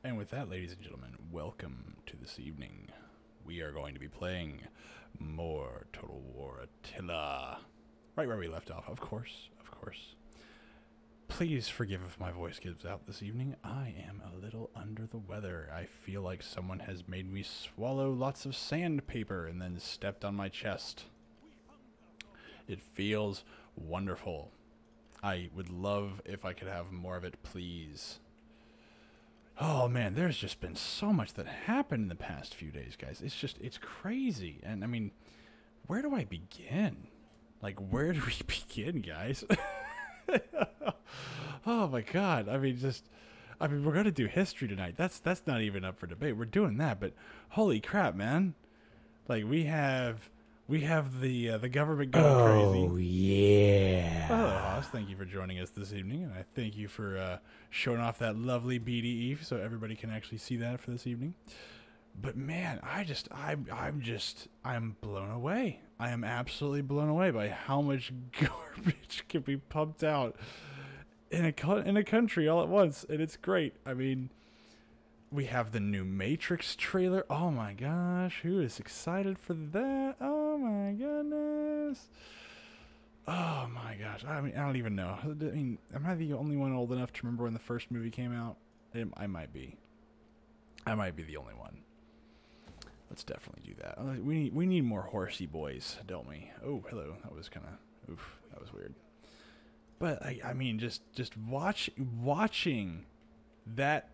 And with that, ladies and gentlemen, welcome to this evening. We are going to be playing more Total War Attila. Right where we left off, of course, of course. Please forgive if my voice gives out this evening. I am a little under the weather. I feel like someone has made me swallow lots of sandpaper and then stepped on my chest. It feels wonderful. I would love if I could have more of it, please. Oh man, there's just been so much that happened in the past few days, guys. It's crazy. And I mean, where do I begin? Like, where do we begin, guys? Oh my god. I mean, we're going to do history tonight. That's not even up for debate. We're doing that, but holy crap, man. Like, we have the government going crazy. Oh, yeah. Hello, Haas. Thank you for joining us this evening, and I thank you for showing off that lovely BDE so everybody can actually see that for this evening. But man, I'm blown away. I am absolutely blown away by how much garbage can be pumped out in a country all at once, and it's great. I mean, we have the new Matrix trailer. Oh my gosh, who is excited for that? Oh my goodness. Oh my gosh. I mean, I don't even know. I mean, am I the only one old enough to remember when the first movie came out? I might be. I might be the only one. Let's definitely do that. We need more horsey boys, don't we? Oh, hello. That was kind of, oof, that was weird. But I mean, just watching that.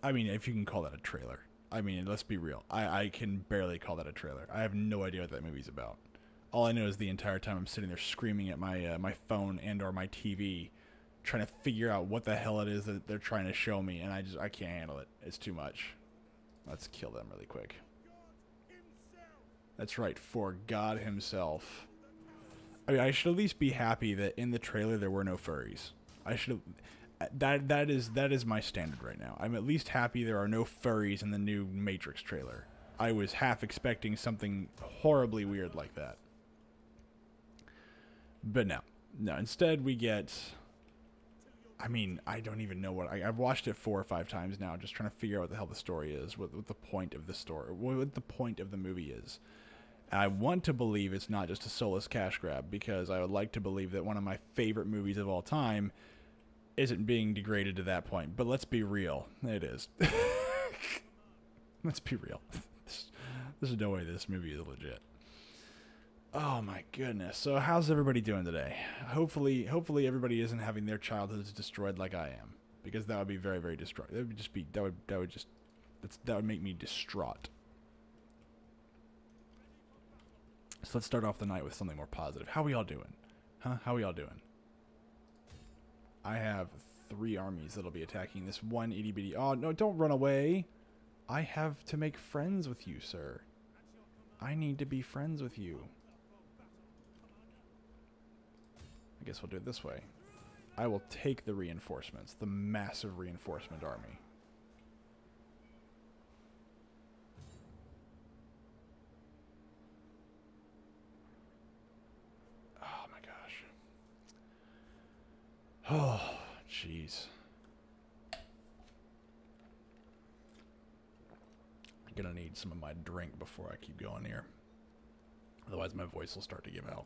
I mean, if you can call that a trailer. I mean, let's be real. I can barely call that a trailer. I have no idea what that movie's about. All I know is the entire time I'm sitting there screaming at my my phone and or my TV, trying to figure out what the hell it is that they're trying to show me, and I can't handle it. It's too much. Let's kill them really quick. That's right, for God himself. I mean, I should at least be happy that in the trailer there were no furries. I should have. That is my standard right now. I'm at least happy there are no furries in the new Matrix trailer. I was half expecting something horribly weird like that. But no. Instead we get, I mean, I don't even know what, I've watched it 4 or 5 times now, just trying to figure out what the hell the story is, what the point of the story, what the point of the movie is. And I want to believe it's not just a soulless cash grab, because I would like to believe that one of my favorite movies of all time isn't being degraded to that point. But let's be real. It is. Let's be real. There's no way this movie is legit. Oh my goodness. So how's everybody doing today? Hopefully everybody isn't having their childhoods destroyed like I am, because that would be very, very distraught. That would make me distraught. So let's start off the night with something more positive. How we all doing? Huh? How we all doing? I have 3 armies that'll be attacking this one itty bitty. Oh no, don't run away. I have to make friends with you, sir. I need to be friends with you. I guess we'll do it this way. I will take the reinforcements, the massive reinforcement army. Oh my gosh. Oh, jeez. I'm gonna need some of my drink before I keep going here. Otherwise my voice will start to give out.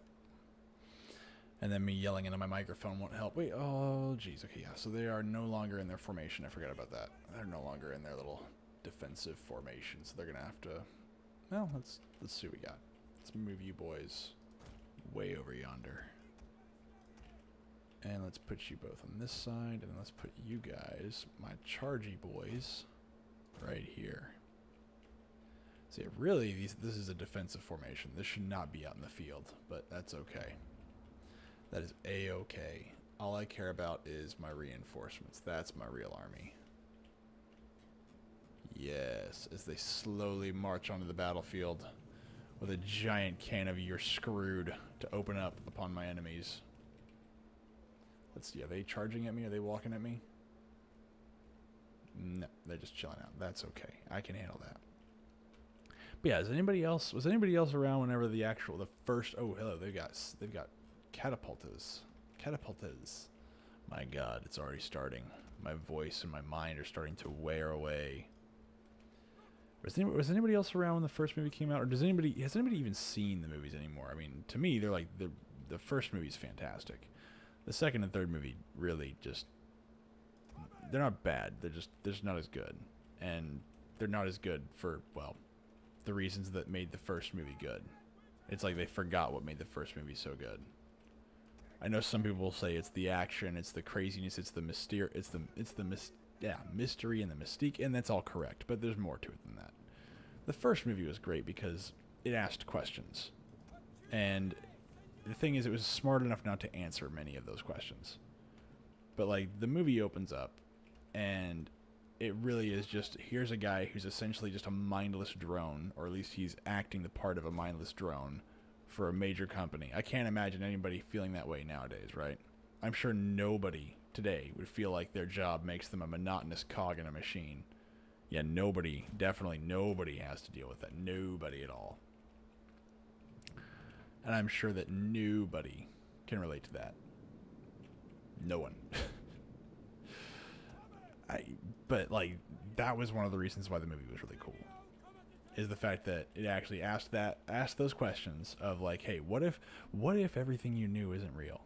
And then me yelling into my microphone won't help. Wait, oh jeez, okay, yeah. So they are no longer in their formation. I forgot about that. They're no longer in their little defensive formation. So they're gonna have to, well, let's see what we got. Let's move you boys way over yonder. And let's put you both on this side, and then let's put you guys, my chargy boys, right here. See, really, this is a defensive formation. This should not be out in the field, but that's okay. That is a-okay. All I care about is my reinforcements. That's my real army. Yes, as they slowly march onto the battlefield with a giant can of "you're screwed" to open up upon my enemies. Let's see, are they charging at me? Are they walking at me? No, they're just chilling out. That's okay. I can handle that. But yeah, was anybody else around whenever the first, oh hello, they've got catapultas. My god, it's already starting. My voice and my mind are starting to wear away. Was anybody else around when the first movie came out, or has anybody even seen the movies anymore? I mean, to me, they're like the first movie's fantastic. The second and third movie really just, they're not bad. They're just not as good, and they're not as good for, well, the reasons that made the first movie good. It's like they forgot what made the first movie so good. I know some people will say it's the action, it's the craziness, it's the mystery, mystery and the mystique, and that's all correct, but there's more to it than that. The first movie was great because it asked questions, and the thing is, it was smart enough not to answer many of those questions. But like, the movie opens up, and it really is just, here's a guy who's essentially just a mindless drone, or at least he's acting the part of a mindless drone for a major company. I can't imagine anybody feeling that way nowadays, right? I'm sure nobody today would feel like their job makes them a monotonous cog in a machine. Yeah, nobody, definitely nobody has to deal with that. Nobody at all. And I'm sure that nobody can relate to that. No one. But like, that was one of the reasons why the movie was really cool. Is the fact that it actually asked those questions of like, hey, what if everything you knew isn't real?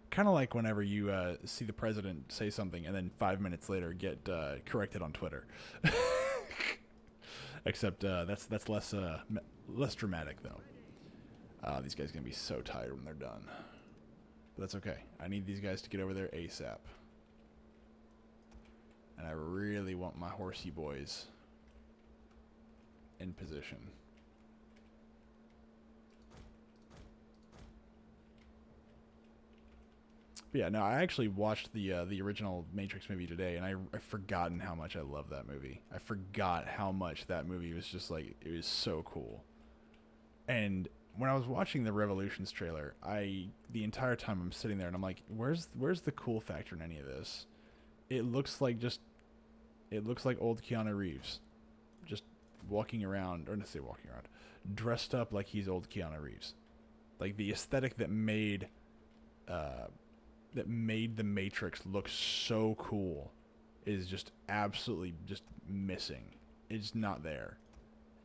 Kind of like whenever you see the president say something and then 5 minutes later get corrected on Twitter. Except that's less dramatic though. These guys are gonna be so tired when they're done, but that's okay. I need these guys to get over there ASAP, and I really want my horsey boys in position. But yeah, no, I actually watched the original Matrix movie today, and I've forgotten how much I love that movie. I forgot how much that movie was just like, it was so cool. And when I was watching the Revolutions trailer, the entire time I'm sitting there and I'm like, where's the cool factor in any of this? It looks like old Keanu Reeves, just walking around, or not say walking around, dressed up like he's old Keanu Reeves. Like the aesthetic that made the Matrix look so cool is just absolutely just missing. It's not there.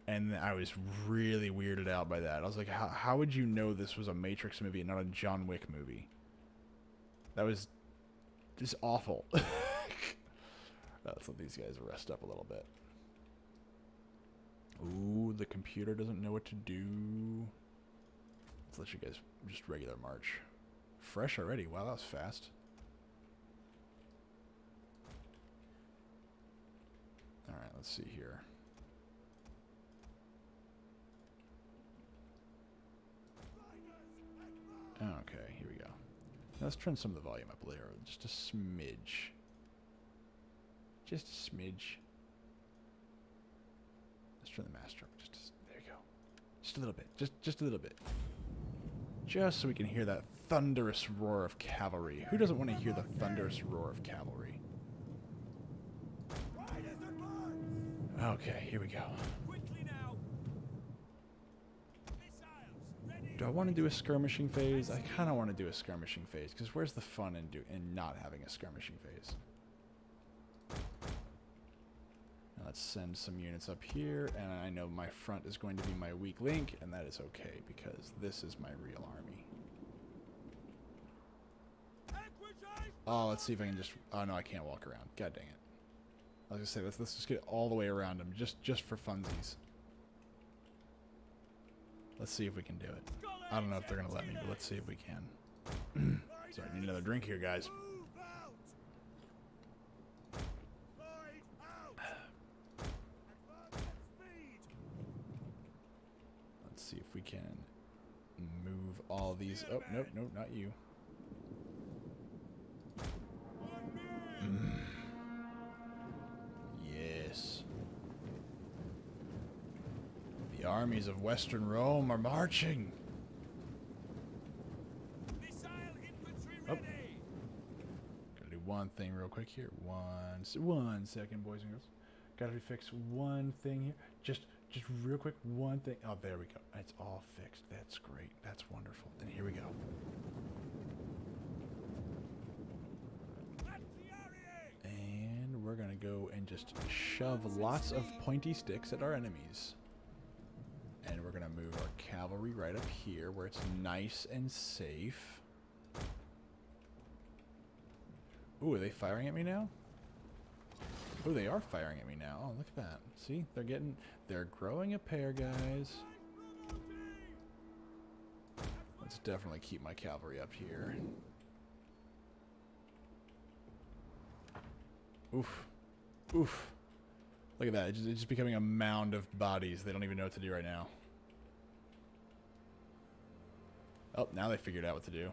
And I was really weirded out by that. I was like, how would you know this was a Matrix movie and not a John Wick movie? That was just awful. Let's let these guys rest up a little bit. Ooh, the computer doesn't know what to do. Let's let you guys just regular march. Fresh already. Wow, that was fast. Alright, let's see here. Okay, here we go. Now let's turn some of the volume up there. Just a smidge. Just a smidge. Let's turn the master up. There you go. Just a little bit. Just a little bit. Just so we can hear that thunderous roar of cavalry. Who doesn't want to hear the thunderous roar of cavalry? Okay, here we go. Do I want to do a skirmishing phase? I kind of want to do a skirmishing phase, because where's the fun in not having a skirmishing phase? Now let's send some units up here, and I know my front is going to be my weak link, and that is okay, because this is my real army. Oh, let's see if I can just... Oh, no, I can't walk around. God dang it. I was going to say, let's just get all the way around him, just for funsies. Let's see if we can do it. I don't know if they're going to let me, but let's see if we can. Sorry, I need another drink here, guys. Let's see if we can move all these... Oh, nope, nope, not you. Yes. The armies of Western Rome are marching. Oh. Gotta do one thing real quick here. One second, boys and girls. Gotta fix one thing here. Just real quick, one thing. Oh, there we go. It's all fixed. That's great. That's wonderful. And here we go. we're going to go and just shove lots of pointy sticks at our enemies. And we're going to move our cavalry right up here where it's nice and safe. Ooh, are they firing at me now? Ooh, they are firing at me now. Oh, look at that. See? They're growing a pair, guys. Let's definitely keep my cavalry up here. Oof. Oof. Look at that. It's just becoming a mound of bodies. They don't even know what to do right now. Oh, now they figured out what to do.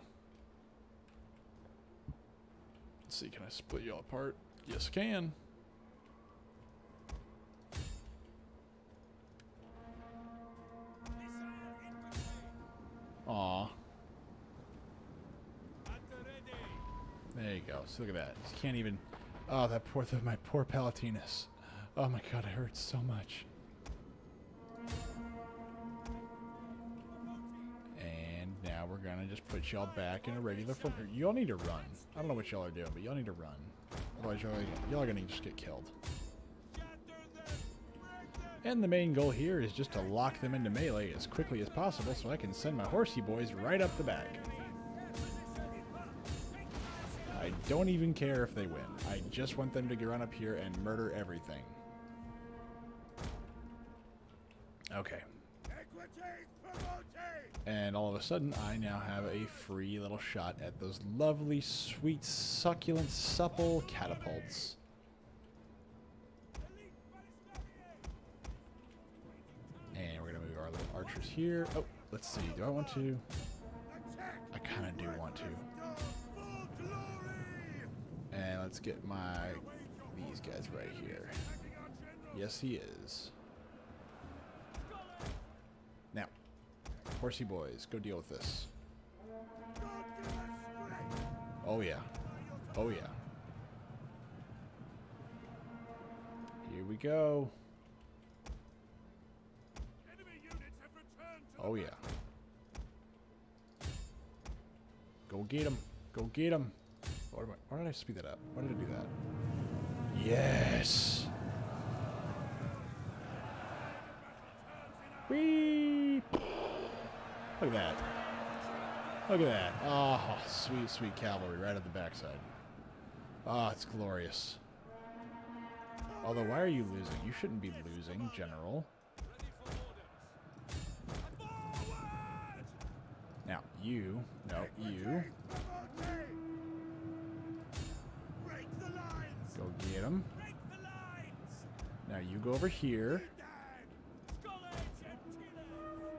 Let's see. Can I split you all apart? Yes, I can. Aw. There you go. So look at that. Just can't even... Oh, my poor Palatinus. Oh my god, it hurts so much. And now we're gonna just put y'all back in a regular form. Y'all need to run. I don't know what y'all are doing, but y'all need to run. Otherwise, y'all are gonna just get killed. And the main goal here is just to lock them into melee as quickly as possible so I can send my horsey boys right up the back. I don't even care if they win. I just want them to run up here and murder everything. Okay. And all of a sudden, I now have a free little shot at those lovely, sweet, succulent, supple catapults. And we're going to move our little archers here. Oh, let's see. Do I want to? I kind of do want to. And let's get these guys right here. Yes, he is. Now, horsey boys, go deal with this. Oh yeah. Oh yeah. Here we go. Oh yeah. Go get him. Go get him. Why did I speed that up? Why did I do that? Yes! Whee! Look at that. Look at that. Oh, sweet, sweet cavalry right at the backside. Oh, it's glorious. Although, why are you losing? You shouldn't be losing, General. Now, you. No, you. Go get him. Now you go over here.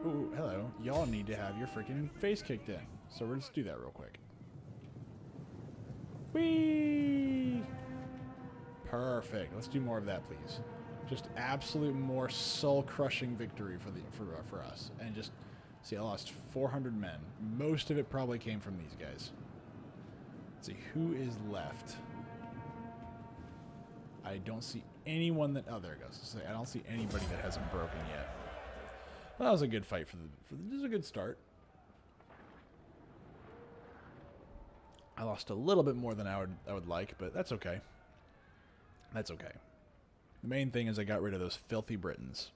Ooh, hello. Y'all need to have your freaking face kicked in. So we're just do that real quick. Whee! Perfect. Let's do more of that, please. Just absolute more soul-crushing victory for us. And just see, I lost 400 men. Most of it probably came from these guys. Let's see who is left. I don't see anyone that... Oh, there it goes. So I don't see anybody that hasn't broken yet. Well, that was a good fight this is a good start. I lost a little bit more than I would like, but that's okay. That's okay. The main thing is I got rid of those filthy Britons.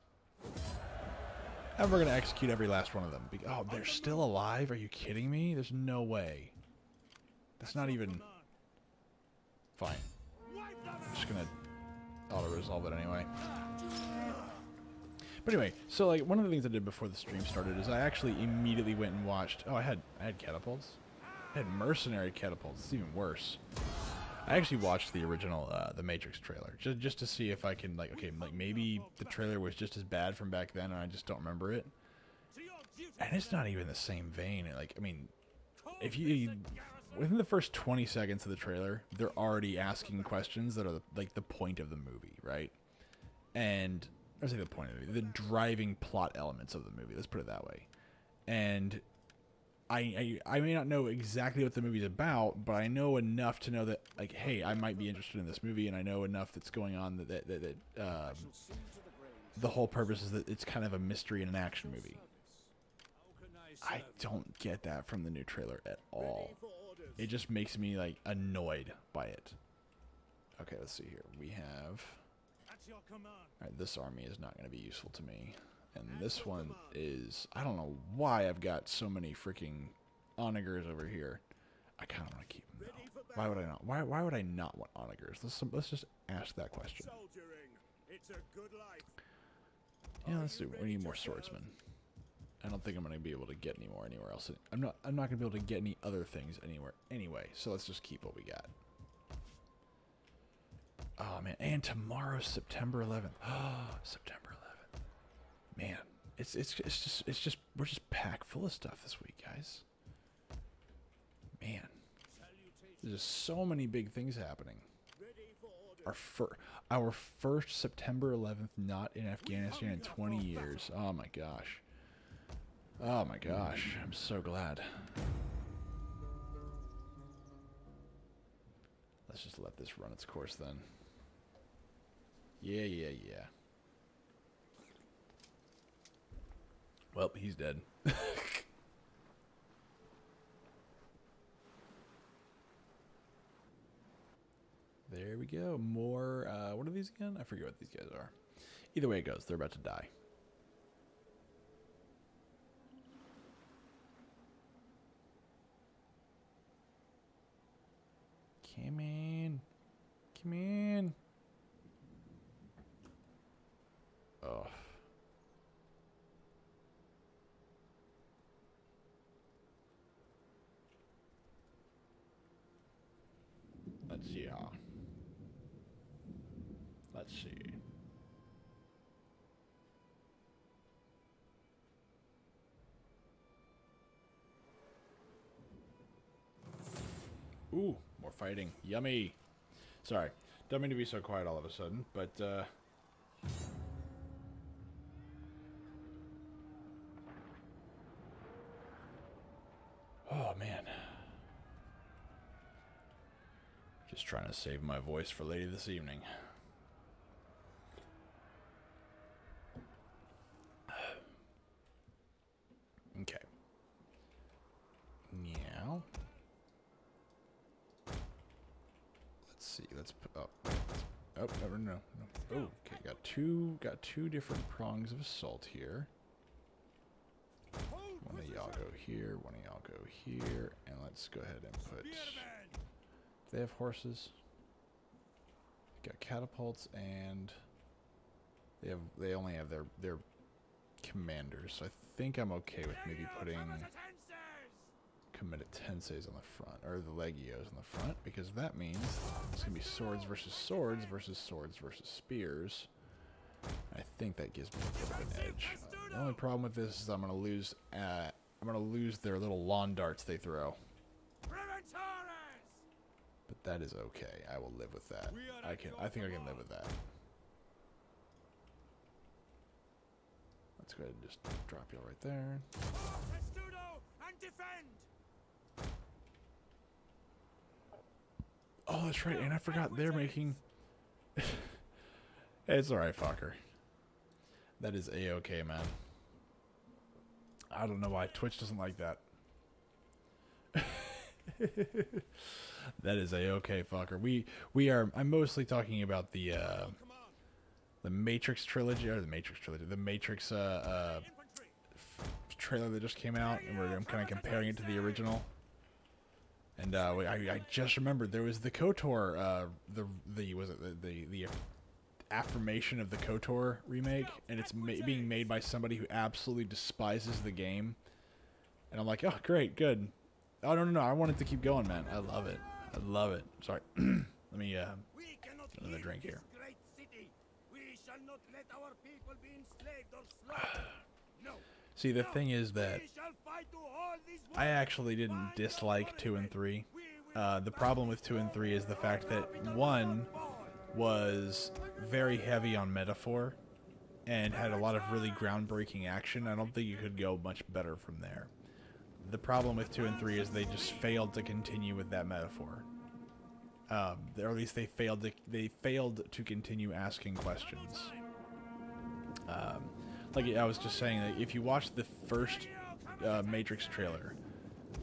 And we're going to execute every last one of them. Oh, they're still alive? Are you kidding me? There's no way. That's not even... Fine. I'm just going to auto-resolve it anyway. But anyway, so like one of the things I did before the stream started is I actually immediately went and watched... Oh, I had catapults? I had mercenary catapults. It's even worse. I actually watched the original The Matrix trailer just to see if I can like maybe the trailer was just as bad from back then and I just don't remember it. And it's not even the same vein. Like I mean, if you within the first 20 seconds of the trailer, they're already asking questions that are like the point of the movie, right? And I say the point of the movie, the driving plot elements of the movie. Let's put it that way. And I may not know exactly what the movie's about, but I know enough to know that, like, hey, I might be interested in this movie, and I know enough that's going on that the whole purpose is that it's kind of a mystery and an action movie. I don't get that from the new trailer at all. It just makes me, like, annoyed by it. Okay, let's see here. We have... Alright, this army is not going to be useful to me. And this one is... I don't know why I've got so many freaking onagers over here. I kind of want to keep them, though. Why would I not? Why would I not want onagers? Let's just ask that question. Yeah, let's do... We need more swordsmen. I don't think I'm going to be able to get any more anywhere else. I'm not going to be able to get any other things anywhere anyway. So let's just keep what we got. Oh man, and tomorrow's September 11th. Oh, September 11th. Man, it's just we're just packed full of stuff this week, guys. Man, there's just so many big things happening. Our first September 11th not in Afghanistan in 20 years. Oh my gosh. Oh my gosh, I'm so glad. Let's just let this run its course then. Yeah. Well, he's dead. There we go. More, what are these again? I forget what these guys are. Either way it goes, they're about to die. Come in. Come in. Oh. Let's see how. Let's see. Ooh, more fighting. Yummy. Sorry. Don't mean to be so quiet all of a sudden, but, oh, man. Just trying to save my voice for later this evening. Okay. Meow. Let's see. Let's put up. Oh, never know. No. Oh, okay. Got two different prongs of assault here. One of y'all go here. One of y'all go here. And let's go ahead and put. They have horses. They got catapults, and they only have their commanders. So I think I'm okay with maybe putting comitatenses on the front, or the legios on the front, because that means it's gonna be swords versus swords versus swords versus spears. I think that gives me a bit of an edge. The only problem with this is I'm gonna lose their little lawn darts they throw. But that is okay. I will live with that. I think I can live with that. Let's go ahead and just drop y'all right there. Oh, that's right. And I forgot they're making... It's alright, fucker. That is a-okay, man. I don't know why Twitch doesn't like that. That is a-okay, fucker. We are... I'm mostly talking about the Matrix trilogy, or the Matrix trailer that just came out, and I'm kind of comparing it to the original. And I just remembered there was the KOTOR, the affirmation of the KOTOR remake, and it's being made by somebody who absolutely despises the game. And I'm like, oh, great, good. Oh, no, I want it to keep going, man. I love it. I love it. Sorry. Let me get another drink here. See, the thing is that I actually didn't dislike 2 and 3. The problem with 2 and 3 is the fact that 1 was very heavy on metaphor and had a lot of really groundbreaking action. I don't think you could go much better from there. The problem with 2 and 3 is they just failed to continue with that metaphor. Or at least they failed to continue asking questions. Like I was just saying, that if you watch the first Matrix trailer,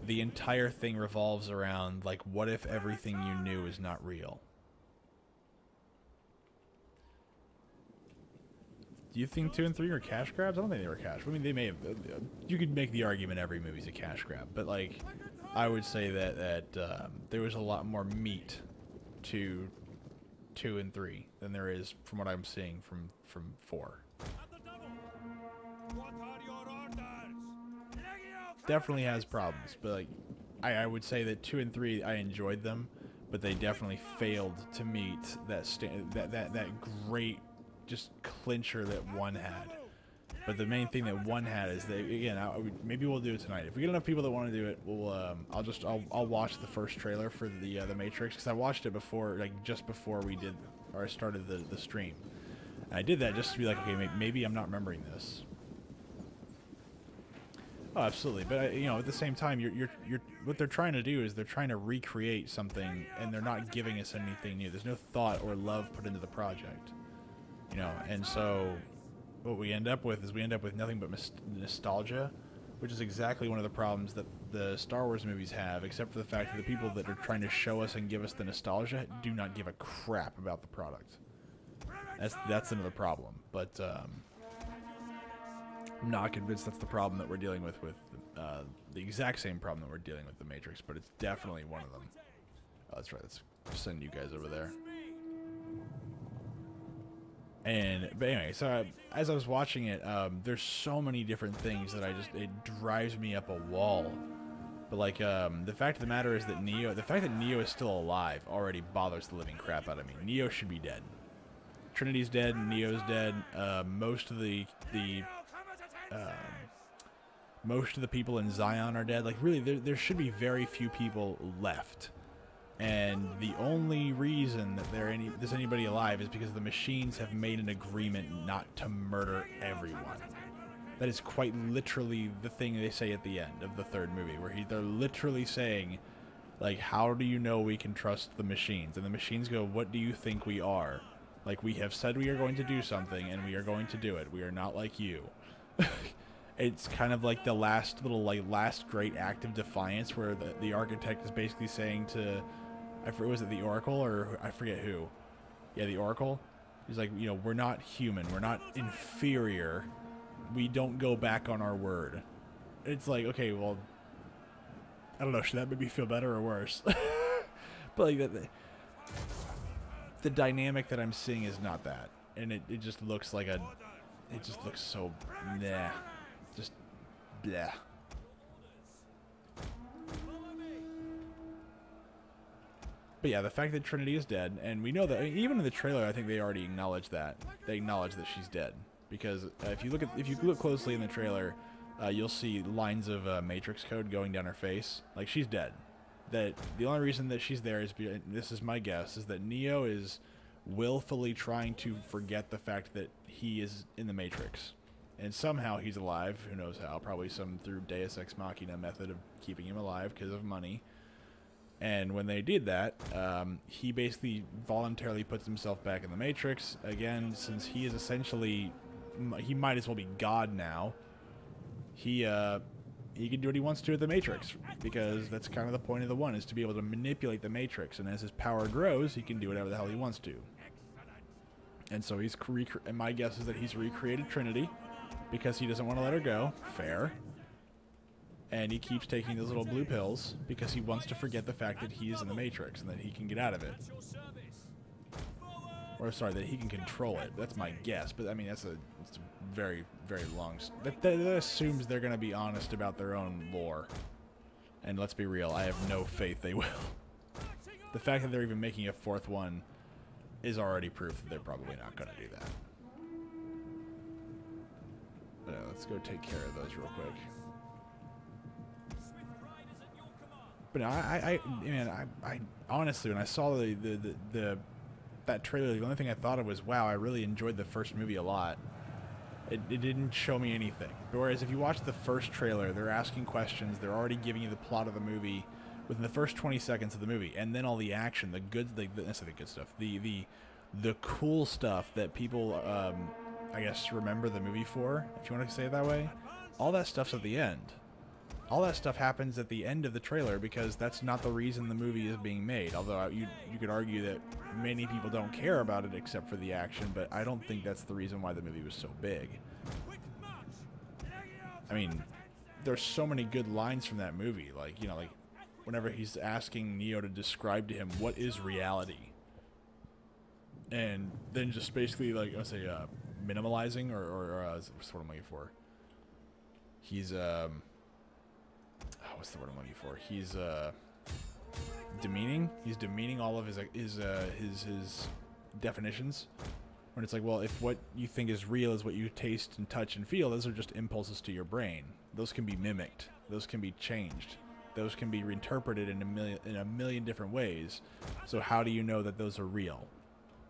the entire thing revolves around, like, what if everything you knew is not real? Do you think 2 and 3 are cash grabs? I don't think they were cash. I mean, they may have. You could make the argument every movie's a cash grab, but like, I would say that there was a lot more meat to 2 and 3 than there is from what I'm seeing from 4. Definitely has problems, but like, I would say that 2 and 3 I enjoyed them, but they definitely failed to meet that great just clincher that 1 had. But the main thing that 1 had is that, again, maybe we'll do it tonight. If we get enough people that want to do it, we'll I'll watch the first trailer for the Matrix, because I watched it before, like just before we did, or I started the stream. And I did that just to be like, okay, maybe I'm not remembering this. Oh, absolutely. But you know, at the same time, you're what they're trying to do is they're trying to recreate something, and they're not giving us anything new. There's no thought or love put into the project, you know. And so, what we end up with is nothing but nostalgia, which is exactly one of the problems that the Star Wars movies have. Except for the fact that the people that are trying to show us and give us the nostalgia do not give a crap about the product. That's another problem. But I'm not convinced that's the problem that we're dealing with the exact same problem that we're dealing with the Matrix, but it's definitely one of them. Oh, that's right. Let's send you guys over there. But anyway, so as I was watching it, there's so many different things that it drives me up a wall. But like, the fact of the matter is that the fact that Neo is still alive already bothers the living crap out of me. Neo should be dead. Trinity's dead. Neo's dead. Most of the people in Zion are dead. Like, really, there should be very few people left. And the only reason that there's anybody alive is because the machines have made an agreement not to murder everyone. That is quite literally the thing they say at the end of the 3rd movie, where they're literally saying, like, how do you know we can trust the machines? And the machines go, what do you think we are? Like, we have said we are going to do something, and we are going to do it. We are not like you. It's kind of like the last great act of defiance, where the architect is basically saying to, was it the Oracle, or I forget who? Yeah, the Oracle. He's like, you know, we're not human. We're not inferior. We don't go back on our word. It's like, okay, well, I don't know. Should that make me feel better or worse? But like the dynamic that I'm seeing is not that, and it just looks like it just looks so nah, just blah. But yeah, the fact that Trinity is dead, and we know that, I mean, even in the trailer, I think they already acknowledge that. They acknowledge that she's dead, because if you look closely in the trailer, you'll see lines of Matrix code going down her face. Like, she's dead. That the only reason that she's there is, this is my guess, is that Neo is willfully trying to forget the fact that he is in the Matrix, and somehow he's alive. Who knows how? Probably some through Deus Ex Machina method of keeping him alive because of money. And when they did that, he basically voluntarily puts himself back in the Matrix again, since he is essentially, he might as well be God now. He can do what he wants to at the Matrix, because that's kind of the point of the 1, is to be able to manipulate the Matrix, and as his power grows, he can do whatever the hell he wants to. And so and my guess is that he's recreated Trinity because he doesn't want to let her go. Fair. And he keeps taking those little blue pills because he wants to forget the fact that he is in the Matrix and that he can get out of it. Or, sorry, that he can control it. That's my guess. But, I mean, it's a very, very long... That assumes they're going to be honest about their own lore. And let's be real, I have no faith they will. The fact that they're even making a 4th one is already proof that they're probably not going to do that. Let's go take care of those real quick. But no, I honestly, when I saw that trailer, the only thing I thought of was, wow, I really enjoyed the first movie a lot. It didn't show me anything. Whereas if you watch the first trailer, they're asking questions, they're already giving you the plot of the movie within the first 20 seconds of the movie, and then all the action, the good stuff, the cool stuff that people, I guess, remember the movie for, if you want to say it that way. All that stuff's at the end. All that stuff happens at the end of the trailer because that's not the reason the movie is being made. Although you could argue that many people don't care about it except for the action, but I don't think that's the reason why the movie was so big. I mean, there's so many good lines from that movie. Like, you know, like whenever he's asking Neo to describe to him what is reality. And then just basically, like, I'll say, minimalizing or what's the word I'm looking for? He's, what's the word I'm looking for? He's demeaning. He's demeaning all of his definitions. When it's like, well, if what you think is real is what you taste and touch and feel, those are just impulses to your brain. Those can be mimicked. Those can be changed. Those can be reinterpreted in a million different ways. So how do you know that those are real?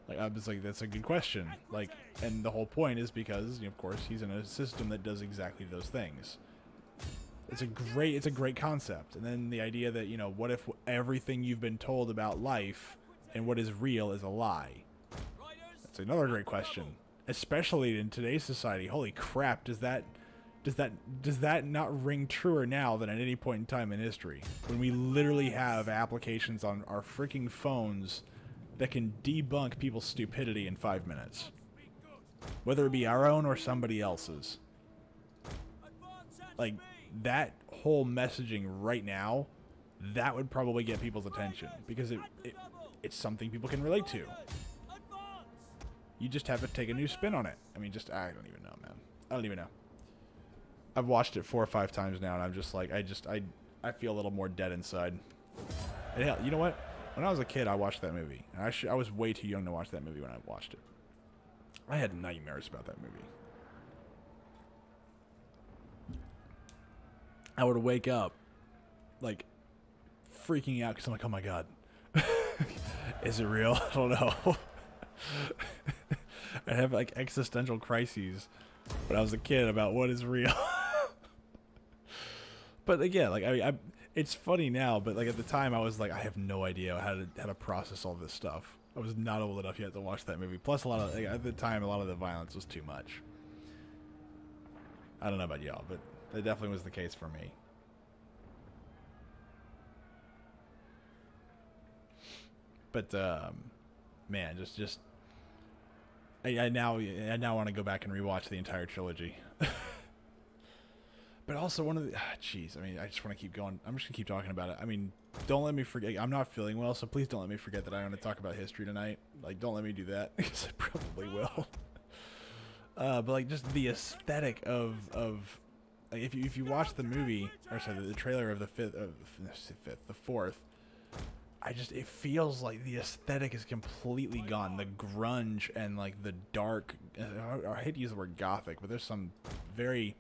Like, I was like, that's a good question. Like, and the whole point is because, you know, of course, he's in a system that does exactly those things. It's a great concept. And then the idea that, you know, what if everything you've been told about life and what is real is a lie? That's another great question. Especially in today's society. Holy crap, does that not ring truer now than at any point in time in history? When we literally have applications on our freaking phones that can debunk people's stupidity in 5 minutes. Whether it be our own or somebody else's. Like, that whole messaging right now, that would probably get people's attention. Because it's something people can relate to. You just have to take a new spin on it. I mean, I don't even know, man. I don't even know. I've watched it 4 or 5 times now, and I'm just like, I feel a little more dead inside. And hell, you know what? When I was a kid, I watched that movie. And I was way too young to watch that movie when I watched it. I had nightmares about that movie. I would wake up, like, freaking out because I'm like, oh my god. Is it real? I don't know. I have, like, existential crises when I was a kid about what is real. But again, like, I it's funny now, but like at the time I was like, I have no idea how to process all this stuff. I was not old enough yet to watch that movie. Plus, like, at the time, a lot of the violence was too much. I don't know about y'all, but that definitely was the case for me. But man, just I now want to go back and rewatch the entire trilogy. But also one of the jeez, I mean, I just want to keep going. I'm just gonna keep talking about it. I mean, don't let me forget. I'm not feeling well, so please don't let me forget that I want to talk about history tonight. Like, don't let me do that because I probably will. But like, just the aesthetic of like, if you watch the movie, or sorry, the trailer of the fourth. It feels like the aesthetic is completely gone. The grunge and like the dark, I hate to use the word gothic, but there's some very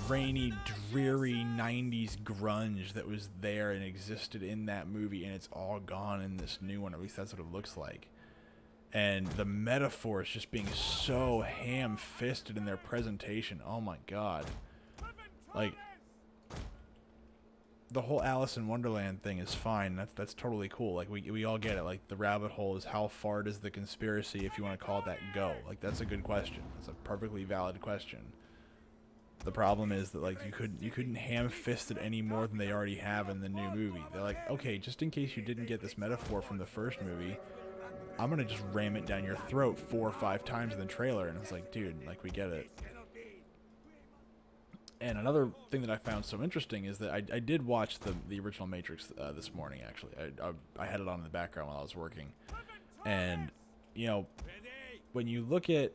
rainy, dreary 90s grunge that was there and existed in that movie, and it's all gone in this new one. At least that's what it looks like. And the metaphors just being so ham-fisted in their presentation. Oh my god. Like, the whole Alice in Wonderland thing is fine. That's totally cool. Like, we all get it. Like, the rabbit hole is how far does the conspiracy, if you want to call it that, go? Like, that's a good question. That's a perfectly valid question. The problem is that, like, you couldn't ham-fist it any more than they already have in the new movie. They're like, okay, just in case you didn't get this metaphor from the first movie, I'm gonna just ram it down your throat 4 or 5 times in the trailer. And it's like, dude, like, we get it. And another thing that I found so interesting is that I did watch the original Matrix this morning, actually. I had it on in the background while I was working. And, you know, when you look at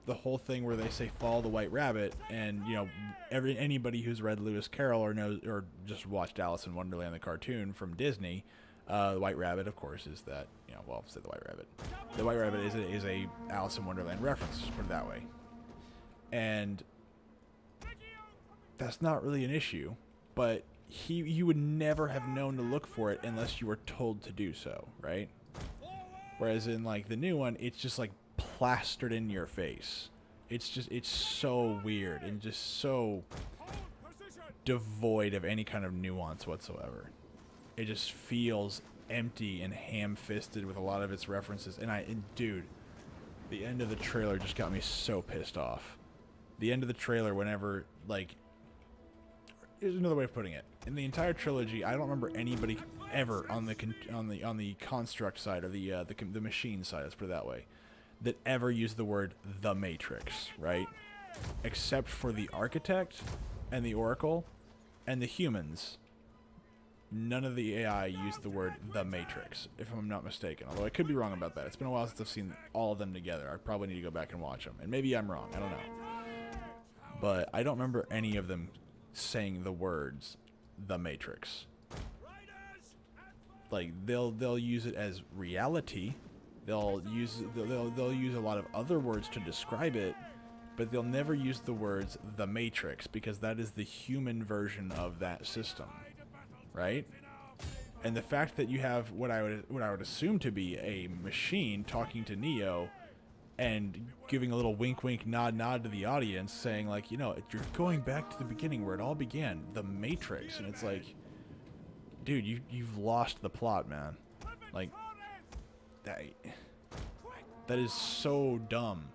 the whole thing where they say follow the White Rabbit, and, you know, anybody who's read Lewis Carroll or knows or just watched Alice in Wonderland, the cartoon from Disney, the White Rabbit, of course, is that, you know, well, say the White Rabbit. The White Rabbit is a Alice in Wonderland reference, just put it that way. And that's not really an issue, but you would never have known to look for it unless you were told to do so, right? Whereas in, like, the new one, it's just like plastered in your face. It's so weird and just so devoid of any kind of nuance whatsoever. It just feels empty and ham-fisted with a lot of its references. And dude, the end of the trailer just got me so pissed off. The end of the trailer, whenever, like, here's another way of putting it. In the entire trilogy, I don't remember anybody ever on the construct side or the machine side, let's put it that way, that ever used the word the Matrix, right? Except for the architect and the Oracle and the humans. None of the AI used the word the Matrix, if I'm not mistaken. Although I could be wrong about that. It's been a while since I've seen all of them together. I probably need to go back and watch them. And maybe I'm wrong. I don't know. But I don't remember any of them saying the words the Matrix. Like they'll use it as reality. They'll use a lot of other words to describe it, but they'll never use the words the Matrix because that is the human version of that system. Right? And the fact that you have what I would assume to be a machine talking to Neo and giving a little wink wink nod nod to the audience saying like, you know, you're going back to the beginning where it all began, the Matrix, and it's like, dude, you've lost the plot, man. Like that is so dumb.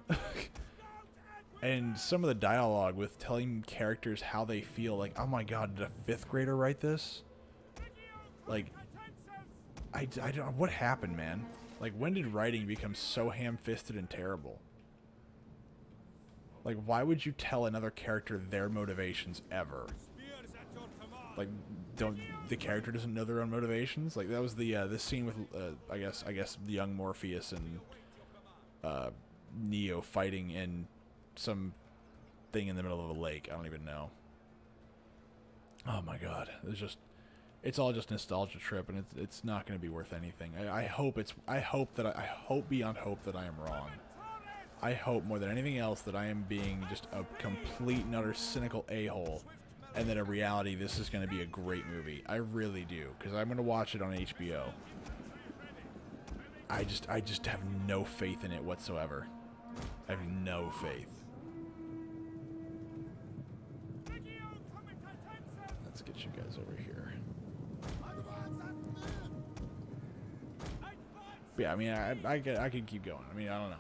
And some of the dialogue with telling characters how they feel, like, oh my god, did a 5th grader write this? Like, I don't, what happened, man? Like, when did writing become so ham-fisted and terrible? Like, why would you tell another character their motivations ever? Like, the character doesn't know their own motivations? Like, that was the scene with, I guess the young Morpheus and Neo fighting in some thing in the middle of a lake. I don't even know. Oh my god, it's all just nostalgia trip, and it's not going to be worth anything. I hope beyond hope that I am wrong. I hope more than anything else that I am being just a complete and utter cynical a-hole, and that in reality this is going to be a great movie. I really do, because I'm going to watch it on HBO. I just have no faith in it whatsoever. I have no faith. Let's get you guys over here. But yeah, I mean, I could keep going. I mean, I don't know.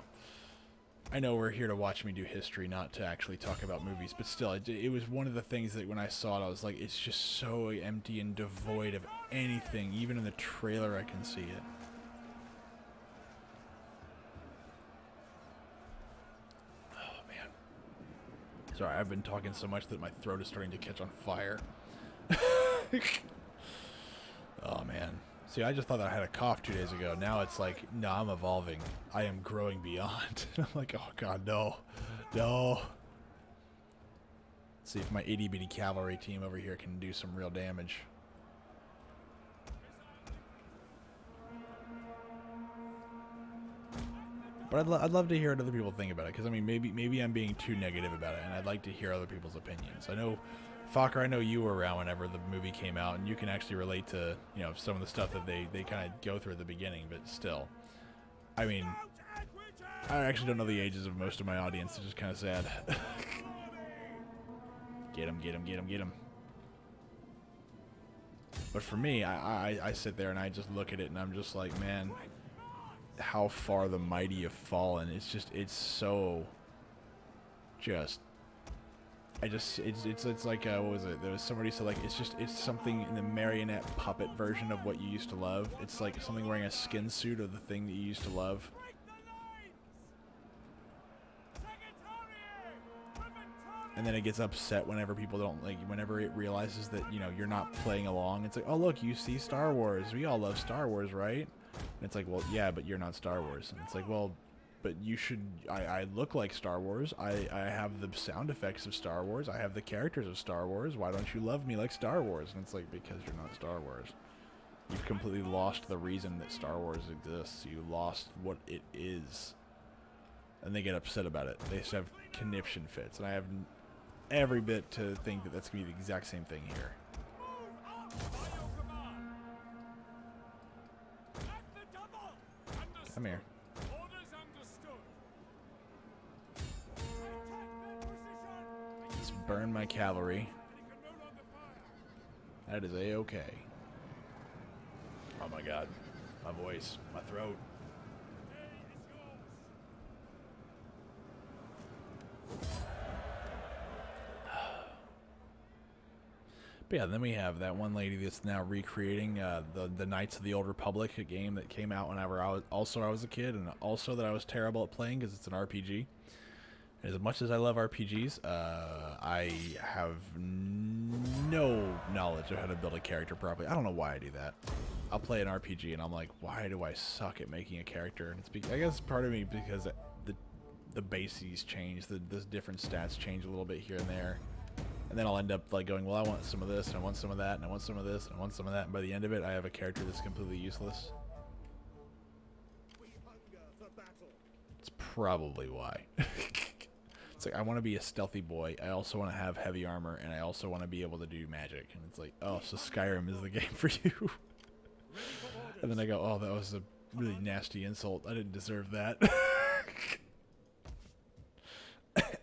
I know we're here to watch me do history, not to actually talk about movies, but still, it was one of the things that when I saw it, I was like, it's just so empty and devoid of anything. Even in the trailer, I can see it. Oh, man. Sorry, I've been talking so much that my throat is starting to catch on fire. Oh, man. See, I just thought that I had a cough 2 days ago. Now it's like, no, I'm evolving. I am growing beyond. I'm like, oh god, no. No. Let's see if my itty bitty cavalry team over here can do some real damage. But I'd love to hear what other people think about it, because I mean, maybe I'm being too negative about it, and I'd like to hear other people's opinions. I know, Fokker, I know you were around whenever the movie came out, and you can actually relate to, you know, some of the stuff that they kind of go through at the beginning, but still. I mean, I actually don't know the ages of most of my audience, it's just kind of sad. Get him, get him, get him, get him. But for me, I sit there and I just look at it and I'm just like, man, how far the mighty have fallen. It's just, it's so just... it's like what was it? There was somebody said like it's something in the marionette puppet version of what you used to love. It's like something wearing a skin suit of the thing that you used to love. And then it gets upset whenever people don't like, whenever it realizes that, you know, you're not playing along. It's like, oh look, you see Star Wars. We all love Star Wars, right? And it's like, well, yeah, but you're not Star Wars. And it's like, well, but you should, I look like Star Wars. I have the sound effects of Star Wars. I have the characters of Star Wars. Why don't you love me like Star Wars? And it's like, because you're not Star Wars. You've completely lost the reason that Star Wars exists. You lost what it is. And they get upset about it. They just have conniption fits. And I have every bit to think that that's going to be the exact same thing here. Come here. Let's burn my cavalry. That is a-okay. Oh my god. My voice. My throat. But yeah, then we have that one lady that's now recreating the Knights of the Old Republic, a game that came out whenever I was a kid, and also that I was terrible at playing because it's an RPG. And as much as I love RPGs, I have no knowledge of how to build a character properly. I don't know why I do that. I'll play an RPG and I'm like, why do I suck at making a character? And it's I guess part of me because the bases change, the different stats change a little bit here and there. And then I'll end up like going, well, I want some of this, and I want some of that, and I want some of this, and I want some of that. And by the end of it, I have a character that's completely useless. It's probably why. It's like, I want to be a stealthy boy. I also want to have heavy armor, and I also want to be able to do magic. And it's like, oh, so Skyrim is the game for you. And then I go, oh, that was a really nasty insult. I didn't deserve that.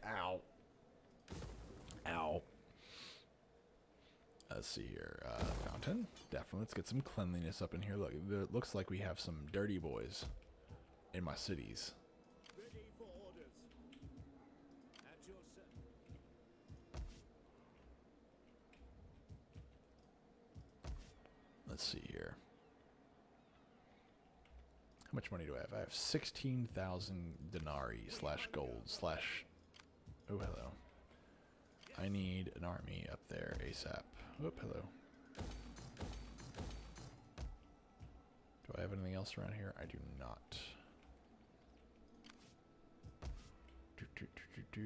Ow. Ow. Let's see here. Fountain. Definitely. Let's get some cleanliness up in here. Look, it looks like we have some dirty boys in my cities. Ready for orders. At your service. Let's see here. How much money do I have? I have 16,000 denarii / gold / oh, hello. I need an army up there ASAP. Whoop, hello. Do I have anything else around here? I do not. Do.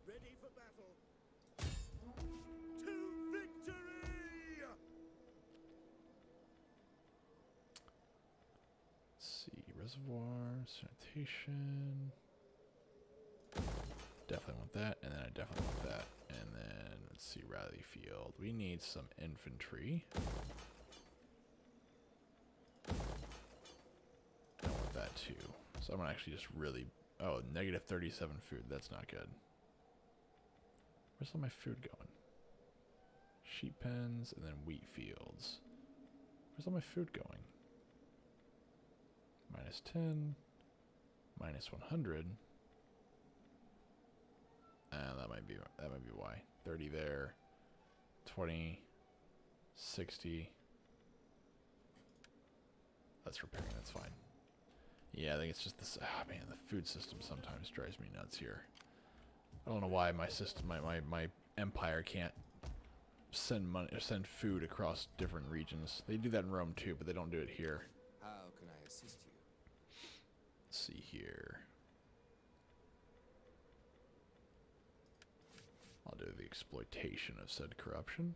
Ready for battle. To victory! Let's see, reservoir, sanitation. Definitely want that, and then I definitely want that. And then, let's see, rally field. We need some infantry. I want that too. So I'm gonna actually just really, oh, negative 37 food, that's not good. Where's all my food going? Sheep pens, and then wheat fields. Where's all my food going? Minus 10, minus 100. That might be why. 30 there, 20, 60. That's repairing. That's fine. Yeah, I think it's just this. Ah, man, the food system sometimes drives me nuts here. I don't know why my system, my empire can't send money or send food across different regions. They do that in Rome too, but they don't do it here. How can I assist you? Let's see here. I'll do the exploitation of said corruption,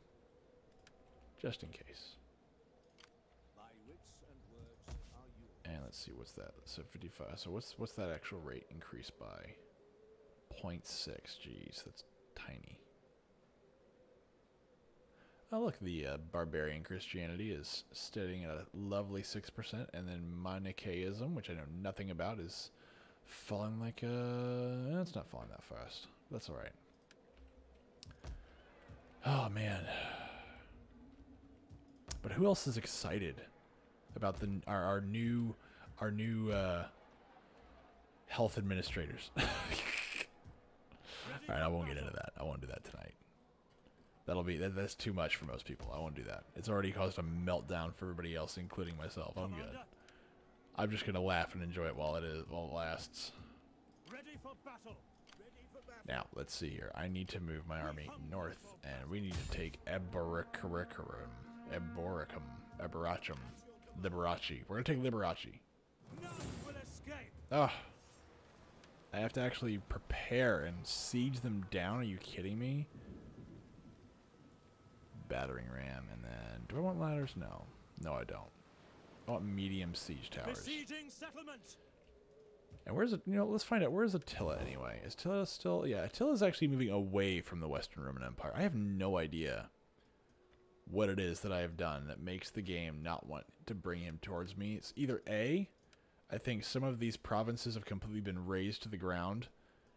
just in case. My wits and words are yours. And let's see, what's that? So 55. So what's that actual rate increased by? 0.6. Jeez, that's tiny. Oh, look, the barbarian Christianity is steadying at a lovely 6%, and then Manichaeism, which I know nothing about, is falling like it's not falling that fast. That's all right. Oh man. But who else is excited about our new health administrators? All right, I won't get into that. I won't do that tonight. That's too much for most people. I won't do that. It's already caused a meltdown for everybody else, including myself. I'm good. I'm just gonna laugh and enjoy it while it lasts. Ready for battle. Ready for battle. Now, let's see here. I need to move my army north, and we need to take Eboracum, Liberace. We're gonna take Liberace. None will escape. Oh, I have to actually prepare and siege them down. Are you kidding me? Battering ram, and then do I want ladders? No, no, I don't. I want medium siege towers. Besieging settlement. And where's it? You know, let's find out. Where's Attila anyway? Is Attila still? Yeah, Attila's actually moving away from the Western Roman Empire. I have no idea what it is that I have done that makes the game not want to bring him towards me. It's either A, I think some of these provinces have completely been razed to the ground,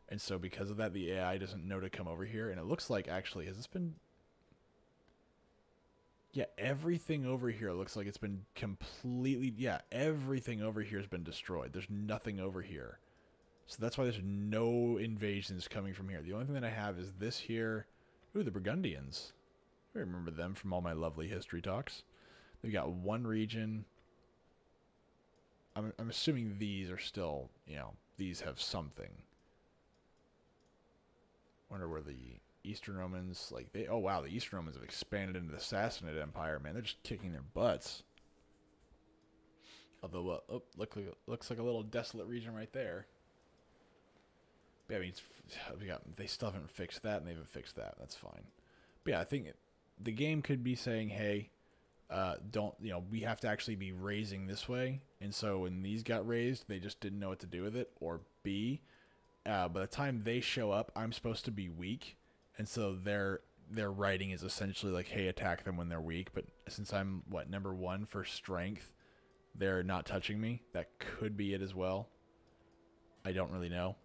and so because of that, the AI doesn't know to come over here. And it looks like, actually, has this been... Yeah, everything over here looks like it's been completely... Yeah, everything over here has been destroyed. There's nothing over here. So that's why there's no invasions coming from here. The only thing that I have is this here. Ooh, the Burgundians. I remember them from all my lovely history talks. They've got one region. I'm assuming these are still, you know, these have something. Wonder where the Eastern Romans, like they, oh wow, the Eastern Romans have expanded into the Sassanid Empire, man. They're just kicking their butts. Although, oh, looks like a little desolate region right there. But yeah, I mean, they still haven't fixed that, and they haven't fixed that. That's fine. But yeah, I think the game could be saying, hey, don't, you know, we have to actually be raising this way. And so when these got raised, they just didn't know what to do with it. Or B, by the time they show up, I'm supposed to be weak. And so their writing is essentially like, hey, attack them when they're weak. But since I'm, what, number 1 for strength, they're not touching me. That could be it as well. I don't really know.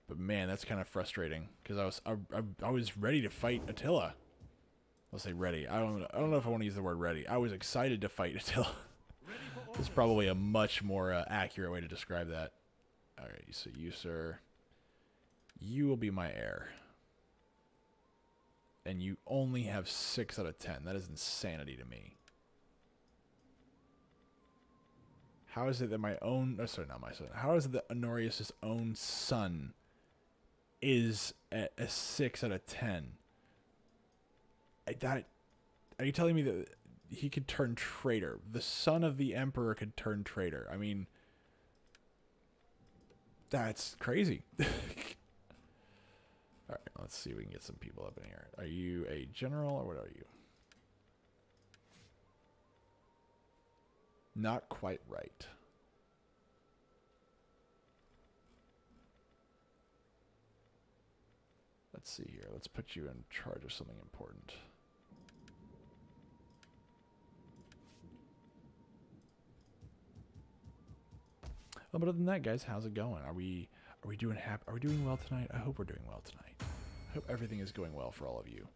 But man, that's kind of frustrating because I was ready to fight Attila. I'll say ready. I don't know if I want to use the word ready. I was excited to fight Attila. It's probably a much more accurate way to describe that. All right, so you, sir, you will be my heir, and you only have 6 out of 10. That is insanity to me. How is it that my own... Oh, sorry, not my son. How is it that Honorius' own son is at a 6 out of 10? Are you telling me that he could turn traitor? The son of the emperor could turn traitor. I mean, that's crazy. All right, let's see if we can get some people up in here. Are you a general or what are you? Not quite right. Let's see here. Let's put you in charge of something important. Oh, but other than that, guys, how's it going? Are we doing Are we doing well tonight? I hope we're doing well tonight. I hope everything is going well for all of you.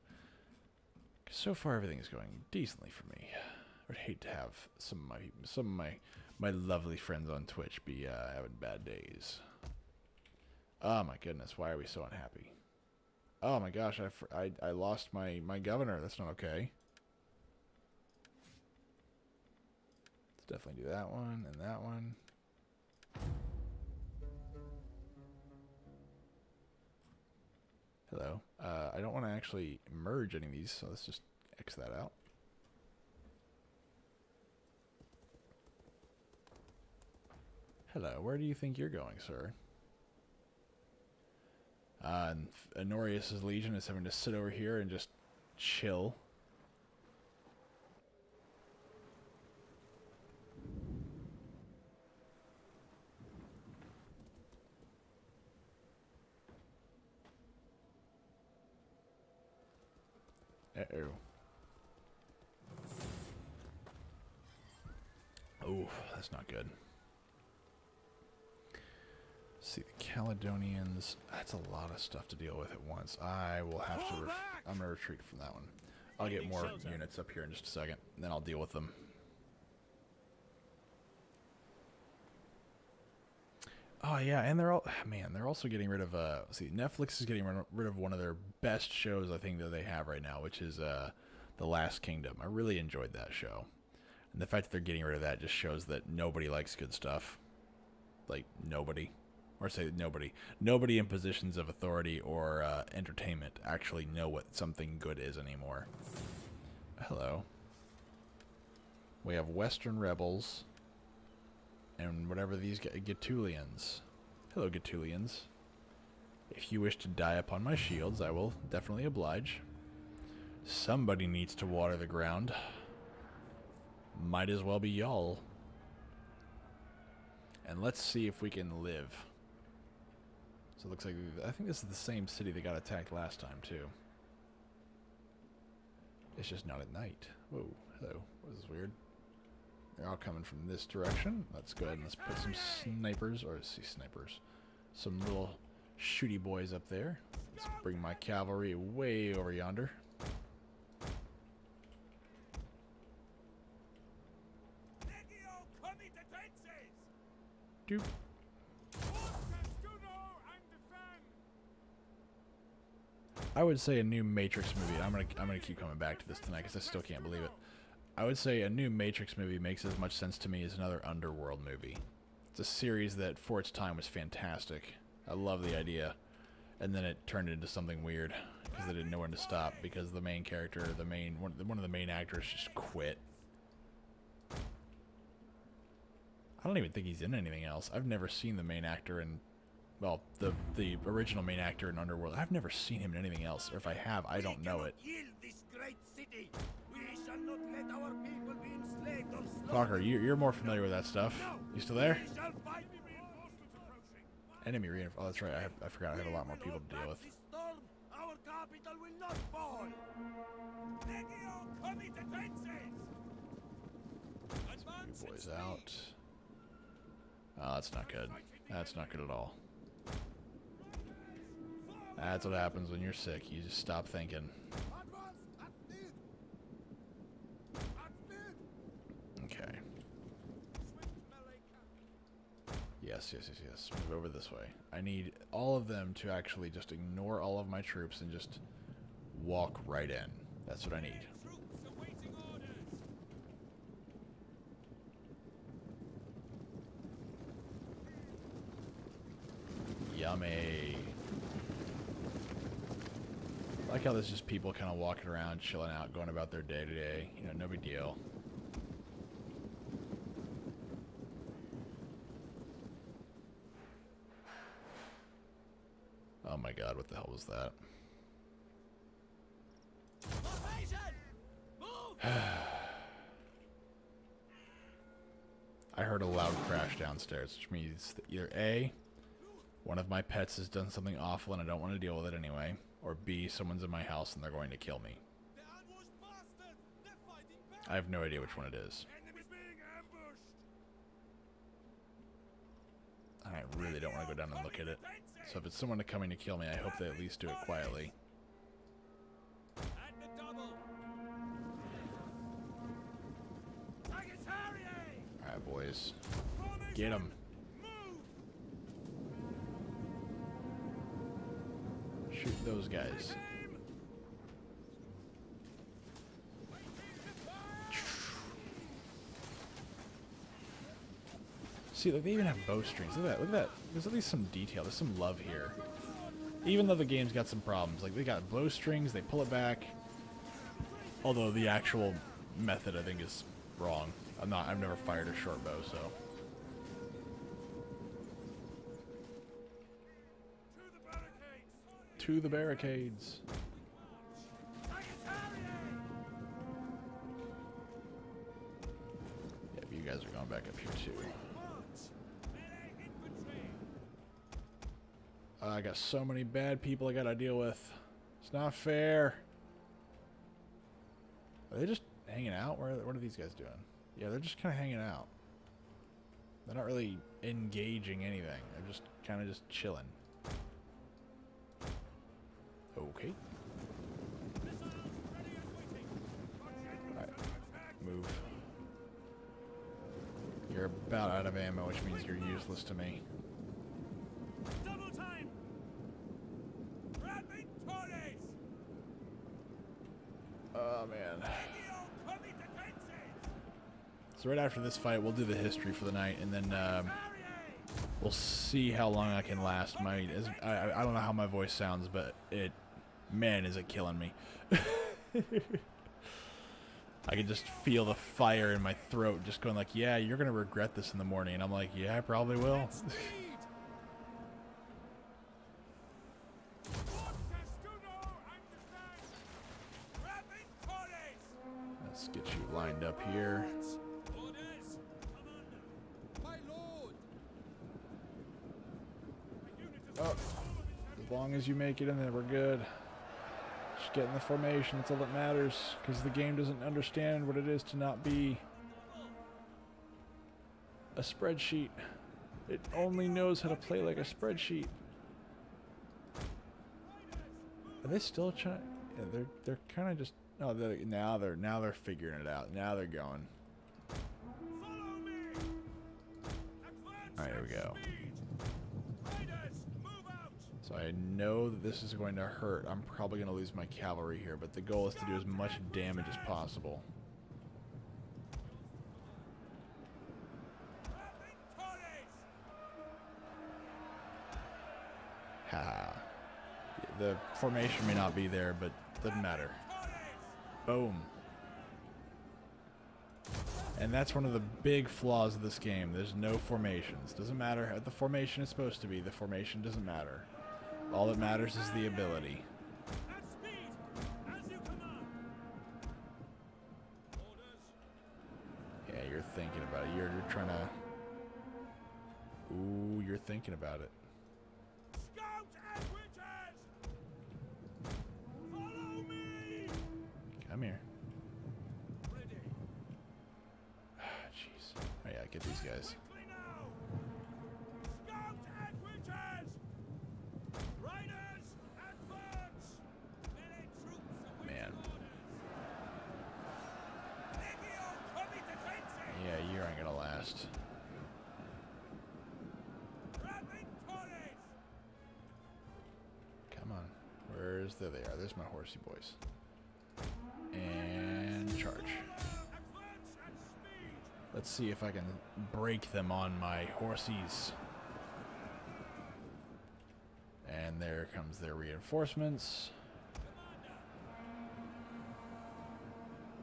'Cause so far, everything is going decently for me. I would hate to have some of my lovely friends on Twitch be having bad days. Oh my goodness, why are we so unhappy? Oh my gosh, I lost my governor. That's not okay. Let's definitely do that one and that one. Hello. I don't want to actually merge any of these, so let's just X that out. Hello, where do you think you're going, sir? And Honorius' legion is having to sit over here and just chill. Uh-oh. Oh, that's not good. See, the Caledonians, that's a lot of stuff to deal with at once. I will have to, I'm going to retreat from that one. I'll get more units up here in just a second, and then I'll deal with them. Oh yeah, and they're all, man, they're also getting rid of, see, Netflix is getting rid of one of their best shows, I think, that they have right now, which is The Last Kingdom. I really enjoyed that show. And the fact that they're getting rid of that just shows that nobody likes good stuff. Like, nobody. Or say nobody. Nobody in positions of authority or entertainment actually know what something good is anymore. Hello. We have Western rebels. And whatever these Gaetulians. Hello, Gaetulians. If you wish to die upon my shields, I will definitely oblige. Somebody needs to water the ground. Might as well be y'all. And let's see if we can live. So it looks like, I think this is the same city that got attacked last time, too. It's just not at night. Whoa, hello. This is weird. They're all coming from this direction. Let's go ahead and let's put some snipers, or see snipers. Some little shooty boys up there. Let's bring my cavalry way over yonder. Doop. I would say a new Matrix movie. And I'm gonna keep coming back to this tonight because I still can't believe it. I would say a new Matrix movie makes as much sense to me as another Underworld movie. It's a series that, for its time, was fantastic. I love the idea, and then it turned into something weird because they didn't know when to stop because the main character, one of the main actors, just quit. I don't even think he's in anything else. I've never seen the main actor in, well, the original main actor in Underworld. I've never seen him in anything else, or if I have, I don't know it. Talker, you're more familiar with that stuff. You still there? Enemy reinforcements. Oh, that's right. I forgot I have a lot more people to deal with. Our capital will not fall. You boys out. Oh, that's not good. That's not good at all. That's what happens when you're sick. You just stop thinking. Okay. Yes. Move over this way. I need all of them to actually just ignore all of my troops and just walk right in. That's what I need. Yummy. I like how there's just people kind of walking around, chilling out, going about their day to day. You know, no big deal. Oh my god, what the hell was that? I heard a loud crash downstairs, which means that either A, one of my pets has done something awful and I don't want to deal with it anyway, or B, someone's in my house and they're going to kill me. I have no idea which one it is. I really don't want to go down and look at it. So if it's someone coming to kill me, I hope they at least do it quietly. Alright, boys. Get them. Shoot those guys. See, like, they even have bowstrings. Look at that. Look at that. There's at least some detail. There's some love here. Even though the game's got some problems. Like, they got bowstrings. They pull it back. Although the actual method, I think, is wrong. I've never fired a short bow, so. To the barricades. Yep, you guys are going back up here, too. I got so many bad people I gotta deal with. It's not fair. Are they just hanging out? What are these guys doing? Yeah, they're just kind of hanging out. They're not really engaging anything. They're just kind of just chilling. Okay. Alright. Move. You're about out of ammo, which means you're useless to me. Oh, man. So right after this fight, we'll do the history for the night, and then we'll see how long I can last. I don't know how my voice sounds, but man, is it killing me. I can just feel the fire in my throat just going like, yeah, you're going to regret this in the morning. And I'm like, yeah, I probably will. Let's get you lined up here. Oh, as long as you make it in there, we're good. Just get in the formation, that's all that matters. Because the game doesn't understand what it is to not be a spreadsheet. It only knows how to play like a spreadsheet. Are they still trying? Yeah, they're kind of just. Oh, now they're figuring it out. Now they're going. All right, here we go. So I know that this is going to hurt. I'm probably going to lose my cavalry here, but the goal is to do as much damage as possible. Ha. The formation may not be there, but doesn't matter. Boom. And that's one of the big flaws of this game. There's no formations. Doesn't matter how the formation is supposed to be. The formation doesn't matter. All that matters is the ability. Yeah, you're thinking about it. You're trying to... Ooh, you're thinking about it. Come here. Jeez. Oh yeah, get these guys. Man. Yeah, you aren't gonna last. Come on. Where's there they are? There's my horsey boys. And charge. Let's see if I can break them on my horsies. And there comes their reinforcements.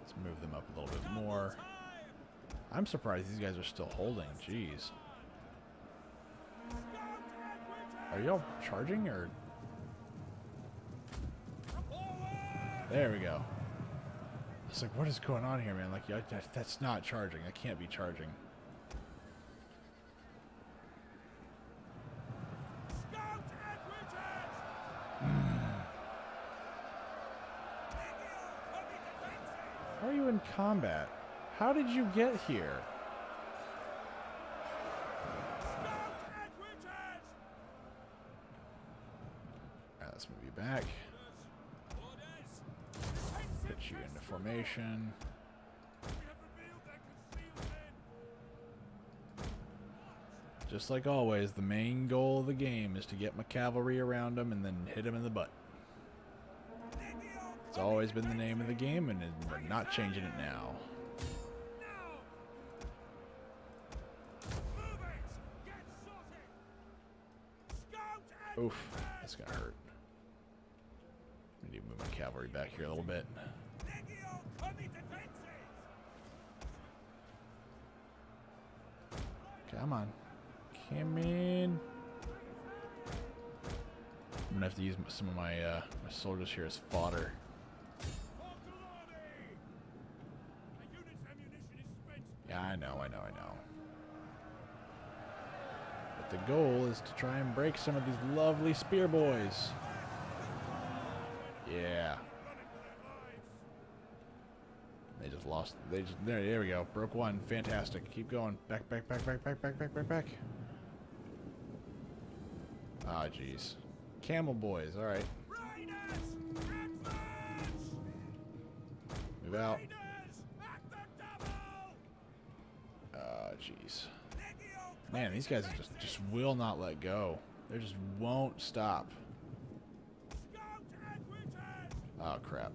Let's move them up a little bit more. I'm surprised these guys are still holding. Jeez. Are y'all charging or? There we go. I was like, what is going on here, man? Like, that's not charging. I can't be charging. How are you in combat? How did you get here? Alright, let's move you back. Put you into formation. Just like always, the main goal of the game is to get my cavalry around them and then hit them in the butt. It's always been the name of the game, and we're not changing it now. Oof, that's gonna hurt. I need to move my cavalry back here a little bit. Come on. Come in. I'm gonna have to use some of my my soldiers here as fodder. Yeah, I know. But the goal is to try and break some of these lovely spear boys. Yeah. They just lost. There we go. Broke one. Fantastic. Keep going. Back. Ah, jeez. Camel boys. All right. Move out. Ah, jeez. Man, these guys just will not let go. They just won't stop. Oh, crap.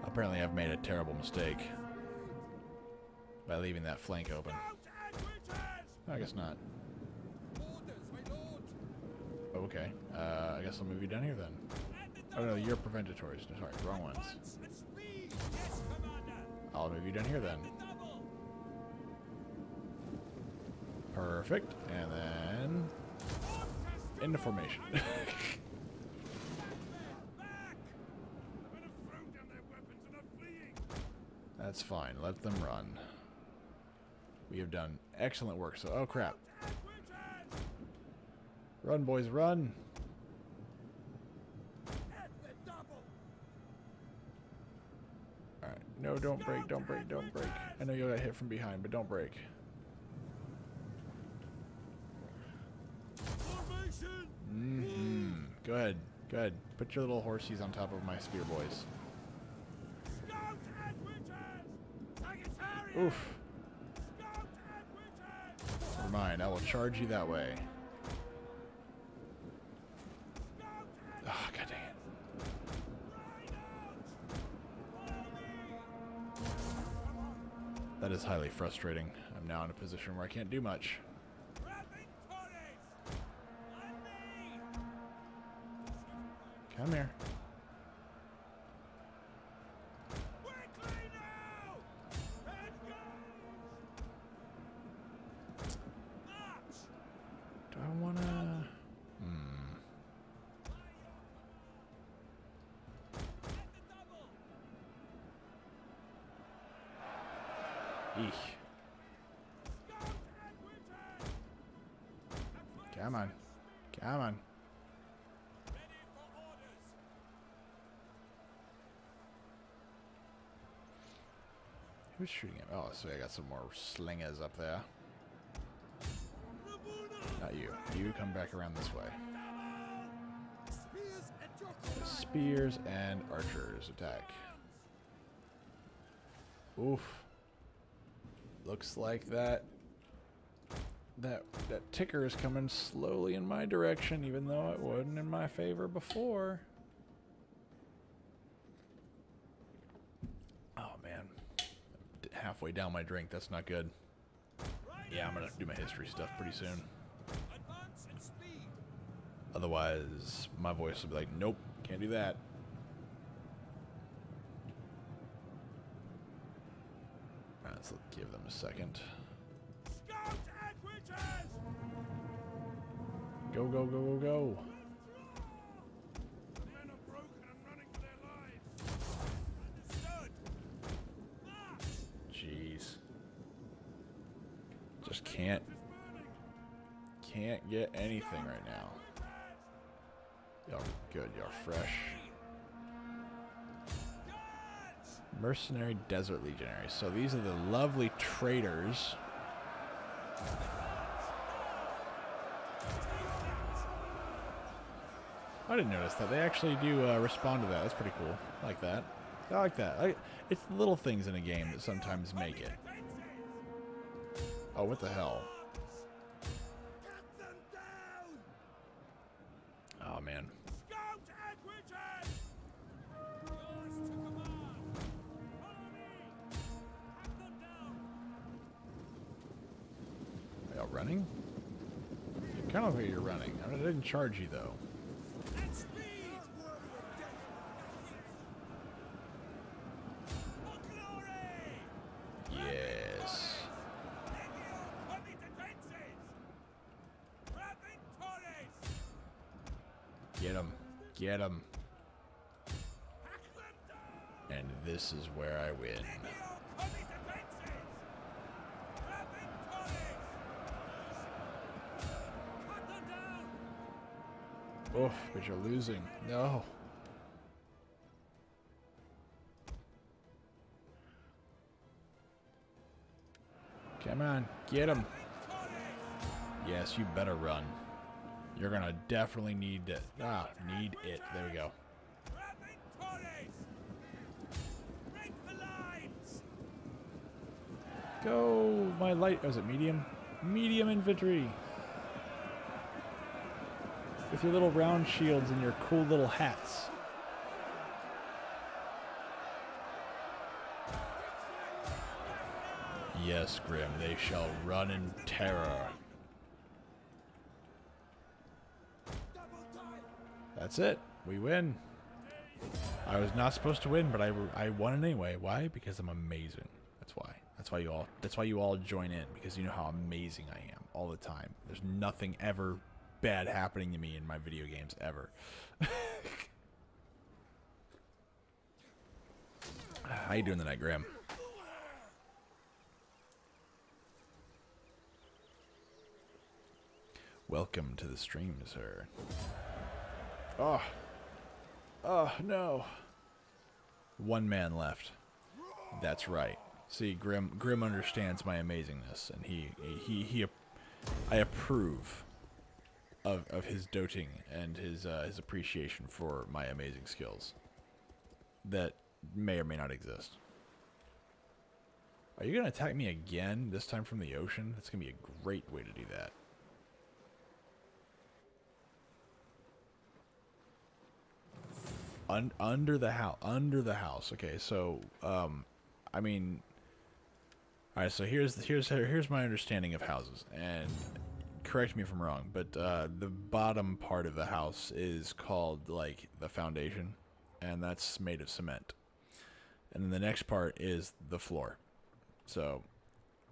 Apparently I've made a terrible mistake by leaving that flank open. No, I guess not. Okay. I guess I'll move you down here then. Oh no, you're preventatories. Sorry, wrong ones. I'll move you down here then. Perfect. And then into formation. That's fine. Let them run. We have done excellent work. So, oh crap. Run, boys, run. Alright. No, don't break. I know you got hit from behind, but don't break. Go ahead. Put your little horsies on top of my spear boys. Oof. Never mind. I will charge you that way. That is highly frustrating. I'm now in a position where I can't do much. Come here. Do I wanna? Eek. Come on. Come on. Who's shooting him? Oh, so I got some more slingers up there. Not you. You come back around this way. Spears and archers attack. Oof. Looks like that ticker is coming slowly in my direction, even though it wasn't in my favor before. Oh man. Halfway down my drink, that's not good. Yeah, I'm gonna do my history stuff pretty soon. Otherwise, my voice will be like, nope, can't do that. Alright, let's give them a second. Go, go, go, go, go. Jeez. Just can't get anything right now. Y'all good, y'all fresh. Mercenary Desert Legionaries. So these are the lovely traders. I didn't notice that. They actually do respond to that. That's pretty cool. I like that. I like that. It's the little things in a game that sometimes make it. Oh, what the hell? Oh, man. Are y'all running? You kind of look like you're running. I didn't charge you, though. Yes. Get him. Get him. And this is where I win. Oh, but you're losing. No. Come on, get him. Yes, you better run. You're gonna definitely need it. Need it. There we go. Go, my light. Was it medium? Medium infantry. With your little round shields and your cool little hats. Yes, Grim, they shall run in terror. That's it. We win. I was not supposed to win, but I won anyway. Why? Because I'm amazing. That's why. That's why you all join in, because you know how amazing I am all the time. There's nothing ever bad happening to me in my video games ever. How you doing tonight, Graham? Welcome to the stream, sir. Oh. Oh, no. One man left. That's right. See, Grim understands my amazingness, and I approve of his doting and his appreciation for my amazing skills that may or may not exist. Are you going to attack me again, this time from the ocean? That's going to be a great way to do that. Under the house. Okay, so, I mean, All right, so here's my understanding of houses, and correct me if I'm wrong, but the bottom part of the house is called like the foundation, and that's made of cement. And then the next part is the floor. So,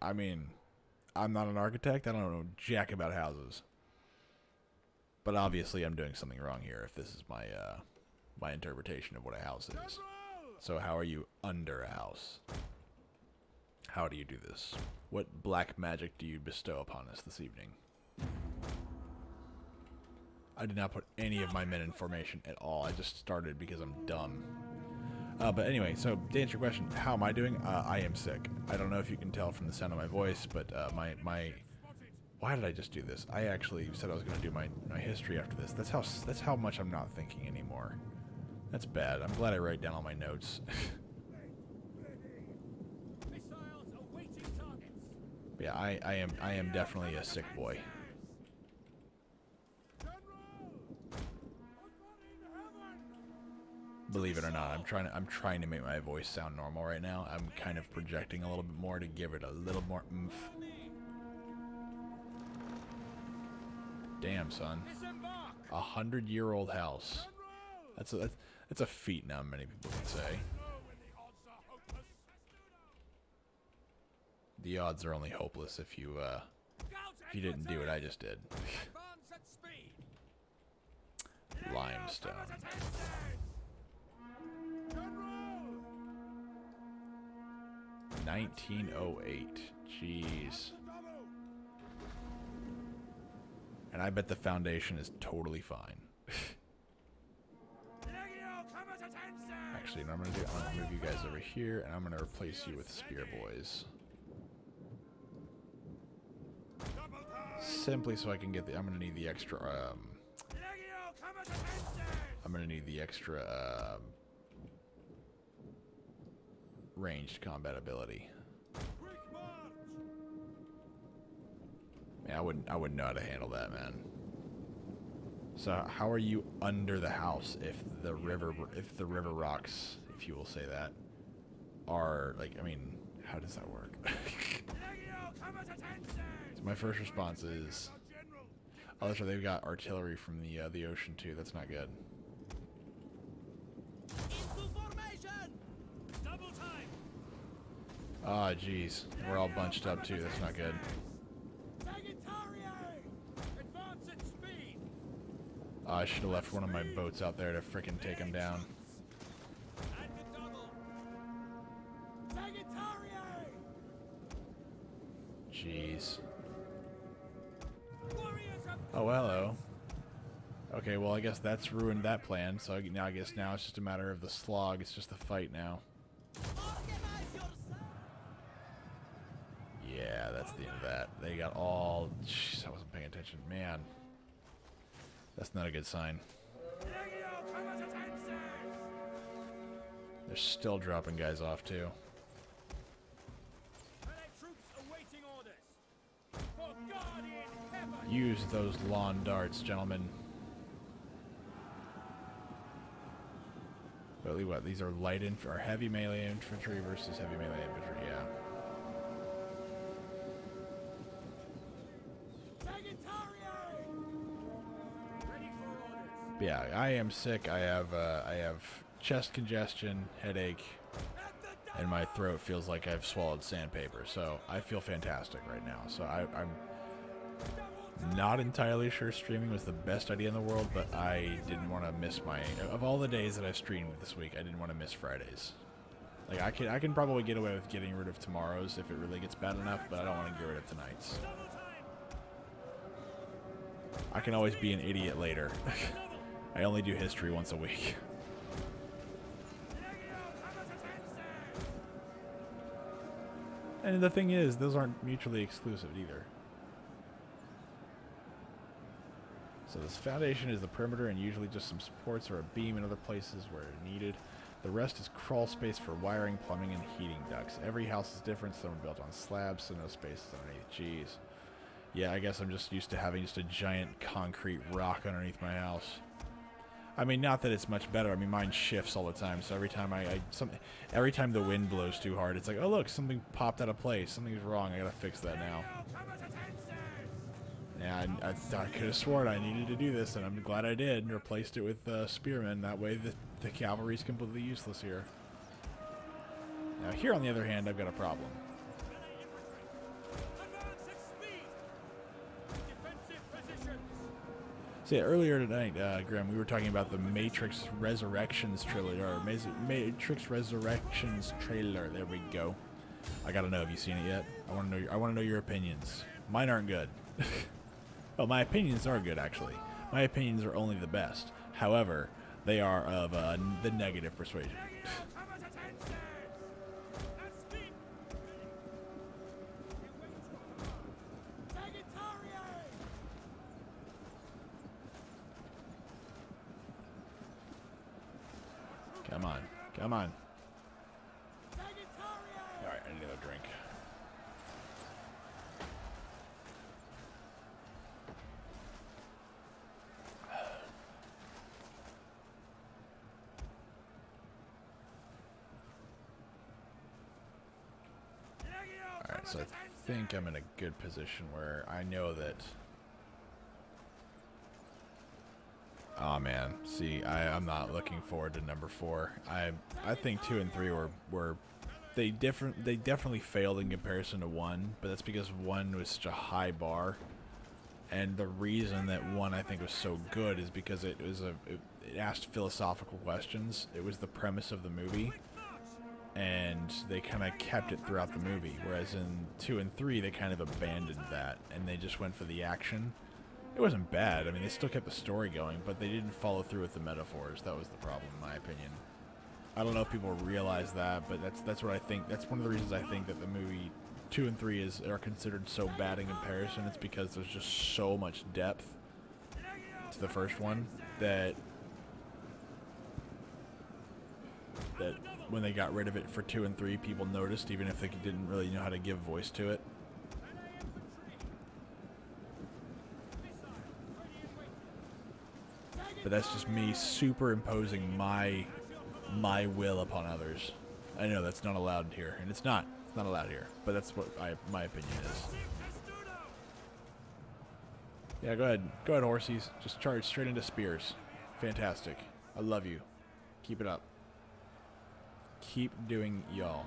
I mean, I'm not an architect. I don't know jack about houses. But obviously I'm doing something wrong here if this is my my interpretation of what a house is. So how are you under a house? How do you do this? What black magic do you bestow upon us this evening? I did not put any of my men in formation at all. I just started because I'm dumb. But anyway, so to answer your question, how am I doing? I am sick. I don't know if you can tell from the sound of my voice, but my why did I just do this? I actually said I was going to do my history after this. That's how much I'm not thinking anymore. That's bad. I'm glad I write down all my notes. But yeah, I am definitely a sick boy. Believe it or not, I'm trying to make my voice sound normal right now. I'm kind of projecting a little bit more to give it a little more oomph. Damn, son. 100-year-old house. That's a feat now, many people can say. The odds are only hopeless if you didn't do what I just did. Limestone. 1908. Jeez. And I bet the foundation is totally fine. Actually, what I'm gonna do, I'm gonna move you guys over here, and I'm gonna replace you with spear boys. Simply so I can get the. I'm gonna need the extra. I'm gonna need the extra ranged combat ability. Man, I wouldn't know how to handle that, man. So how are you under the house if the river rocks, if you will say that, are like, I mean, how does that work? So my first response is, oh, that's right, they've got artillery from the ocean too. That's not good. Ah, jeez, we're all bunched up too. That's not good. I should have left one of my boats out there to frickin' take him down. Jeez. Oh, hello. Okay, well, I guess that's ruined that plan. So now I guess now it's just a matter of the slog. It's just the fight now. Yeah, that's the end of that. They got all... Jeez, I wasn't paying attention. Man. That's not a good sign. They're still dropping guys off, too. Use those lawn darts, gentlemen. But what? These are light or heavy melee infantry versus heavy melee infantry, yeah. Yeah, I am sick. I have chest congestion, headache, and my throat feels like I've swallowed sandpaper. So I feel fantastic right now. So I'm not entirely sure streaming was the best idea in the world, but I didn't want to miss my... Of all the days that I've streamed this week, I didn't want to miss Fridays. Like, I can probably get away with getting rid of tomorrows if it really gets bad enough, but I don't want to get rid of tonight's. I can always be an idiot later. I only do history once a week. And the thing is, those aren't mutually exclusive either. So this foundation is the perimeter and usually just some supports or a beam in other places where needed. The rest is crawl space for wiring, plumbing, and heating ducts. Every house is different. Some are built on slabs, so no spaces underneath. Jeez. Yeah, I guess I'm just used to having just a giant concrete rock underneath my house. I mean, not that it's much better. I mean, mine shifts all the time. So every time every time the wind blows too hard, it's like, oh look, something popped out of place. Something's wrong. I gotta fix that now. Yeah, I could have sworn I needed to do this, and I'm glad I did. And replaced it with spearmen. That way, the cavalry's completely useless here. Now here, on the other hand, I've got a problem. See, earlier tonight, Graham, we were talking about the Matrix Resurrections trilogy, or Matrix Resurrections trailer. There we go. I gotta know, have you seen it yet? I want to know your opinions. Mine aren't good. Well, my opinions are good, actually. My opinions are only the best. However, they are of the negative persuasion. Come on. Come on. Alright, I need another drink. Alright, so I think I'm in a good position where I know that... Oh man, see, I'm not looking forward to number 4. I think 2 and 3 were they definitely failed in comparison to 1, but that's because 1 was such a high bar, and the reason that 1 I think was so good is because it asked philosophical questions. It was the premise of the movie, and they kind of kept it throughout the movie. Whereas in 2 and 3 they kind of abandoned that and they just went for the action. It wasn't bad. I mean, they still kept the story going, but they didn't follow through with the metaphors. That was the problem, in my opinion. I don't know if people realize that, but that's what I think. That's one of the reasons I think that the movie 2 and 3 are considered so bad in comparison. It's because there's just so much depth to the first one that when they got rid of it for 2 and 3, people noticed, even if they didn't really know how to give voice to it. But that's just me superimposing my will upon others. I know that's not allowed here, and it's not allowed here. But that's what my opinion is. Yeah, go ahead, horsies. Just charge straight into spears. Fantastic. I love you. Keep it up. Keep doing y'all.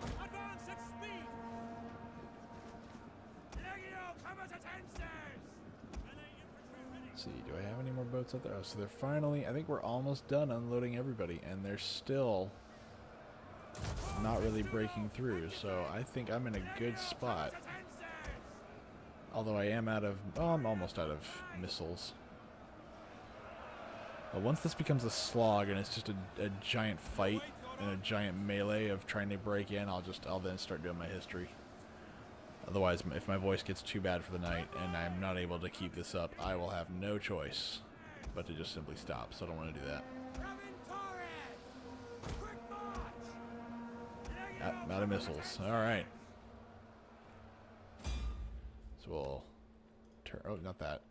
See, do I have any more boats out there? Oh, so they're finally, I think we're almost done unloading everybody, and they're still not really breaking through, so I think I'm in a good spot. Although I am out of, oh, I'm almost out of missiles. But once this becomes a slog and it's just a giant fight and a giant melee of trying to break in, I'll then start doing my history. Otherwise, if my voice gets too bad for the night and I'm not able to keep this up, I will have no choice but to just simply stop, so I don't want to do that. Out of missiles. Alright. So we'll turn... Oh, not that.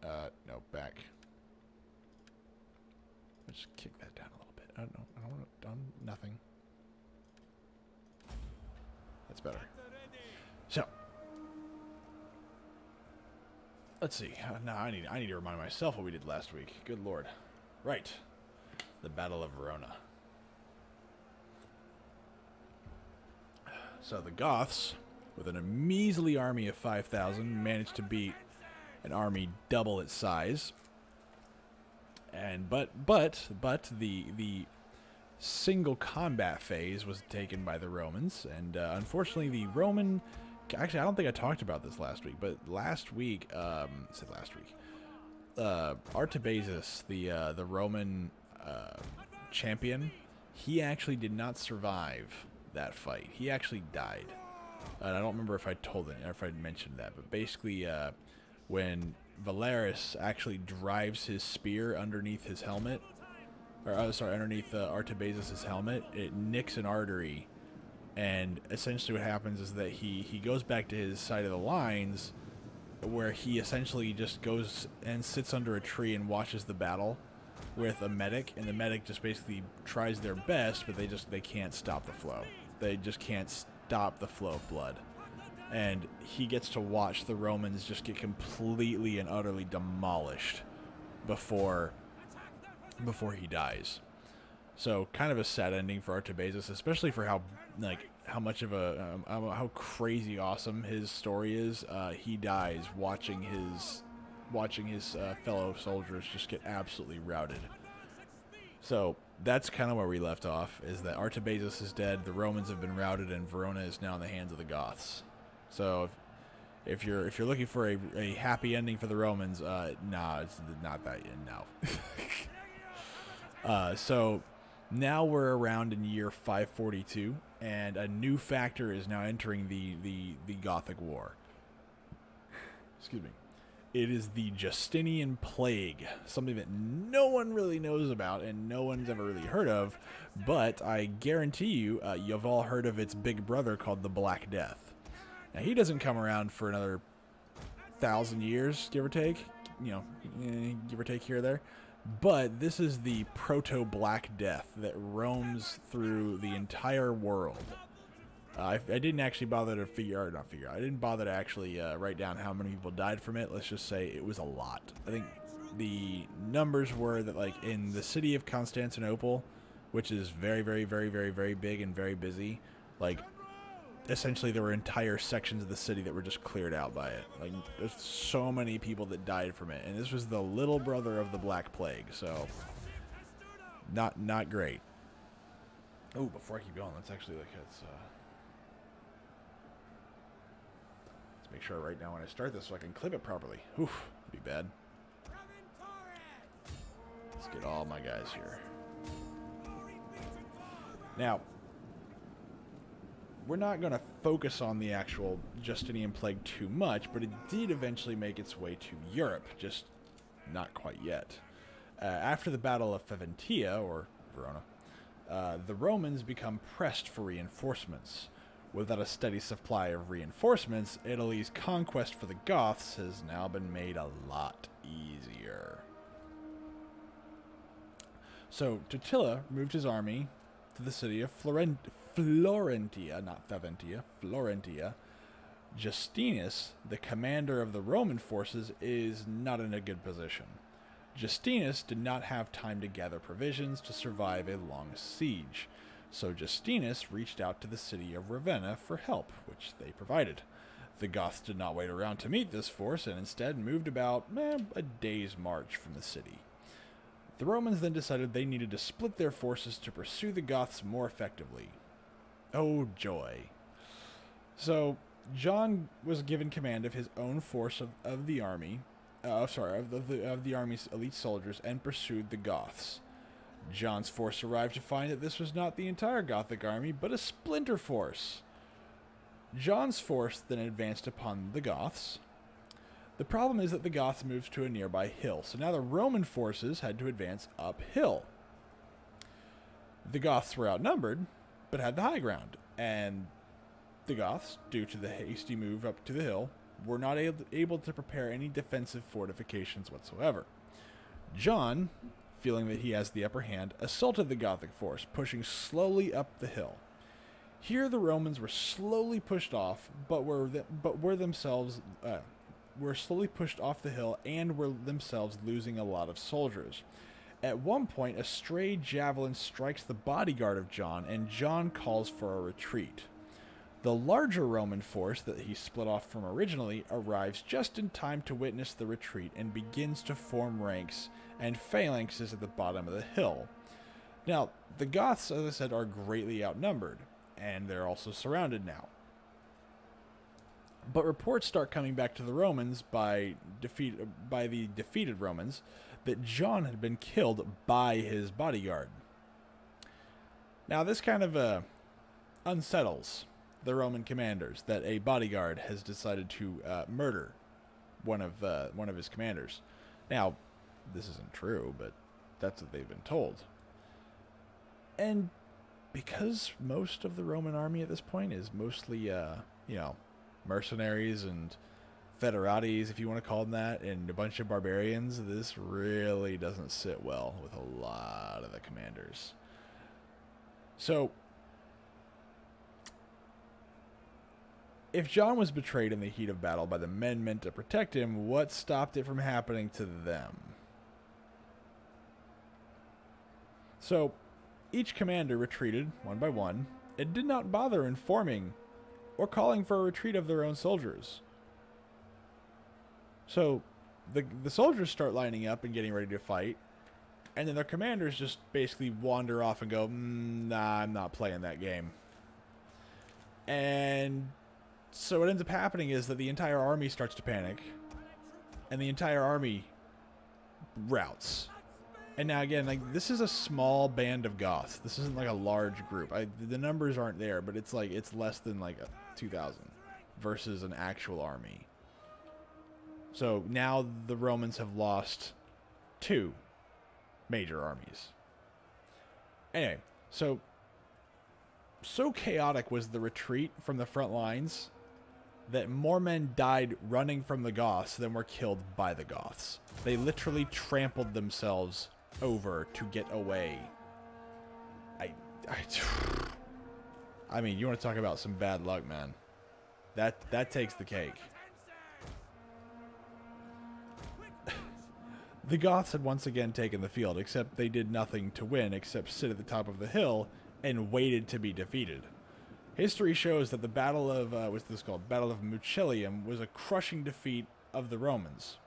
No, back. Let's just kick that down a little bit. I don't want to... nothing. That's better. So... Let's see. Now I need to remind myself what we did last week. Good lord. Right. The Battle of Verona. So the Goths, with a measly army of 5,000, managed to beat an army double its size. And but the single combat phase was taken by the Romans, and unfortunately the Roman... Actually, I don't think I talked about this last week, but last week, Artabazus, the Roman champion, he actually did not survive that fight. He actually died. And I don't remember if I told it or if I mentioned that, but basically, when Valerius actually drives his spear underneath his helmet, or underneath Artabazus' helmet, it nicks an artery. And essentially what happens is that he goes back to his side of the lines, where he essentially just goes and sits under a tree and watches the battle. with a medic, and the medic just basically tries their best, but they can't stop the flow. They just can't stop the flow of blood. And he gets to watch the Romans just get completely and utterly demolished before he dies. So kind of a sad ending for Artabazus, especially for how much of a how crazy awesome his story is. He dies watching his fellow soldiers just get absolutely routed. So that's kind of where we left off, is that Artabazus is dead, the Romans have been routed, and Verona is now in the hands of the Goths. So if you're looking for a happy ending for the Romans, nah, it's not that. No. So now we're around in year 542, and a new factor is now entering the Gothic War. Excuse me. It is the Justinian Plague, something that no one really knows about and no one's ever really heard of, but I guarantee you, you've all heard of its big brother called the Black Death. Now, he doesn't come around for another 1,000 years, give or take, give or take here or there, but this is the Proto-Black Death that roams through the entire world. I didn't actually bother to I didn't bother to actually write down how many people died from it. Let's just say it was a lot. I think the numbers were that, like, in the city of Constantinople, which is very, very, very, very, very big and very busy, like, essentially there were entire sections of the city that were just cleared out by it. Like, there's so many people that died from it, and this was the little brother of the Black Plague, so not great. Oh, before I keep going, let's actually look at make sure right now when I start this so I can clip it properly. Oof, that'd be bad. Let's get all my guys here. Now, we're not going to focus on the actual Justinian Plague too much, but it did eventually make its way to Europe, just not quite yet. After the Battle of Faventia, or Verona, the Romans become pressed for reinforcements. Without a steady supply of reinforcements, Italy's conquest for the Goths has now been made a lot easier. So, Totila moved his army to the city of Florentia, not Faventia, Florentia. Justinus, the commander of the Roman forces, is not in a good position. Justinus did not have time to gather provisions to survive a long siege. So Justinus reached out to the city of Ravenna for help, which they provided. The Goths did not wait around to meet this force and instead moved about a day's march from the city. The Romans then decided they needed to split their forces to pursue the Goths more effectively. Oh, joy. So John was given command of his own force of the army, of the army's elite soldiers, and pursued the Goths. John's force arrived to find that this was not the entire Gothic army, but a splinter force. John's force then advanced upon the Goths. The problem is that the Goths moved to a nearby hill, so now the Roman forces had to advance uphill. The Goths were outnumbered, but had the high ground, and the Goths, due to the hasty move up to the hill, were not able to prepare any defensive fortifications whatsoever. John, feeling that he has the upper hand, assaulted the Gothic force, pushing slowly up the hill. Here the Romans were slowly pushed off, but were slowly pushed off the hill and were themselves losing a lot of soldiers. At one point, a stray javelin strikes the bodyguard of John, and John calls for a retreat. The larger Roman force that he split off from originally arrives just in time to witness the retreat and begins to form ranks and phalanxes at the bottom of the hill. Now, the Goths, as I said, are greatly outnumbered, and they're also surrounded now. But reports start coming back to the Romans by the defeated Romans that John had been killed by his bodyguard. Now, this kind of unsettles the Roman commanders, that a bodyguard has decided to murder one of his commanders. Now, this isn't true, but that's what they've been told. And because most of the Roman army at this point is mostly, mercenaries and federatis, if you want to call them that, and a bunch of barbarians, this really doesn't sit well with a lot of the commanders. So, if John was betrayed in the heat of battle by the men meant to protect him, what stopped it from happening to them? So, each commander retreated one by one and did not bother informing or calling for a retreat of their own soldiers. So, the soldiers start lining up and getting ready to fight, and then their commanders just basically wander off and go, nah, I'm not playing that game. And so what ends up happening is that the entire army starts to panic, and the entire army routs. And now again, like, this is a small band of Goths. This isn't like a large group. The numbers aren't there, but it's like it's less than like 2,000 versus an actual army. So now the Romans have lost 2 major armies. Anyway, so chaotic was the retreat from the front lines that more men died running from the Goths than were killed by the Goths. They literally trampled themselves over to get away. I mean, you want to talk about some bad luck, man. That takes the cake. The Goths had once again taken the field, except they did nothing to win except sit at the top of the hill and waited to be defeated. History shows that the Battle of, what's this called? Battle of Mucilium was a crushing defeat of the Romans.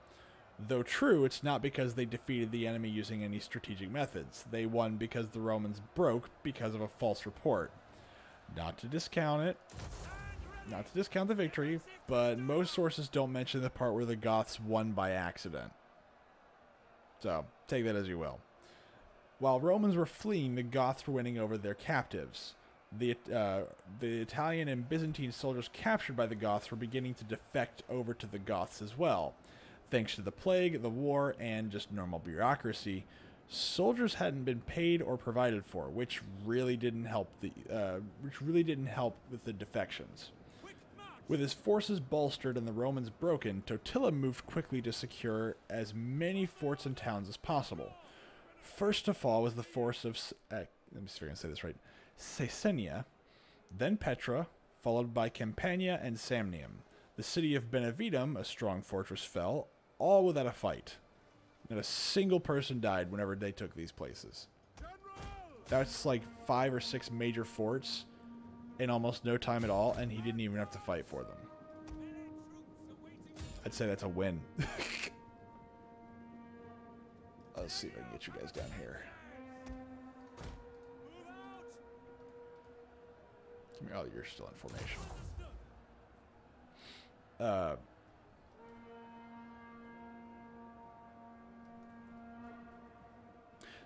Though true, it's not because they defeated the enemy using any strategic methods. They won because the Romans broke because of a false report. Not to discount it, not to discount the victory, but most sources don't mention the part where the Goths won by accident. So, take that as you will. While Romans were fleeing, the Goths were winning over their captives. The Italian and Byzantine soldiers captured by the Goths were beginning to defect over to the Goths as well. Thanks to the plague, the war, and just normal bureaucracy, soldiers hadn't been paid or provided for, which really didn't help with the defections. With his forces bolstered and the Romans broken, Totila moved quickly to secure as many forts and towns as possible. First to fall was the force of, let me see if I can say this right, Caesenia, then Petra, followed by Campania and Samnium. The city of Benevitum, a strong fortress, fell, all without a fight. Not a single person died whenever they took these places. That's like 5 or 6 major forts in almost no time at all, and he didn't even have to fight for them. I'd say that's a win. Let's see if I can get you guys down here. Give me, oh, you're still in formation.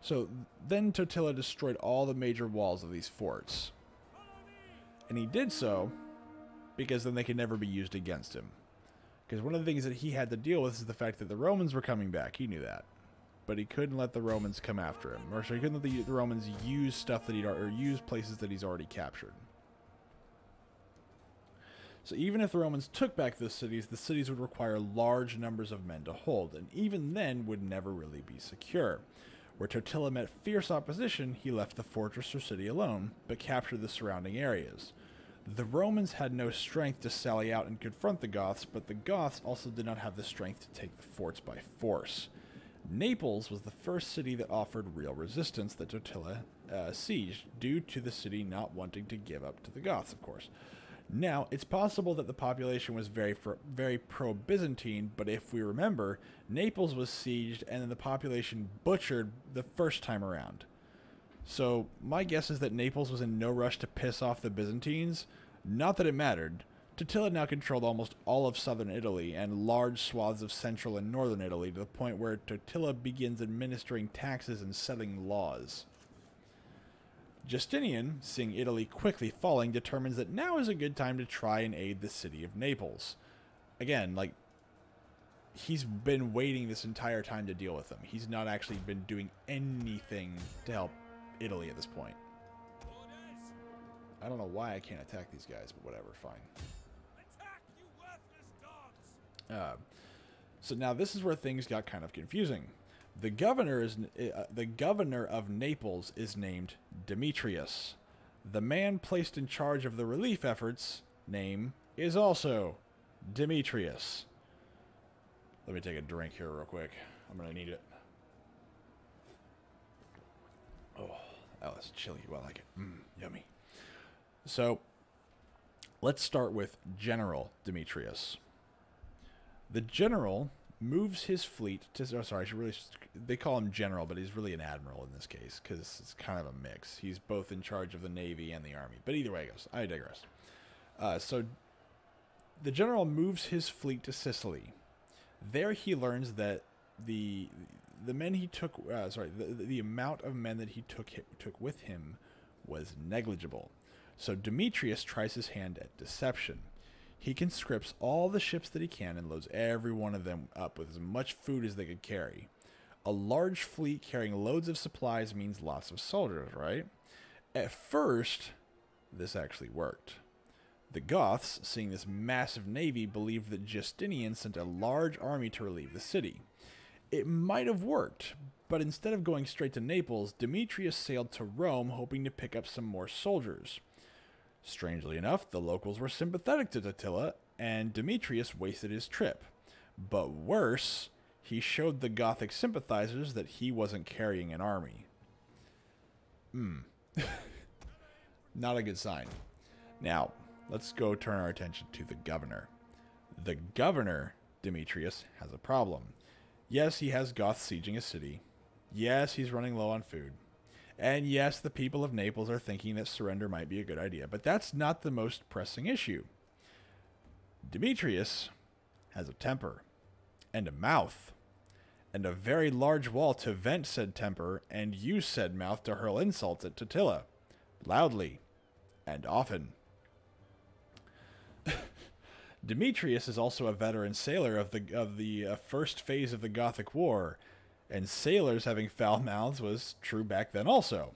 So then Totila destroyed all the major walls of these forts. And he did so because then they could never be used against him. Because one of the things that he had to deal with is the fact that the Romans were coming back. He knew that. But he couldn't let the Romans come after him. Or so he couldn't let the Romans use stuff that or use places that he's already captured. So even if the Romans took back the cities would require large numbers of men to hold, and even then would never really be secure. Where Totila met fierce opposition, he left the fortress or city alone, but captured the surrounding areas. The Romans had no strength to sally out and confront the Goths, but the Goths also did not have the strength to take the forts by force. Naples was the first city that offered real resistance that Totila sieged, due to the city not wanting to give up to the Goths, of course. Now, it's possible that the population was very pro-Byzantine, but if we remember, Naples was sieged and then the population butchered the first time around. So, my guess is that Naples was in no rush to piss off the Byzantines. Not that it mattered. Totila now controlled almost all of southern Italy and large swaths of central and northern Italy, to the point where Totila begins administering taxes and setting laws. Justinian, seeing Italy quickly falling, determines that now is a good time to try and aid the city of Naples. Again, like, he's been waiting this entire time to deal with them. He's not actually been doing anything to help Italy at this point. I don't know why I can't attack these guys, but whatever, fine. Attack, you worthless dogs! So now this is where things got kind of confusing. The governor of Naples is named Demetrius. The man placed in charge of the relief efforts name is also Demetrius. Let me take a drink here real quick. I'm gonna need it. Oh, that was chilly. Well, I like it. Yummy. So, let's start with General Demetrius. The general moves his fleet to... Oh, sorry, they call him general, but he's really an admiral in this case, because it's kind of a mix. He's both in charge of the navy and the army. But either way it goes. I digress. So, the general moves his fleet to Sicily. There he learns that the men he took... the amount of men that he took with him was negligible. So Demetrius tries his hand at deception. He conscripts all the ships that he can and loads every one of them up with as much food as they could carry. A large fleet carrying loads of supplies means lots of soldiers, right? At first, this actually worked. The Goths, seeing this massive navy, believed that Justinian sent a large army to relieve the city. It might have worked, but instead of going straight to Naples, Demetrius sailed to Rome hoping to pick up some more soldiers. Strangely enough, the locals were sympathetic to Attila, and Demetrius wasted his trip. But worse, he showed the Gothic sympathizers that he wasn't carrying an army. Not a good sign. Now, let's go turn our attention to the governor. The governor, Demetrius, has a problem. Yes, he has Goths sieging a city. Yes, he's running low on food. And yes, the people of Naples are thinking that surrender might be a good idea, but that's not the most pressing issue. Demetrius has a temper, and a mouth, and a very large wall to vent said temper and use said mouth to hurl insults at Attila, loudly and often. Demetrius is also a veteran sailor of the first phase of the Gothic War, and sailors having foul mouths was true back then also.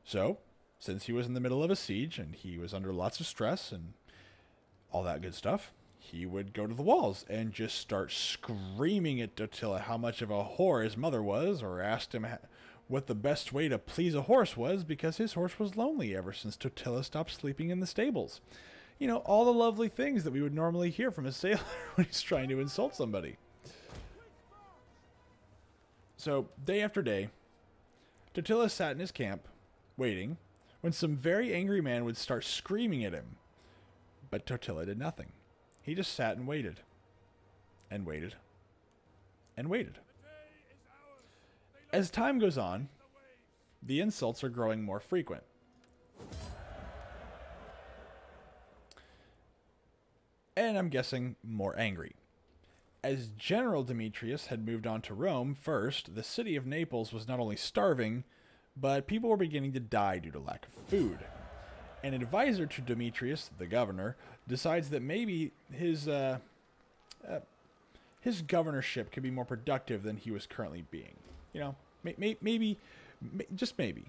So, since he was in the middle of a siege and he was under lots of stress and all that good stuff, he would go to the walls and just start screaming at Attila how much of a whore his mother was, or asked him what the best way to please a horse was, because his horse was lonely ever since Attila stopped sleeping in the stables. You know, all the lovely things that we would normally hear from a sailor when he's trying to insult somebody. So, day after day, Totila sat in his camp, waiting, when some very angry man would start screaming at him. But Totila did nothing. He just sat and waited. And waited. And waited. As time goes on, the insults are growing more frequent. And I'm guessing more angry. As General Demetrius had moved on to Rome first, the city of Naples was not only starving, but people were beginning to die due to lack of food. An advisor to Demetrius, the governor, decides that maybe his governorship could be more productive than he was currently being. You know, maybe, just maybe,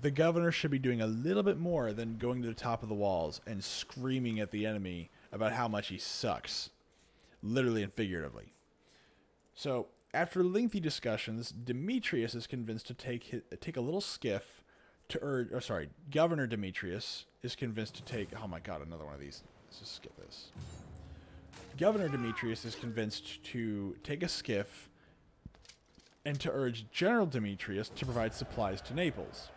the governor should be doing a little bit more than going to the top of the walls and screaming at the enemy about how much he sucks, literally and figuratively. So, after lengthy discussions, Demetrius is convinced to take a little skiff to urge... Oh, sorry, Governor Demetrius is convinced to take... Oh my god, another one of these. Let's just skip this. Governor Demetrius is convinced to take a skiff and to urge General Demetrius to provide supplies to Naples.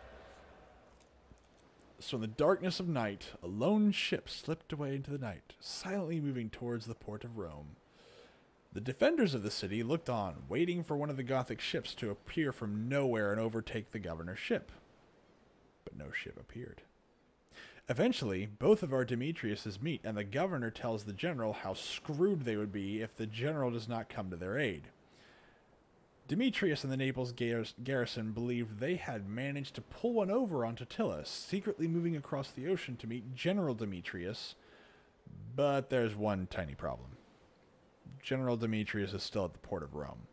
So in the darkness of night, a lone ship slipped away into the night, silently moving towards the port of Rome. The defenders of the city looked on, waiting for one of the Gothic ships to appear from nowhere and overtake the governor's ship. But no ship appeared. Eventually, both of our Demetriuses meet, and the governor tells the general how screwed they would be if the general does not come to their aid. Demetrius and the Naples garrison believed they had managed to pull one over on Totila, secretly moving across the ocean to meet General Demetrius, but there's one tiny problem. General Demetrius is still at the port of Rome,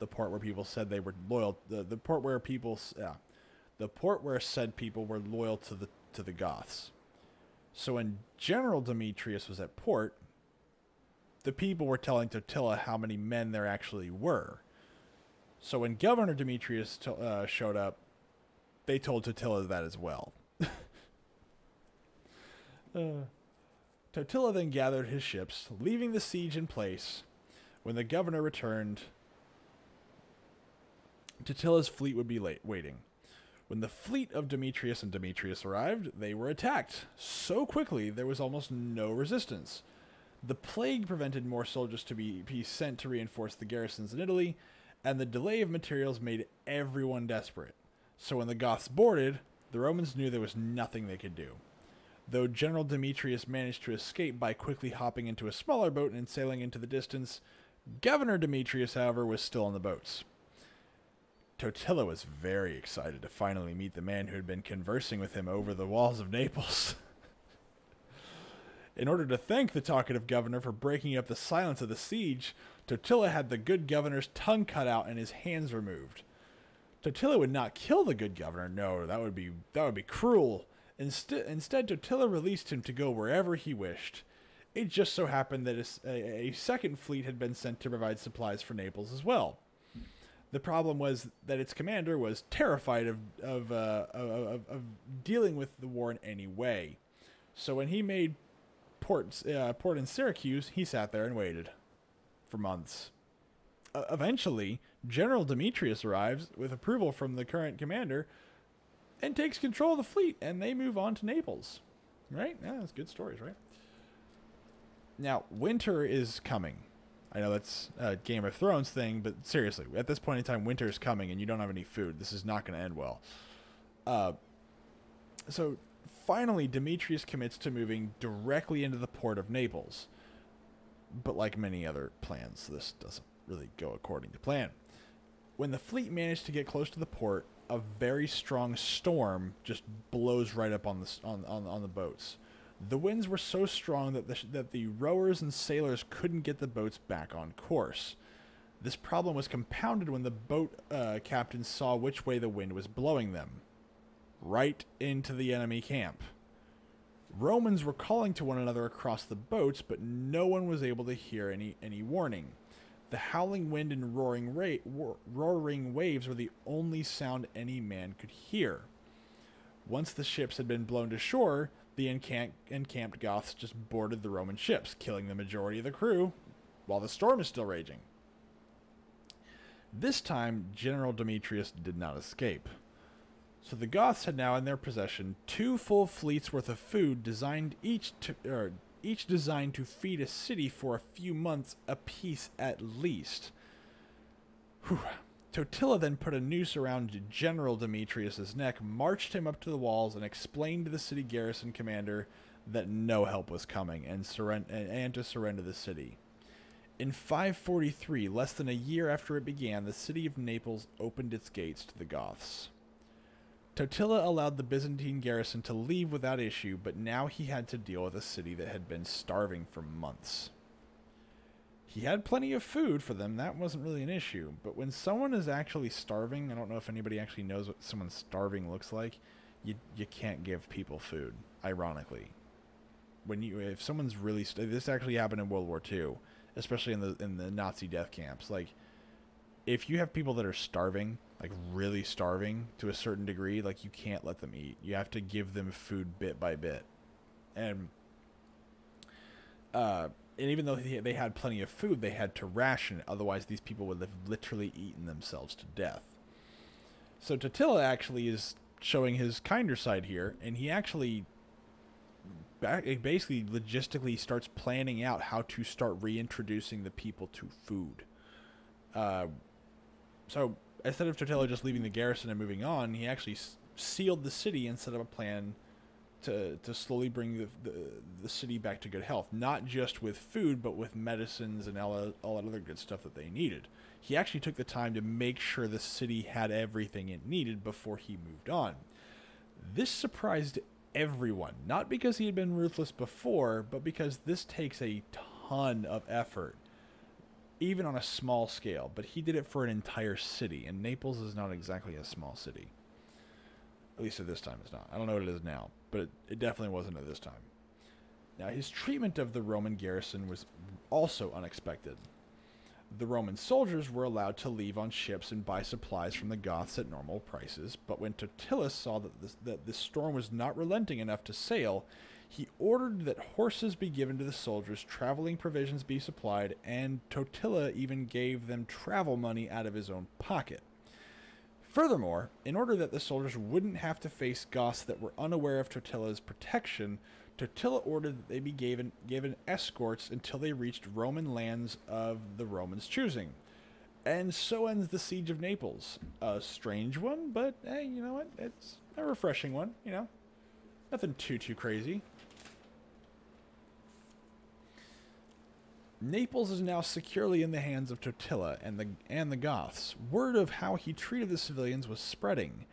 the port where people said they were loyal. The port where said people were loyal to the Goths. So when General Demetrius was at port, the people were telling Totila how many men there actually were. So when Governor Demetrius showed up, they told Totila that as well. Totila then gathered his ships, leaving the siege in place. When the governor returned, Totila's fleet would be waiting. When the fleet of Demetrius and Demetrius arrived, they were attacked so quickly there was almost no resistance. The plague prevented more soldiers to be sent to reinforce the garrisons in Italy, and the delay of materials made everyone desperate. So when the Goths boarded, the Romans knew there was nothing they could do. Though General Demetrius managed to escape by quickly hopping into a smaller boat and sailing into the distance, Governor Demetrius, however, was still on the boats. Totila was very excited to finally meet the man who had been conversing with him over the walls of Naples. In order to thank the talkative governor for breaking up the silence of the siege, Totila had the good governor's tongue cut out and his hands removed. Totila would not kill the good governor. No, that would be cruel. Instead, Totila released him to go wherever he wished. It just so happened that a second fleet had been sent to provide supplies for Naples as well. The problem was that its commander was terrified of dealing with the war in any way. So when he made port in Syracuse, he sat there and waited for months. Eventually, General Demetrius arrives with approval from the current commander and takes control of the fleet, and they move on to Naples. Right? Yeah, that's good stories, right? Now, winter is coming. I know that's a Game of Thrones thing, but seriously, at this point in time, winter is coming and you don't have any food. This is not going to end well. So finally, Demetrius commits to moving directly into the port of Naples. But like many other plans, this doesn't really go according to plan. When the fleet managed to get close to the port, a very strong storm just blows right up on the boats. The winds were so strong that the rowers and sailors couldn't get the boats back on course. This problem was compounded when the boat captains saw which way the wind was blowing them. Right into the enemy camp. Romans were calling to one another across the boats, but no one was able to hear any warning. The howling wind and roaring waves were the only sound any man could hear. Once the ships had been blown to shore, the encamped Goths just boarded the Roman ships, killing the majority of the crew, while the storm is still raging. This time, General Demetrius did not escape. So the Goths had now in their possession 2 full fleets worth of food, each designed to feed a city for a few months apiece at least. Whew. Totila then put a noose around General Demetrius's neck, marched him up to the walls, and explained to the city garrison commander that no help was coming and to surrender the city. In 543, less than a year after it began, the city of Naples opened its gates to the Goths. Totila allowed the Byzantine garrison to leave without issue, but now he had to deal with a city that had been starving for months. He had plenty of food for them, that wasn't really an issue, but when someone is actually starving, I don't know if anybody actually knows what someone starving looks like, you can't give people food, ironically. If someone's really, this actually happened in World War II, especially in the Nazi death camps, like, if you have people that are starving, like really starving to a certain degree, like you can't let them eat. You have to give them food bit by bit. And even though they had plenty of food, they had to ration it. Otherwise, these people would have literally eaten themselves to death. So Totila actually is showing his kinder side here, and he actually basically logistically starts planning out how to start reintroducing the people to food. So instead of Totila just leaving the garrison and moving on, he actually sealed the city and set up a plan to slowly bring the city back to good health. Not just with food, but with medicines and all that other good stuff that they needed. He actually took the time to make sure the city had everything it needed before he moved on. This surprised everyone, not because he had been ruthless before, but because this takes a ton of effort, even on a small scale. But he did it for an entire city, and Naples is not exactly a small city. At least at this time it's not. I don't know what it is now, but it definitely wasn't at this time. Now, his treatment of the Roman garrison was also unexpected. The Roman soldiers were allowed to leave on ships and buy supplies from the Goths at normal prices, but when Totila saw that this storm was not relenting enough to sail, he ordered that horses be given to the soldiers, traveling provisions be supplied, and Totila even gave them travel money out of his own pocket. Furthermore, in order that the soldiers wouldn't have to face Goths that were unaware of Totila's protection, Totila ordered that they be given escorts until they reached Roman lands of the Romans' choosing. And so ends the Siege of Naples. A strange one, but hey, you know what? It's a refreshing one, you know? Nothing too crazy. Naples is now securely in the hands of Totila and the Goths. Word of how he treated the civilians was spreading.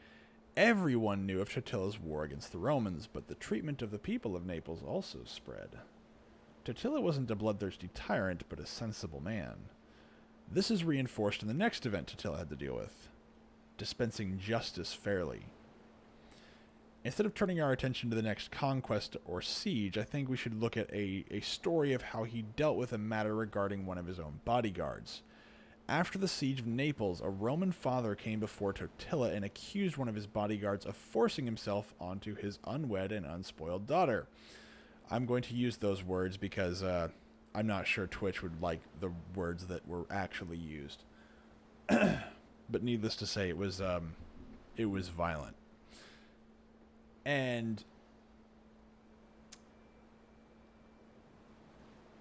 Everyone knew of Totila's war against the Romans, but the treatment of the people of Naples also spread. Totila wasn't a bloodthirsty tyrant, but a sensible man. This is reinforced in the next event Totila had to deal with: dispensing justice fairly. Instead of turning our attention to the next conquest or siege, I think we should look at a story of how he dealt with a matter regarding one of his own bodyguards. After the siege of Naples, a Roman father came before Totila and accused one of his bodyguards of forcing himself onto his unwed and unspoiled daughter. I'm going to use those words because I'm not sure Twitch would like the words that were actually used. But needless to say, it was violent. And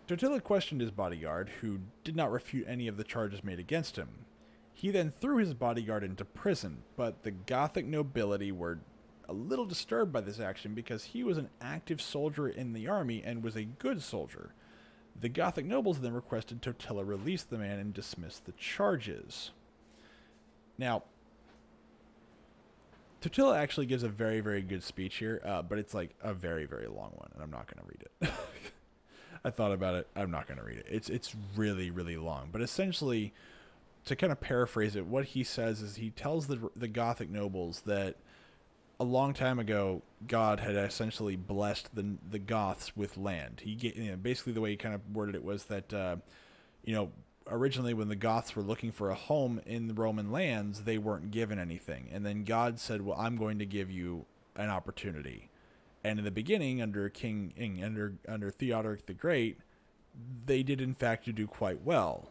Totila questioned his bodyguard, who did not refute any of the charges made against him. He then threw his bodyguard into prison, but the Gothic nobility were a little disturbed by this action because he was an active soldier in the army and was a good soldier. The Gothic nobles then requested Totila release the man and dismiss the charges. Now, Totila actually gives a very, very good speech here, but it's like a very, very long one, and I'm not going to read it. I thought about it. I'm not going to read it. It's really, really long. But essentially, to kind of paraphrase it, what he says is he tells the Gothic nobles that a long time ago, God had essentially blessed the Goths with land. Basically the way he kind of worded it was that, originally when the Goths were looking for a home in the Roman lands, they weren't given anything. And then God said, well, I'm going to give you an opportunity. And in the beginning, under Theodoric the Great, they did in fact do quite well.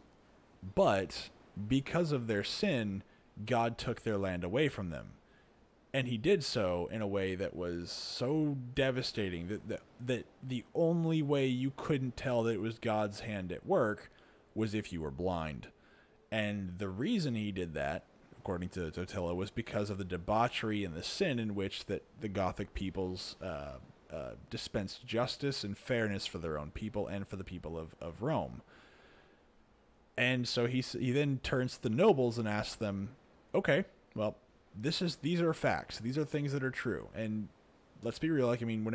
But because of their sin, God took their land away from them. And he did so in a way that was so devastating that the only way you couldn't tell that it was God's hand at work was if you were blind. And the reason he did that, according to Totila, was because of the debauchery and the sin in which that the Gothic peoples dispensed justice and fairness for their own people and for the people of Rome. And so he then turns to the nobles and asks them, okay, well, these are facts. These are things that are true. And let's be real. Like, I mean, when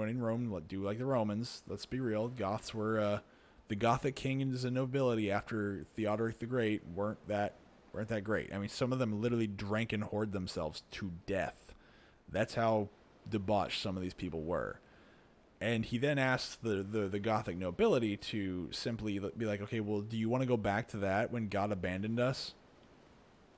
in Rome, do like the Romans. Let's be real. Goths were the Gothic kings and nobility after Theodoric the Great weren't that great. I mean, some of them literally drank and whored themselves to death. That's how debauched some of these people were. And he then asks the Gothic nobility to simply be like, okay, well, do you want to go back to that when God abandoned us?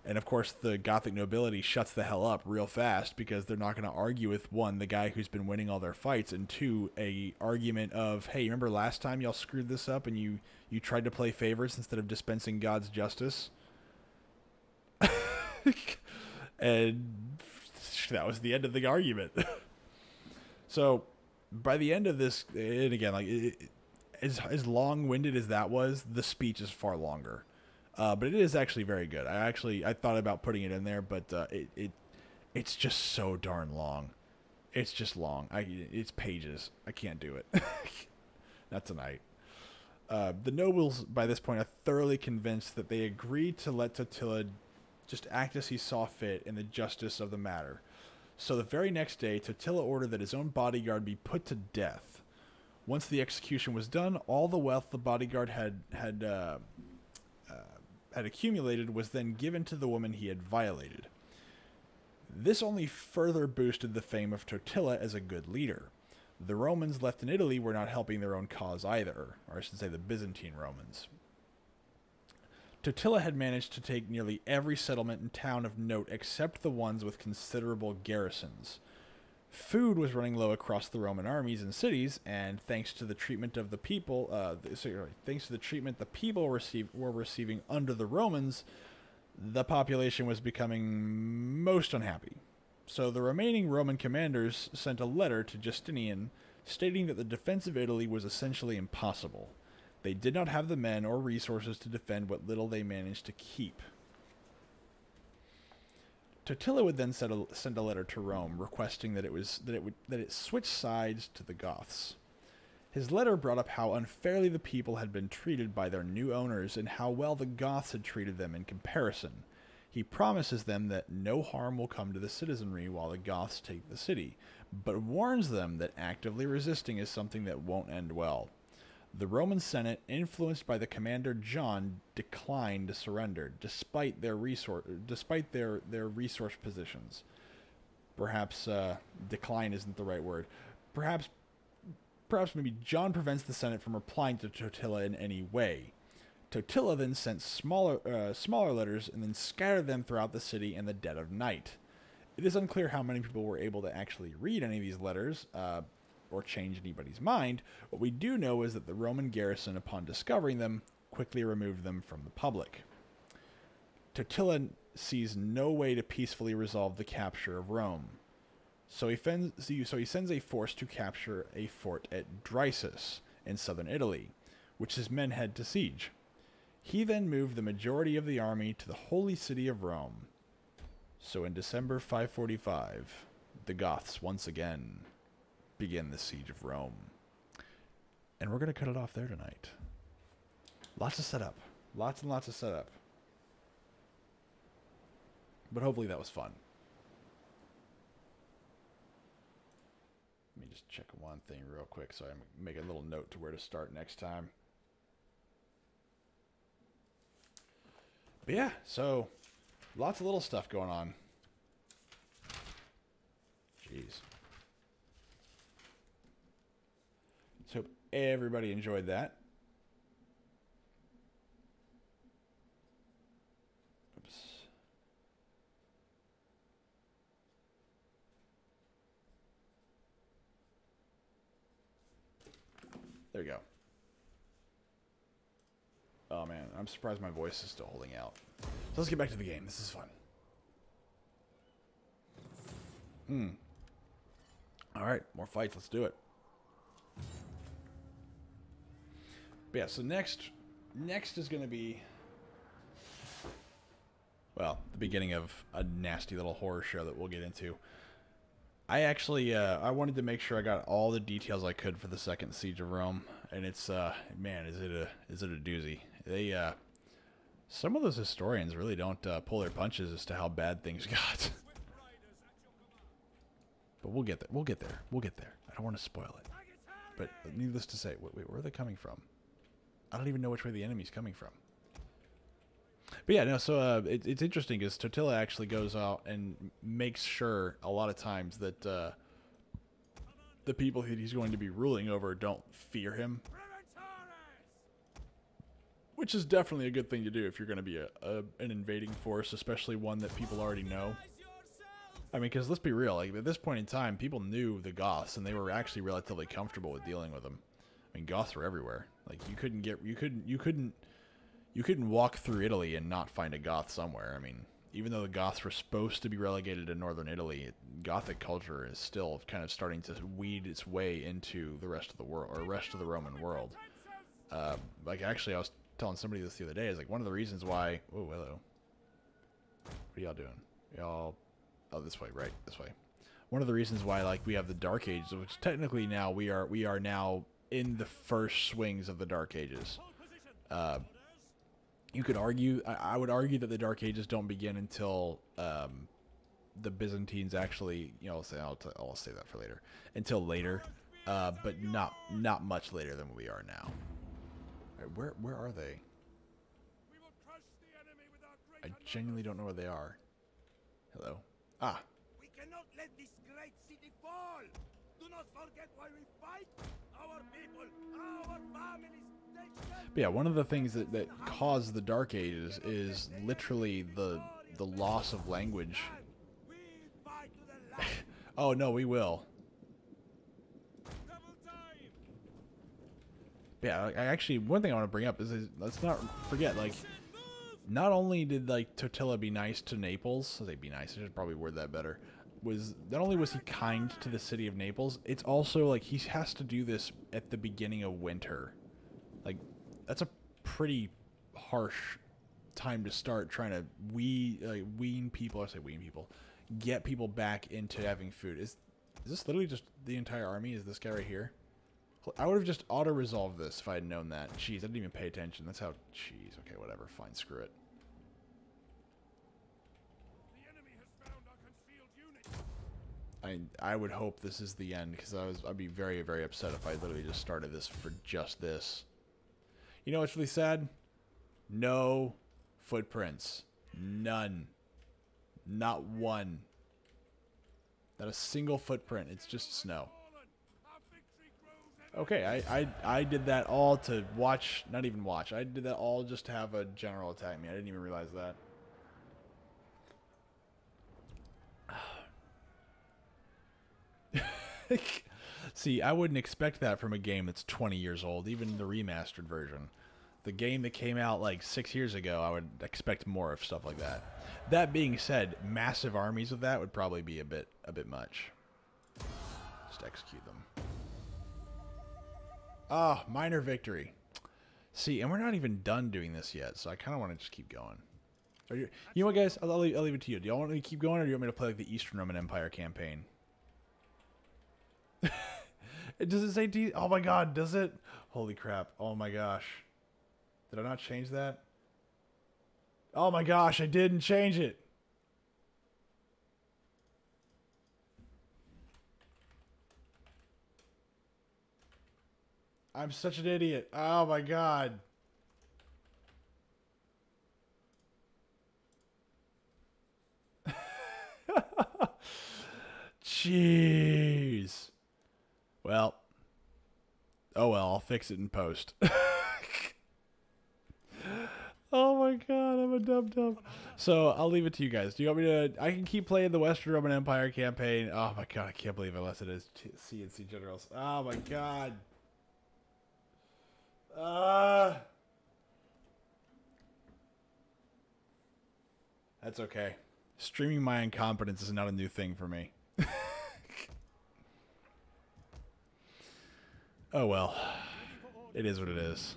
And of course, the Gothic nobility shuts the hell up real fast because they're not going to argue with, one, the guy who's been winning all their fights, and two, a argument of, hey, remember last time y'all screwed this up and you tried to play favorites instead of dispensing God's justice? And that was the end of the argument. So by the end of this, and again, like as long-winded as that was, the speech is far longer. But it is actually very good. I thought about putting it in there, but it's just so darn long. It's just long. It's pages. I can't do it. Not tonight. The nobles, by this point, are thoroughly convinced that they agreed to let Totila just act as he saw fit in the justice of the matter. So the very next day, Totila ordered that his own bodyguard be put to death. Once the execution was done, all the wealth the bodyguard had accumulated was then given to the woman he had violated. This only further boosted the fame of Totila as a good leader. The Romans left in Italy were not helping their own cause either, or I should say the Byzantine Romans. Totila had managed to take nearly every settlement and town of note except the ones with considerable garrisons. Food was running low across the Roman armies and cities, and thanks to the treatment of the people, thanks to the treatment the people were receiving under the Romans, the population was becoming most unhappy. So the remaining Roman commanders sent a letter to Justinian stating that the defense of Italy was essentially impossible. They did not have the men or resources to defend what little they managed to keep. Totila would then send a letter to Rome requesting that it switch sides to the Goths. His letter brought up how unfairly the people had been treated by their new owners and how well the Goths had treated them in comparison. He promises them that no harm will come to the citizenry while the Goths take the city, but warns them that actively resisting is something that won't end well. The Roman Senate, influenced by the commander John, declined to surrender, despite their resource positions. Perhaps decline isn't the right word. Perhaps maybe John prevents the Senate from replying to Totila in any way. Totila then sent smaller letters and then scattered them throughout the city in the dead of night. It is unclear how many people were able to actually read any of these letters, or change anybody's mind. What we do know is that the Roman garrison, upon discovering them, quickly removed them from the public. Totila sees no way to peacefully resolve the capture of Rome. So he sends a force to capture a fort at Drysus in southern Italy, which his men had to siege. He then moved the majority of the army to the holy city of Rome. So in December 545, the Goths once again begin the siege of Rome. And we're going to cut it off there tonight. Lots of setup. Lots and lots of setup. But hopefully that was fun. Let me just check one thing real quick so I make a little note to where to start next time. But yeah, so lots of little stuff going on. Jeez. So hope everybody enjoyed that. Oops. There we go. Oh man, I'm surprised my voice is still holding out. So let's get back to the game. This is fun. Alright, more fights. Let's do it. But yeah, so next is going to be, well, the beginning of a nasty little horror show that we'll get into. I actually, I wanted to make sure I got all the details I could for the second Siege of Rome, and it's, man, is it a doozy. They, some of those historians really don't pull their punches as to how bad things got. But we'll get there. We'll get there. We'll get there. I don't want to spoil it. But needless to say, wait, where are they coming from? I don't even know which way the enemy's coming from. But yeah, no, so it's interesting because Totila actually goes out and makes sure a lot of times that the people that he's going to be ruling over don't fear him. Which is definitely a good thing to do if you're going to be an invading force, especially one that people already know. I mean, because let's be real, like at this point in time, people knew the Goths, and they were actually relatively comfortable with dealing with them. I mean, Goths were everywhere. Like you couldn't walk through Italy and not find a Goth somewhere. I mean, even though the Goths were supposed to be relegated to northern Italy, Gothic culture is still kind of starting to weed its way into the rest of the world, or rest of the Roman world. Like actually, I was telling somebody this the other day. Is like one of the reasons why. Oh, hello. What are y'all doing? Y'all. Oh, this way, right? This way. One of the reasons why, like, we have the Dark Ages, which technically now we are now in the first swings of the Dark Ages. You could argue, I would argue that the Dark Ages don't begin until the Byzantines actually, you know, I'll say that for later, until later, but not much later than we are now. All right, where are they? I genuinely don't know where they are. Hello. Ah. We cannot let this great city fall. Do not forget why we fight. Our people, our families, take them. But yeah, one of the things that caused the Dark Ages is literally the loss of language. We fight to the last. Oh no, we will. Double time. Yeah, I actually, one thing I want to bring up is let's not forget, like, not only did, like, Totila be nice to Naples, they be nice, I should probably word that better, was, not only was he kind to the city of Naples, it's also, like, he has to do this at the beginning of winter. Like, that's a pretty harsh time to start trying to wean people, get people back into having food. Is this literally just the entire army? Is this guy right here? I would have just auto-resolved this if I had known that. Jeez, I didn't even pay attention. That's how... Jeez, okay, whatever. Fine, screw it. The enemy has found our concealed unit. I would hope this is the end, because I'd be very, very upset if I literally just started this for just this. You know what's really sad? No footprints. None. Not one. Not a single footprint. It's just snow. Our victory grows Okay, I did that all to watch, not even watch. I did that all just to have a general attack me. I didn't even realize that. See, I wouldn't expect that from a game that's 20 years old, even the remastered version. The game that came out like 6 years ago, I would expect more of stuff like that. That being said, massive armies of that would probably be a bit much. Just execute them. Ah, minor victory. See, and we're not even done doing this yet, so I kind of want to just keep going. Are you know what, guys? I'll leave it to you. Do y'all want me to keep going, or do you want me to play like the Eastern Roman Empire campaign? Does it say D? Oh my god, does it? Holy crap. Oh my gosh. Did I not change that? Oh my gosh, I didn't change it. I'm such an idiot. Oh my god. Jeez. Well. Oh well, I'll fix it in post. Oh my god, I'm a dum-dum. So, I'll leave it to you guys. Do you want me to... I can keep playing the Western Roman Empire campaign. Oh my god, I can't believe I left it as CNC Generals. Oh my god. That's okay. Streaming my incompetence is not a new thing for me. Oh well. It is what it is.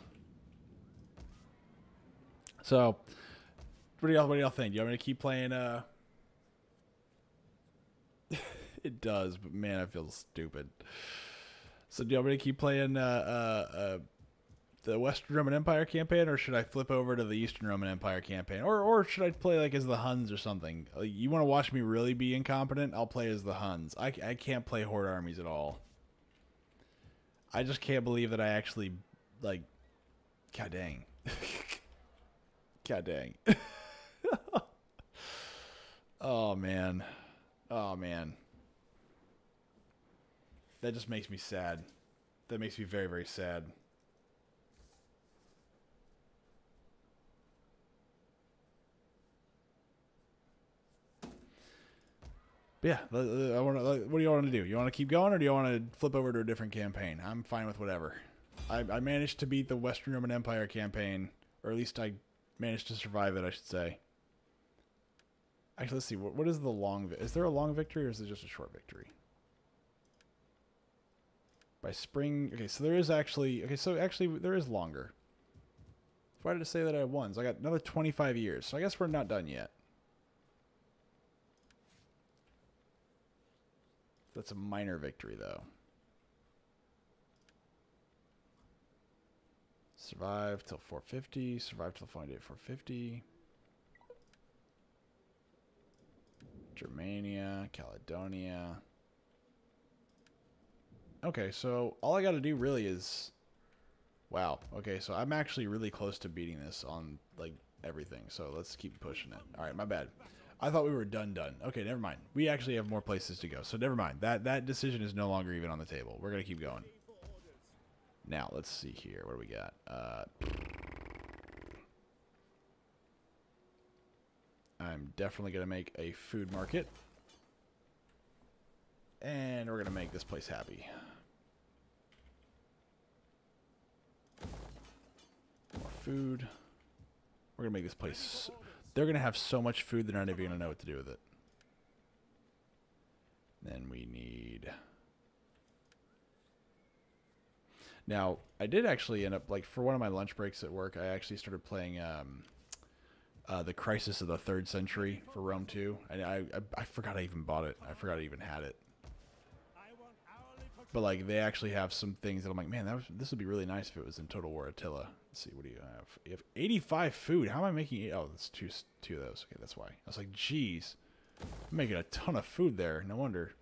So, what do y'all think? Do you want me to keep playing, It does, but man, I feel stupid. So, do you want me to keep playing, the Western Roman Empire campaign, or should I flip over to the Eastern Roman Empire campaign? Or should I play, like, as the Huns or something? You want to watch me really be incompetent? I'll play as the Huns. I can't play Horde armies at all. I just can't believe that I actually, like, god dang. God dang. Oh, man. Oh, man. That just makes me sad. That makes me very, very sad. But yeah, what do you want to do? You want to keep going, or do you want to flip over to a different campaign? I'm fine with whatever. I managed to beat the Western Roman Empire campaign, or at least I managed to survive it, I should say. Actually, let's see. What is the long... Is there a long victory, or is it just a short victory? By spring... Okay, so there is actually... Okay, so actually, there is longer. Why did it say that I won? So I got another 25 years. So I guess we're not done yet. That's a minor victory, though. Survive till 450. Survive till final date 450. Germania, Caledonia. Okay, so all I got to do really is... Wow. Okay, so I'm actually really close to beating this on, like, everything. So let's keep pushing it. All right, my bad. I thought we were done. Okay, never mind. We actually have more places to go, so never mind. That decision is no longer even on the table. We're gonna keep going. Now let's see here. What do we got? I'm definitely gonna make a food market, and we're gonna make this place happy. More food. We're gonna make this place. They're gonna have so much food they're not even gonna know what to do with it. Then we need. Now, I did actually end up, like, for one of my lunch breaks at work, I actually started playing the Crisis of the Third Century for Rome 2. I forgot I even bought it. I forgot I even had it. But, like, they actually have some things that I'm like, man, this would be really nice if it was in Total War Attila. Let's see, what do you have? You have 85 food. How am I making it? Oh, that's two of those. Okay, that's why. I was like, geez. I'm making a ton of food there. No wonder.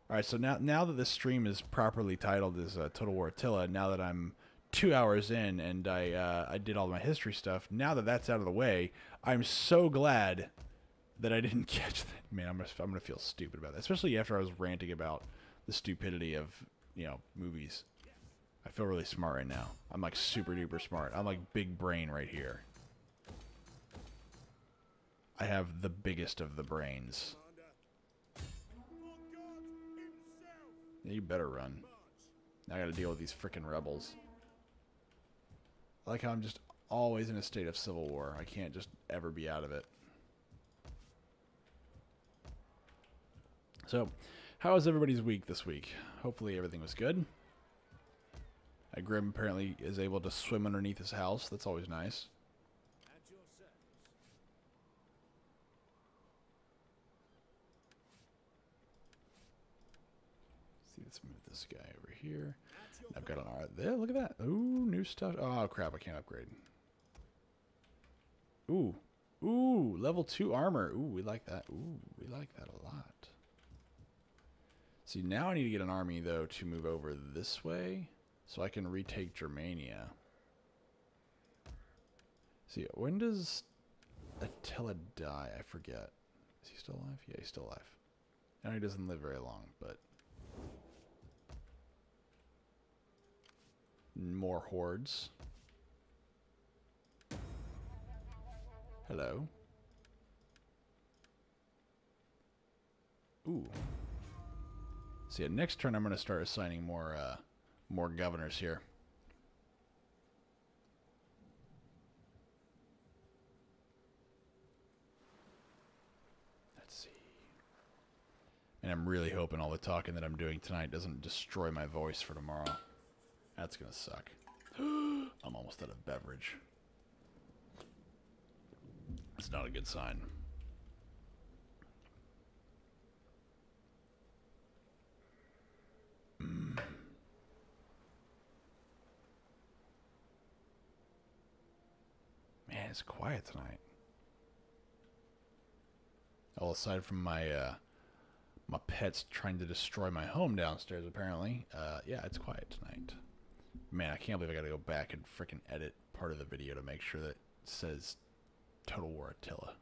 Alright, so now that this stream is properly titled as Total War Attila, now that I'm 2 hours in and I did all my history stuff, now that that's out of the way, I'm so glad that I didn't catch that. Man, I'm gonna feel stupid about that, especially after I was ranting about the stupidity of, you know, movies. I feel really smart right now. I'm like super duper smart. I'm like big brain right here. I have the biggest of the brains. Yeah, you better run. Now I gotta deal with these frickin' rebels. I like how I'm just always in a state of civil war. I can't just ever be out of it. So, how was everybody's week this week? Hopefully everything was good. Grim apparently is able to swim underneath his house. That's always nice. See, let's move this guy over here. I've got an art there. Look at that. Ooh, new stuff. Oh, crap. I can't upgrade. Ooh. Ooh, level 2 armor. Ooh, we like that. Ooh, we like that a lot. See, now I need to get an army, though, to move over this way so I can retake Germania. See, when does Attila die? I forget. Is he still alive? Yeah, he's still alive. I know he doesn't live very long, but... More hordes. Hello. Ooh. So yeah, next turn I'm going to start assigning more governors here. Let's see. And I'm really hoping all the talking that I'm doing tonight doesn't destroy my voice for tomorrow. That's going to suck. I'm almost out of beverage. That's not a good sign. Man, it's quiet tonight. Well, aside from my my pets trying to destroy my home downstairs, apparently, yeah, it's quiet tonight. Man, I can't believe I got to go back and frickin' edit part of the video to make sure that it says Total War Attila.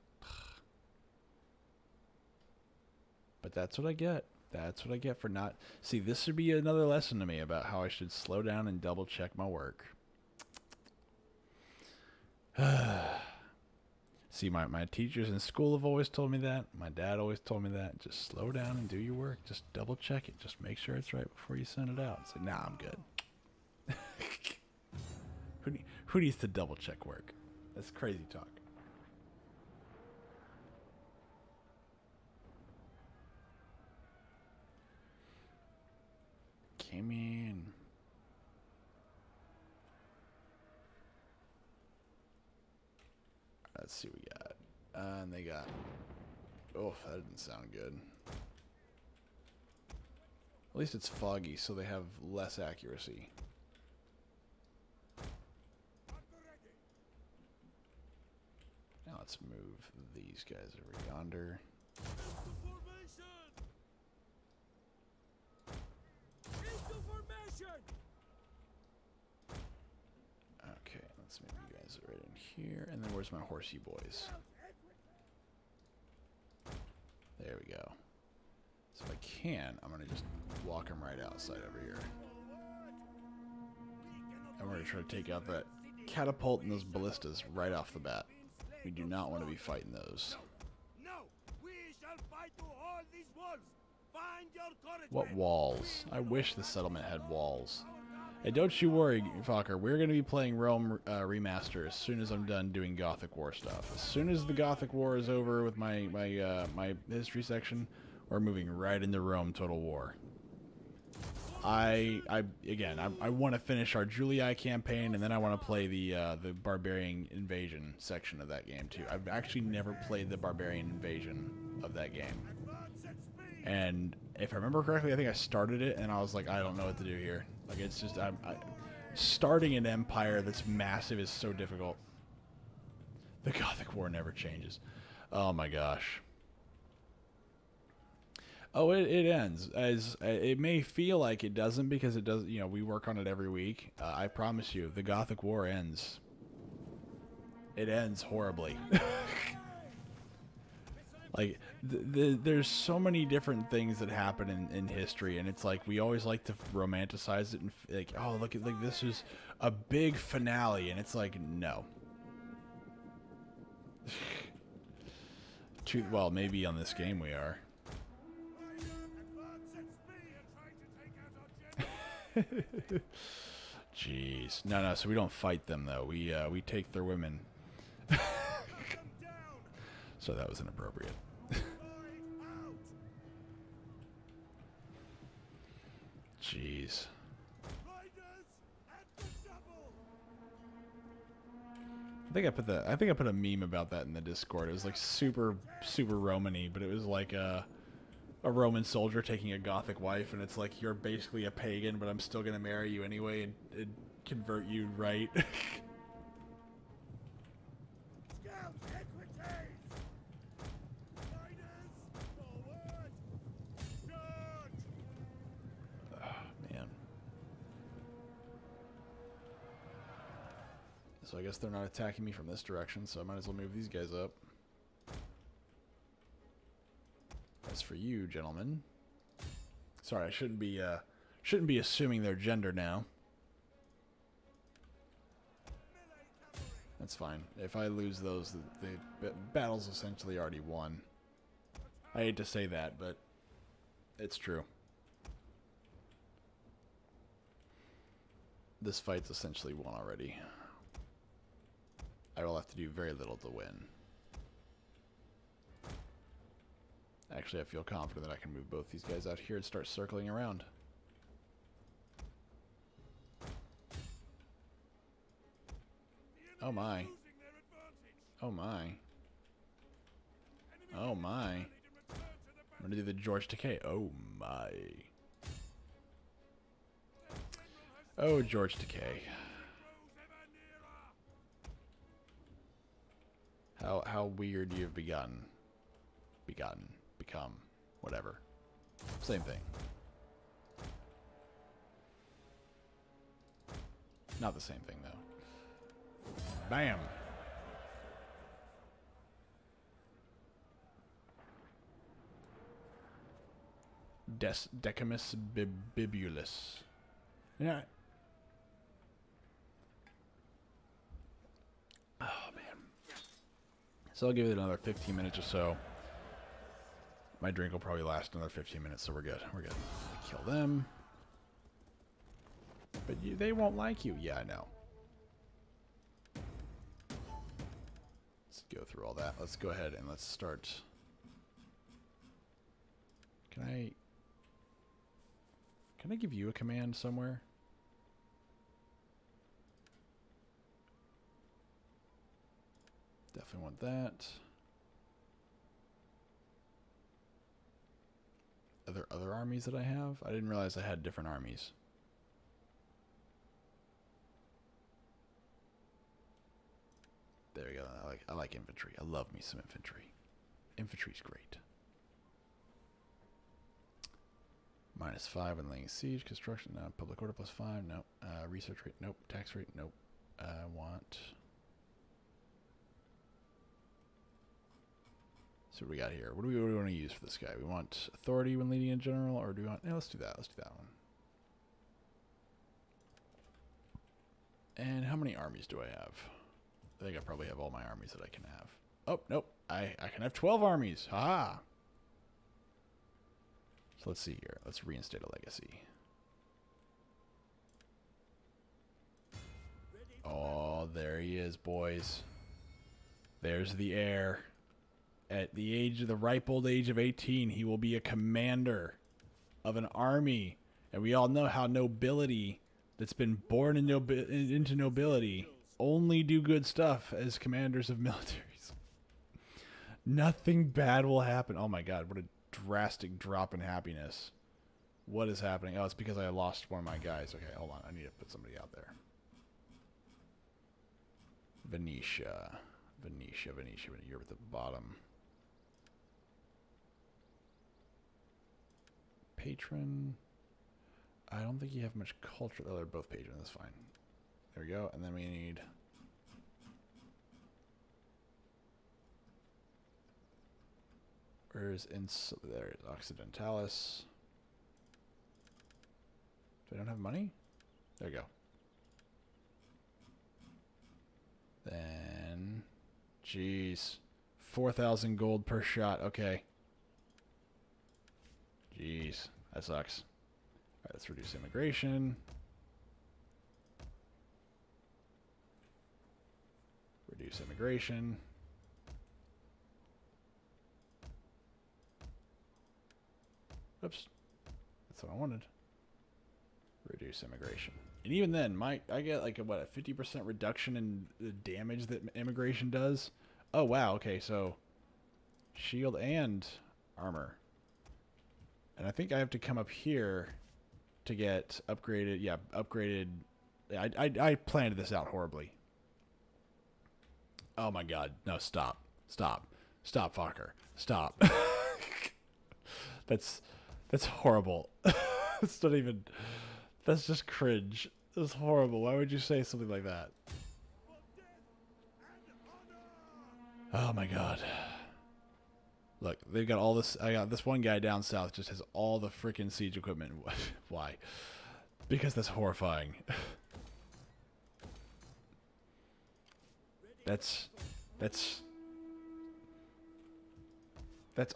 But that's what I get. That's what I get for not... See, this should be another lesson to me about how I should slow down and double check my work. See, my teachers in school have always told me that. My dad always told me that. Just slow down and do your work. Just double check it. Just make sure it's right before you send it out. Say, nah, I'm good. Who needs to double check work? That's crazy talk. Came in. Let's see what we got. And they got... Oh, that didn't sound good. At least it's foggy, so they have less accuracy. Now let's move these guys over yonder. Okay, let's move you guys right in here, and then where's my horsey boys? There we go. So if I can, I'm going to just walk them right outside over here. And we're going to try to take out that catapult and those ballistas right off the bat. We do not want to be fighting those. No, we shall fight to hold these walls. Find your courage. What walls? I wish the settlement had walls. Hey, don't you worry, Fokker. We're going to be playing Rome Remaster as soon as I'm done doing Gothic War stuff. As soon as the Gothic War is over with my history section, we're moving right into Rome Total War. I want to finish our Julii campaign, and then I want to play the Barbarian Invasion section of that game too. I've actually never played the Barbarian Invasion of that game, and if I remember correctly, I think I started it and I was like, I don't know what to do here. Like, it's just starting an empire that's massive is so difficult. The Gothic War never changes. Oh my gosh. Oh, it ends. As it may feel like it doesn't, because it does. You know, we work on it every week. I promise you, the Gothic War ends. It ends horribly. Like, there's so many different things that happen in history, and it's like we always like to romanticize it and like, oh, look at, like, this is a big finale, and it's like, no. Well, maybe on this game we are. Jeez. No, so we don't fight them though. We take their women. So that was inappropriate. Jeez. I think I put a meme about that in the Discord. It was like super Roman-y, but it was like a Roman soldier taking a Gothic wife, and it's like, you're basically a pagan, but I'm still gonna marry you anyway and convert you, right? So I guess they're not attacking me from this direction, so I might as well move these guys up. As for you, gentlemen. Sorry, I shouldn't be assuming their gender now. That's fine. If I lose those, the battle's essentially already won. I hate to say that, but it's true. This fight's essentially won already. I will have to do very little to win. Actually, I feel confident that I can move both these guys out here and start circling around. Oh my. Oh my. Oh my. I'm gonna do the George Takei. Oh my. Oh, George Takei. How weird you've become, whatever. Same thing. Not the same thing though. Bam. Decumus bibulus. Yeah. Oh man. So I'll give it another 15 minutes or so. My drink will probably last another 15 minutes, so we're good. We're good. Kill them. But they won't like you. Yeah, I know. Let's go through all that. Let's go ahead and let's start. Can I give you a command somewhere? Definitely want that. Are there other armies that I have? I didn't realize I had different armies. There we go. I like infantry. I love me some infantry. Infantry's great. -5 on laying siege, construction, no. Public order +5, nope. Research rate, nope. Tax rate, nope. I want So what we got here? What do we want to use for this guy? We want authority when leading in general, or do we want... Yeah, let's do that. Let's do that one. And how many armies do I have? I think I probably have all my armies that I can have. Oh, nope. I can have 12 armies. Ha! So let's see here. Let's reinstate a legacy. Oh, there he is, boys. There's the heir. At the ripe old age of 18, he will be a commander of an army. And we all know how nobility that's been born into nobility only do good stuff as commanders of militaries. Nothing bad will happen. Oh my god, what a drastic drop in happiness. What is happening? Oh, it's because I lost one of my guys. Okay, hold on. I need to put somebody out there. Venetia. You're at the bottom. Patron. I don't think you have much culture. Oh, they're both patron. That's fine. There we go. And then we need... Where's there is Occidentalis. Do I don't have money? There we go. Then... Jeez. 4,000 gold per shot. Okay. Jeez. That sucks. Alright, let's reduce immigration. Reduce immigration. Oops. That's what I wanted. Reduce immigration. And even then, I get like a 50% reduction in the damage that immigration does. Oh wow, okay, so shield and armor. And I think I have to come up here to get upgraded. Yeah, upgraded. I planned this out horribly. Oh my god. No, stop. Stop. Stop, fucker. Stop. That's horrible. It's not even... That's just cringe. That's horrible. Why would you say something like that? Oh my god. Look, they've got all this... I got this one guy down south just has all the freaking siege equipment. Why? Because that's horrifying. That's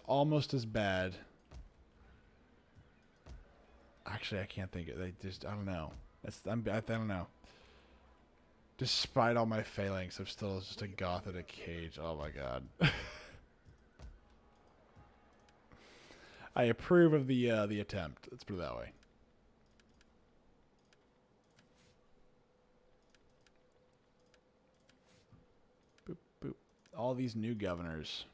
almost as bad. Actually, I can't think of it. I don't know. I don't know. Despite all my failings, I'm still just a goth in a cage. Oh my god. I approve of the attempt. Let's put it that way. Boop, boop. All these new governors.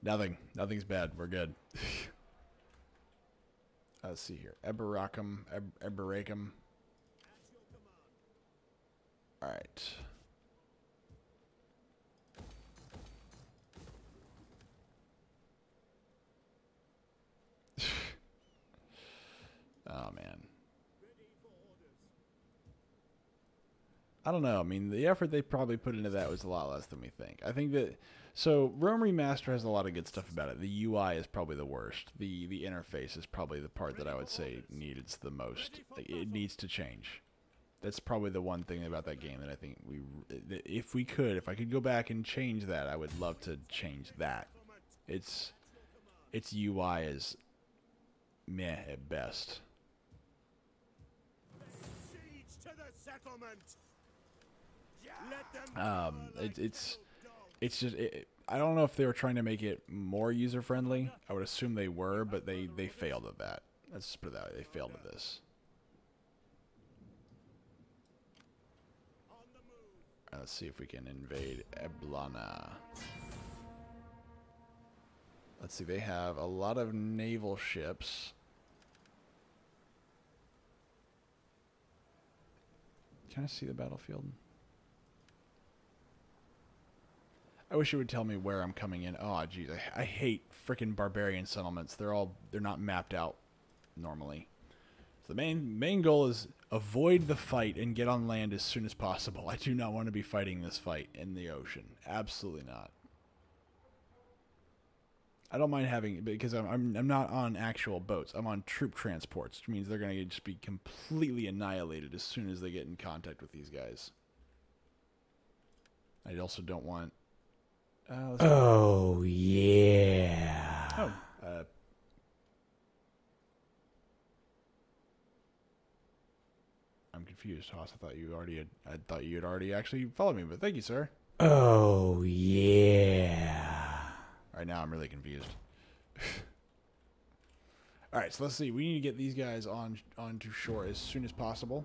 Nothing's bad. We're good. Let's see here. Eberacum. All right. Oh man. I don't know. I mean, the effort they probably put into that was a lot less than we think. I think that... So, Rome Remaster has a lot of good stuff about it. The UI is probably the worst. The interface is probably the part that I would say needs the most. It needs to change. That's probably the one thing about that game that I think if I could go back and change that, I would love to change that. Its UI is meh at best. Siege to the settlement. It's just I don't know if they were trying to make it more user friendly. I would assume they were, but they failed at that. Let's just put it that way. They failed at this. Alright, let's see if we can invade Eblana. Let's see, they have a lot of naval ships. Can I see the battlefield? I wish it would tell me where I'm coming in. Oh, geez, I hate frickin' barbarian settlements. They're not mapped out normally. So the main goal is avoid the fight and get on land as soon as possible. I do not want to be fighting this fight in the ocean. Absolutely not. I don't mind having because I'm not on actual boats. I'm on troop transports, which means they're gonna just be completely annihilated as soon as they get in contact with these guys. I also don't want. Oh yeah. Oh. I'm confused, Haas. I thought you had already actually followed me, but thank you, sir. Oh yeah. Right now, I'm really confused. All right, so let's see. We need to get these guys onto shore as soon as possible.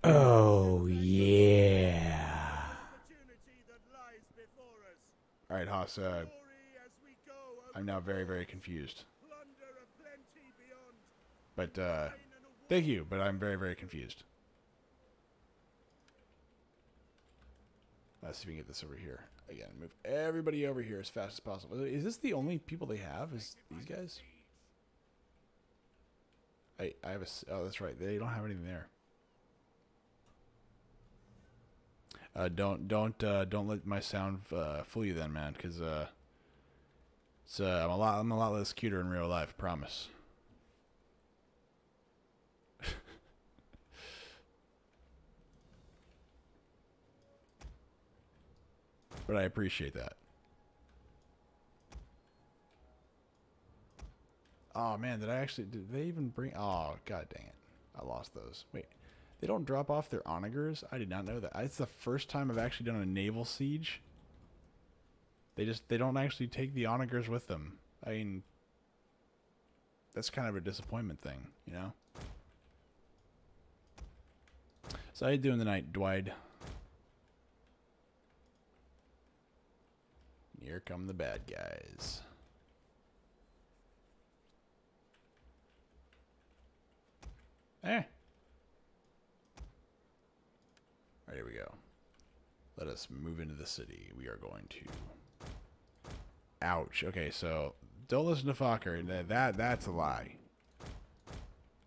Oh yeah. Opportunity that lies before us. All right, Haas. Glory as we go over I'm now very, very confused. plunder aplenty beyond. But Rain and a thank you. But I'm very, very confused. Let's see if we can get this over here. Again, move everybody over here as fast as possible. Is this the only people they have? Is these guys? I have a. Oh, that's right. They don't have anything there. Don't let my sound fool you, then, man. Because I'm a lot less cuter in real life. Promise. But I appreciate that. Oh man, did they even bring? Oh god dang it, I lost those. Wait, they don't drop off their onagers? I did not know that. It's the first time I've actually done a naval siege. They don't actually take the onagers with them. I mean, that's kind of a disappointment thing, you know. So how you doing tonight, Dwight? Here come the bad guys. Eh. Alright, here we go. Let us move into the city. We are going to... Ouch. Okay, so don't listen to Fokker. That's a lie.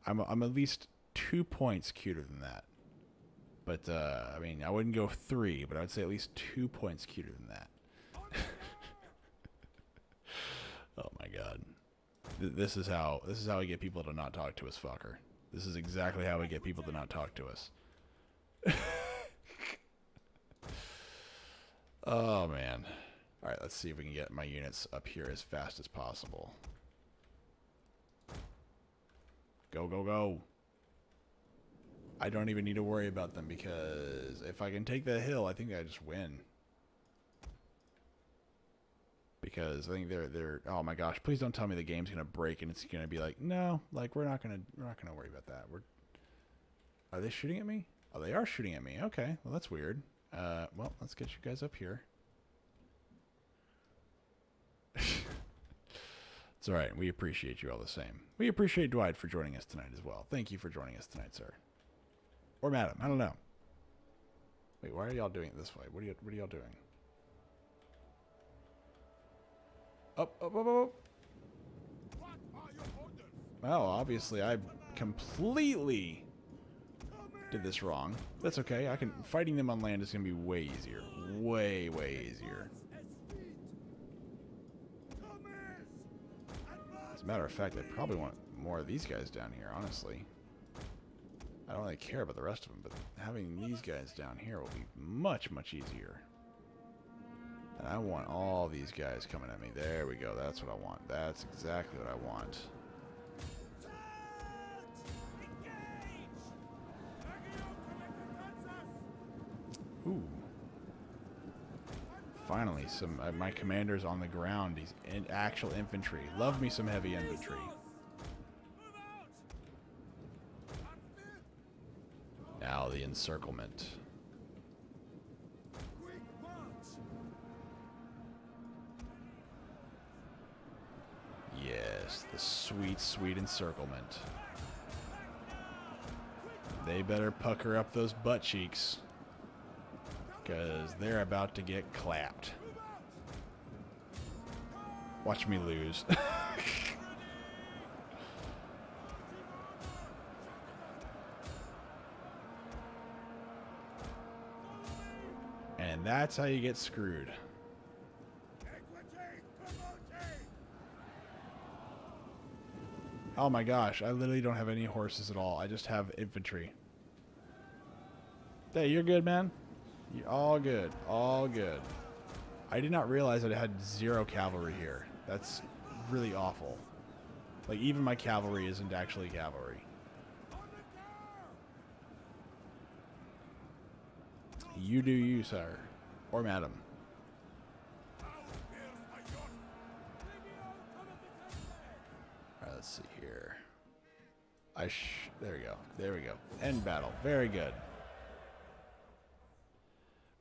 I'm at least 2 points cuter than that. But, I mean, I wouldn't go 3, but I would say at least 2 points cuter than that. Oh my god. This is how we get people to not talk to us, Fokker. This is exactly how we get people to not talk to us. Oh man. Alright, let's see if we can get my units up here as fast as possible. Go, go, go. I don't even need to worry about them because if I can take that hill, I think I just win. Because I think they're oh my gosh, please don't tell me the game's gonna break and it's gonna be like, no, like we're not gonna worry about that. Are they shooting at me? Oh, they are shooting at me. Okay, well that's weird. Well, let's get you guys up here. It's alright, we appreciate you all the same. We appreciate Dwight for joining us tonight as well. Thank you for joining us tonight, sir. Or madam, I don't know. Wait, why are y'all doing it this way? What are y'all doing? Up, up, up, up. What are your orders? Well, obviously I completely did this wrong. That's okay. Fighting them on land is gonna be way easier. Way, way easier. As a matter of fact, I probably want more of these guys down here, honestly. I don't really care about the rest of them, but having these guys down here will be much, much easier. And I want all these guys coming at me. There we go. That's what I want. That's exactly what I want. Ooh. Finally, some my commander's on the ground. He's in actual infantry. Love me some heavy infantry. Now the encirclement. Yes, the sweet, sweet encirclement. They better pucker up those butt cheeks, because they're about to get clapped. Watch me lose. And that's how you get screwed. Oh my gosh, I literally don't have any horses at all. I just have infantry. Hey, you're good, man. You're all good. All good. I did not realize that I had 0 cavalry here. That's really awful. Like, even my cavalry isn't actually cavalry. You do you, sir. Or madam. Alright, let's see here. There we go. There we go. End battle. Very good.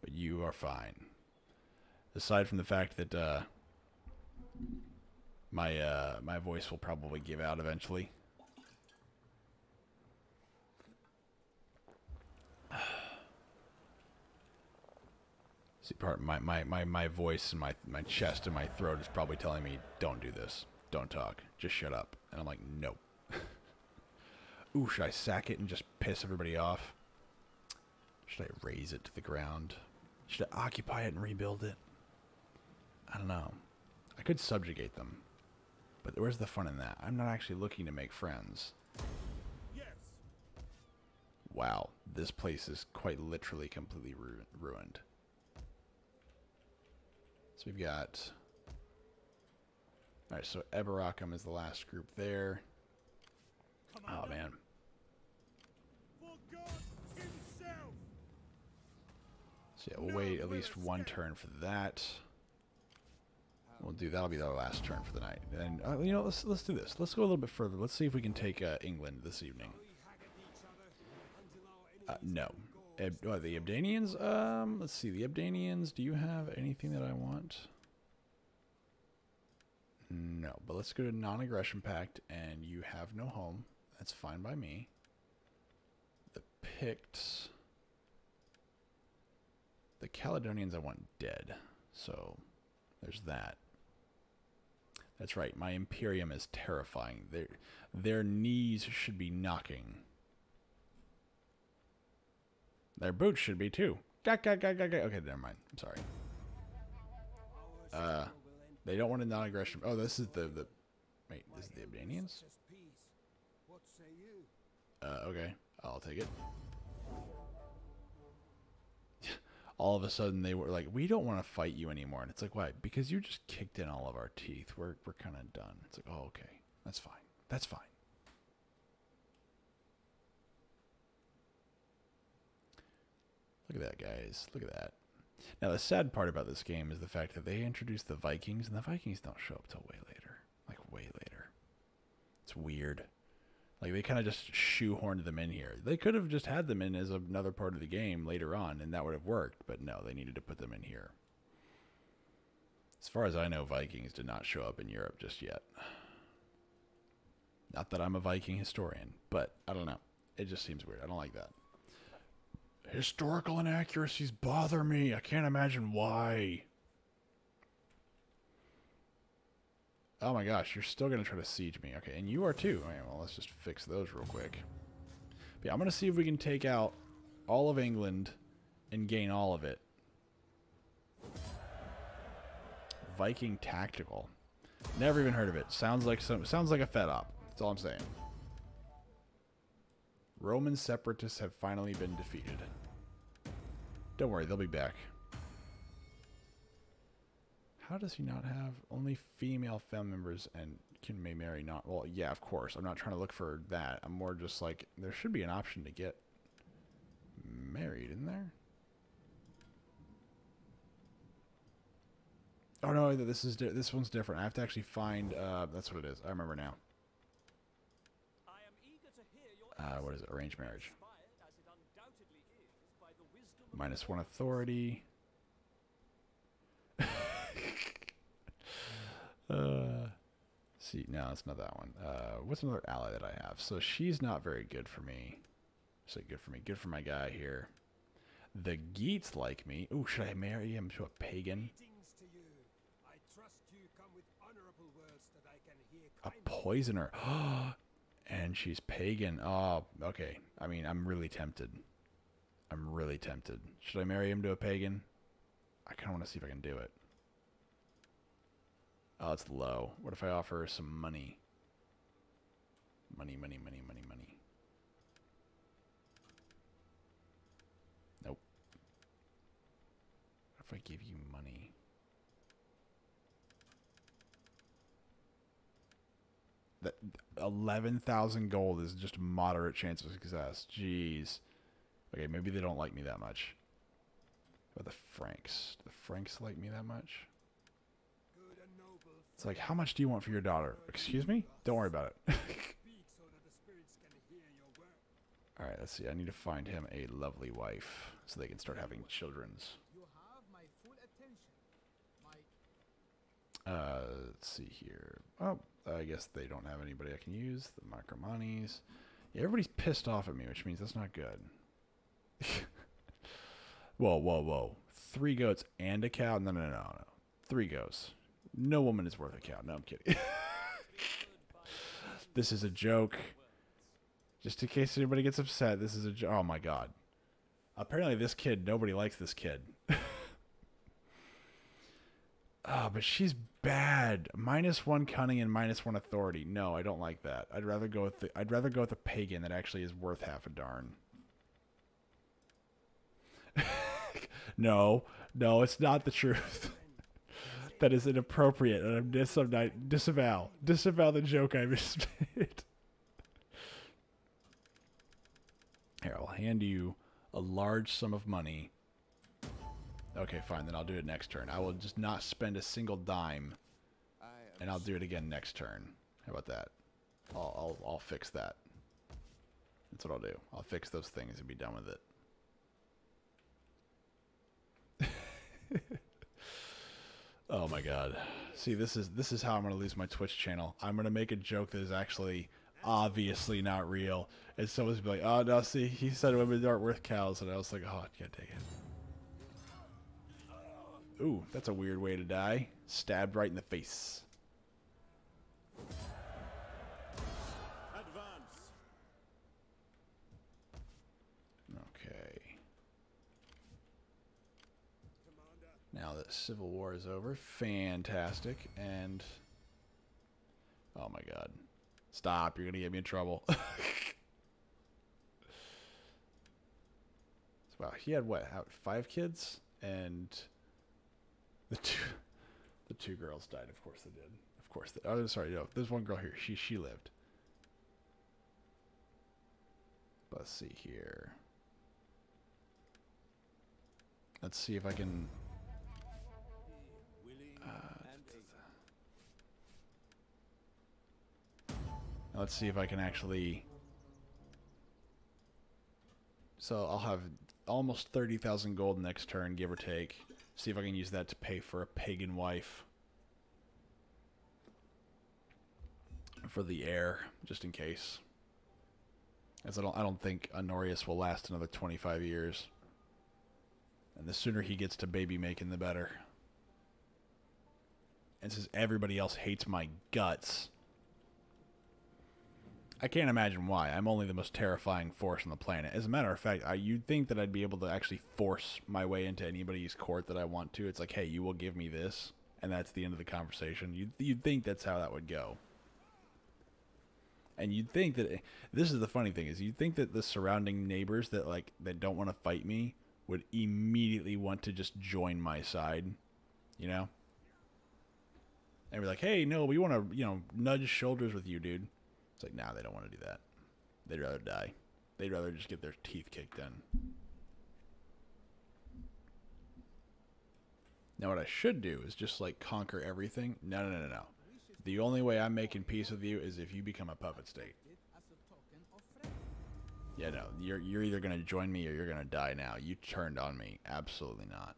But you are fine. Aside from the fact that my voice will probably give out eventually. See, my voice and my chest and my throat is probably telling me, don't do this. Don't talk. Just shut up. And I'm like, nope. Ooh, should I sack it and just piss everybody off? Should I raise it to the ground? Should I occupy it and rebuild it? I don't know. I could subjugate them. But where's the fun in that? I'm not actually looking to make friends. Yes. Wow, this place is quite literally completely ruined. So we've got... Alright, so Eberacum is the last group there. Oh, man. For God himself. So yeah, we'll wait at least one turn for that. That'll be our last turn for the night. And you know, let's do this. Let's go a little bit further. Let's see if we can take England this evening. No. The Abdanians? Let's see. The Abdanians, do you have anything that I want? No, but let's go to non-aggression pact, and you have no home. That's fine by me. The Picts. The Caledonians I want dead. So, there's that. That's right, my Imperium is terrifying. Their knees should be knocking. Their boots should be too. Okay, never mind. I'm sorry. They don't want a non-aggression. Oh, this is the wait, this is the Abdanians? Okay. I'll take it. All of a sudden they were like, we don't want to fight you anymore. And it's like, why? Because you just kicked in all of our teeth. We're kind of done. It's like, oh, okay. That's fine. That's fine. Look at that, guys. Look at that. Now, the sad part about this game is the fact that they introduced the Vikings, and the Vikings don't show up till way later. Like, way later. It's weird. Like, they kind of just shoehorned them in here. They could have just had them in as another part of the game later on, and that would have worked. But no, they needed to put them in here. As far as I know, Vikings did not show up in Europe just yet. Not that I'm a Viking historian, but I don't know. It just seems weird. I don't like that. Historical inaccuracies bother me. I can't imagine why. Oh my gosh, you're still going to try to siege me. Okay, and you are too. Okay, well, let's just fix those real quick. But yeah, I'm going to see if we can take out all of England and gain all of it. Viking Tactical. Never even heard of it. Sounds like a fed op. That's all I'm saying. Roman separatists have finally been defeated. Don't worry, they'll be back. How does he not have only female family members and may marry not? Well, yeah, of course. I'm not trying to look for that. I'm more just like, there should be an option to get married, isn't there? Oh no, this one's different. I have to actually find. That's what it is. I remember now. What is it? Arranged marriage. -1 authority. See, no, it's not that one. What's another ally that I have? So she's not very good for me. So good for me. Good for my guy here. The Geats like me. Ooh, should I marry him to a pagan? A poisoner. And she's pagan. Oh, okay. I mean, I'm really tempted. I'm really tempted. Should I marry him to a pagan? I kind of want to see if I can do it. Oh, it's low. What if I offer her some money? Money, money, money, money, money. Nope. What if I give you money? That 11,000 gold is just a moderate chance of success. Jeez. Okay, maybe they don't like me that much. What about the Franks? Do the Franks like me that much? It's like, how much do you want for your daughter? Excuse me? Don't worry about it. Alright, let's see. I need to find him a lovely wife so they can start having children's. Let's see here. Oh, I guess they don't have anybody I can use. The Micromanies. Yeah, everybody's pissed off at me, which means that's not good. Whoa, whoa, whoa. 3 goats and a cow? No, no, no, no. 3 goats. No woman is worth a cow. No, I'm kidding. This is a joke. Just in case anybody gets upset, this is a joke. Oh, my God. Apparently this kid, nobody likes this kid. But she's bad. -1 cunning and -1 authority. No, I don't like that. I'd rather go with the pagan that actually is worth half a darn. No, it's not the truth. That is inappropriate, and I'm disavow the joke I just made. Here, I'll hand you a large sum of money. Okay, fine, then I'll do it next turn. I will just not spend a single dime, and I'll do it again next turn. How about that? I'll fix that. That's what I'll do. I'll fix those things and be done with it. Oh my God. See, this is how I'm going to lose my Twitch channel. I'm going to make a joke that is actually obviously not real. And someone's going to be like, oh, no, see, he said women aren't worth cows. And I was like, oh, I can't take it. Ooh, that's a weird way to die. Stabbed right in the face. Advance. Okay. Now that Civil War is over, fantastic, and oh my God, stop! You're gonna get me in trouble. Wow, he had what? 5 kids, and the two girls died. Of course they did. Of course. Oh, sorry. No, there's one girl here. She lived. Let's see here. Let's see if I can. Let's see if I can actually. So I'll have almost 30,000 gold next turn, give or take. See if I can use that to pay for a pagan wife for the heir, just in case. As I don't think Honorius will last another 25 years. And the sooner he gets to baby making, the better. And since everybody else hates my guts, I can't imagine why. I'm only the most terrifying force on the planet. As a matter of fact, you'd think that I'd be able to actually force my way into anybody's court that I want to. It's like, hey, you will give me this, and that's the end of the conversation. You'd think that's how that would go. And you'd think that this is the funny thing is you'd think that the surrounding neighbors that don't want to fight me would immediately want to just join my side, you know? And be like, hey, no, we want to, nudge shoulders with you, dude. It's like, nah, they don't want to do that. They'd rather die. They'd rather just get their teeth kicked in. Now, what I should do is just, conquer everything. No. The only way I'm making peace with you is if you become a puppet state. Yeah, no, you're either going to join me or you're going to die now. You turned on me. Absolutely not.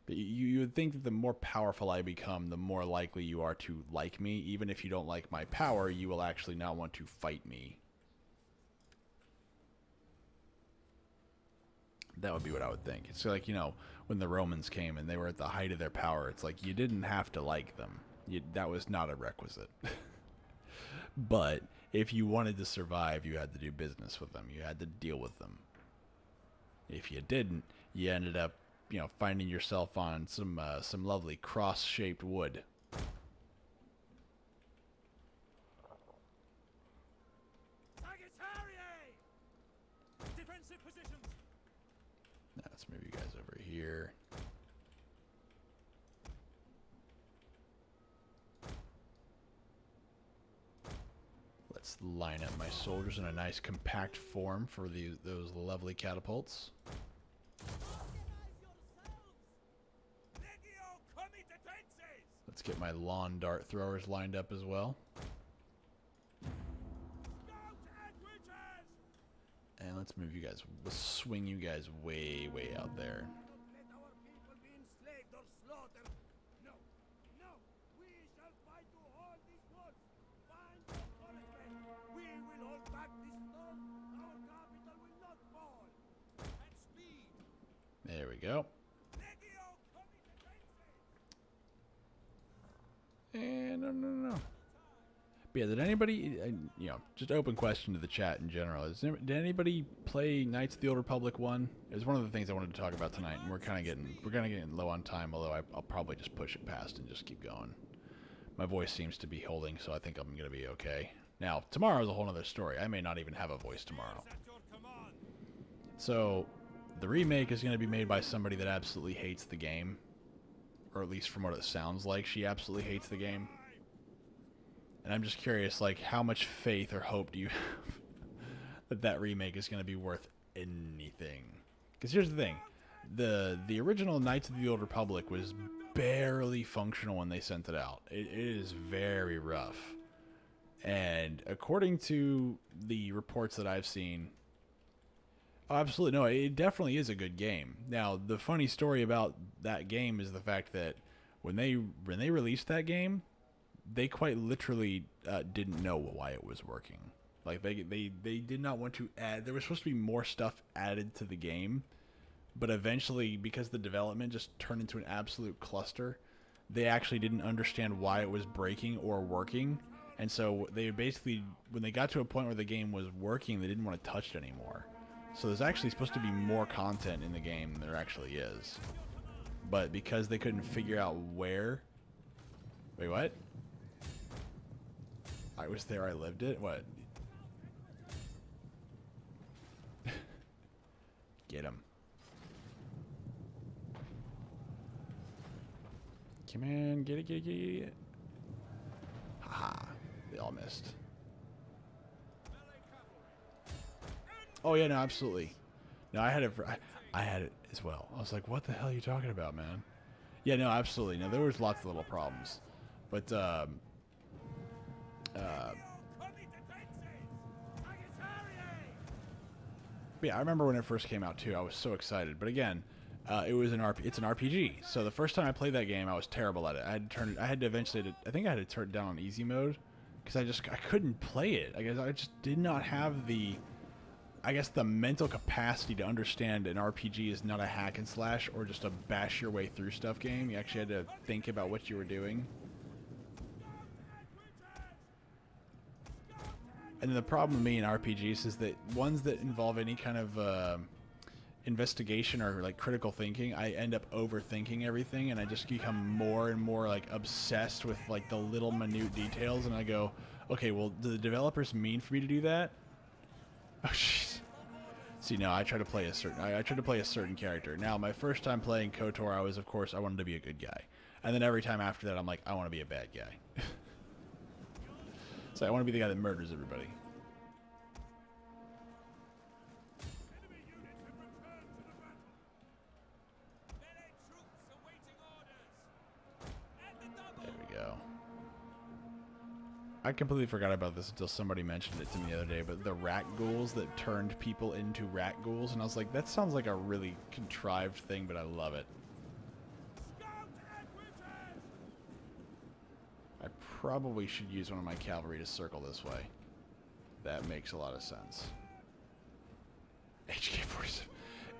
But you would think that the more powerful I become, the more likely you are to like me. Even if you don't like my power, you will actually not want to fight me. That would be what I would think. It's like, when the Romans came and they were at the height of their power, it's like you didn't have to like them. That was not a requisite. But if you wanted to survive, you had to do business with them. You had to deal with them. If you didn't, you ended up finding yourself on some lovely cross-shaped wood. Agitaria! Defensive positions. Now let's move you guys over here. Let's line up my soldiers in a nice compact form for those lovely catapults. Legio comitatenses. Let's get my lawn dart throwers lined up as well. Scout and witches. And let's move you guys, let's swing you guys way, way out there. Let our people be enslaved or slaughtered. No, no. We shall fight to hold these woods. Find your forestmen. We will hold back this storm. Our capital will not fall. At speed. There we go. Legio comitatenses. And no. But yeah, did anybody, you know, just open question to the chat in general. Did anybody play Knights of the Old Republic 1? It was one of the things I wanted to talk about tonight, and we're kind of getting low on time. Although I'll probably just push it past and just keep going. My voice seems to be holding, so I think I'm gonna be okay. Now tomorrow's a whole other story. I may not even have a voice tomorrow. At your command. So the remake is gonna be made by somebody that absolutely hates the game, or at least from what it sounds like, she absolutely hates the game. And I'm just curious, like, how much faith or hope do you have that that remake is going to be worth anything? Because here's the thing. The original Knights of the Old Republic was barely functional when they sent it out. It is very rough. And according to the reports that I've seen, oh, absolutely, no, it definitely is a good game. Now, the funny story about that game is the fact that when they released that game, they quite literally didn't know why it was working. Like they did not want to add. There was supposed to be more stuff added to the game, but eventually, because the development just turned into an absolute cluster, they actually didn't understand why it was breaking or working, and so they basically, when they got to a point where the game was working, they didn't want to touch it anymore. So there's actually supposed to be more content in the game than there actually is, but because they couldn't figure out where. Wait, what? I was there, I lived it? What? Get him. Come on, get it. Haha, they all missed. Oh yeah, no, absolutely. No, I had it as well. I was like, what the hell are you talking about, man? Yeah, no, absolutely. No, there was lots of little problems. But, yeah, I remember when it first came out too. I was so excited, but again, it's an RPG. So the first time I played that game, I was terrible at it. I had to eventually. I think I had to turn it down on easy mode because I couldn't play it. I guess I just did not have the mental capacity to understand an RPG is not a hack and slash or just a bash your way through stuff game. You actually had to think about what you were doing. And then the problem with me in RPGs is that ones that involve any kind of investigation or like critical thinking, I end up overthinking everything, and I just become more and more like obsessed with like the little minute details. And I go, okay, well, do the developers mean for me to do that? Oh, jeez. See, no, I try to play a certain character. Now, my first time playing KOTOR, I wanted to be a good guy, and then every time after that, I'm like, I want to be a bad guy. So I want to be the guy that murders everybody. Enemy units have returned to the battle. Melee troops awaiting orders. And the double. There we go. I completely forgot about this until somebody mentioned it to me the other day, but the rat ghouls that turned people into rat ghouls, and I was like, that sounds like a really contrived thing, but I love it. Scout and witches. I probably should use one of my cavalry to circle this way. That makes a lot of sense. HK-47.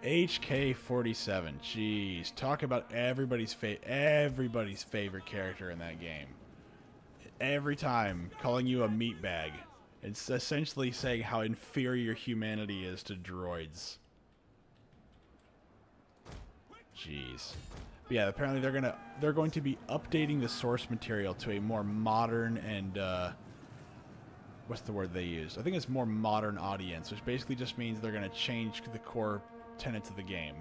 HK-47. Jeez. Talk about everybody's favorite character in that game. Every time calling you a meatbag. It's essentially saying how inferior humanity is to droids. Jeez. But yeah, apparently they're going to be updating the source material to a more modern and what's the word they used? I think it's more modern audience, which basically just means they're going to change the core tenets of the game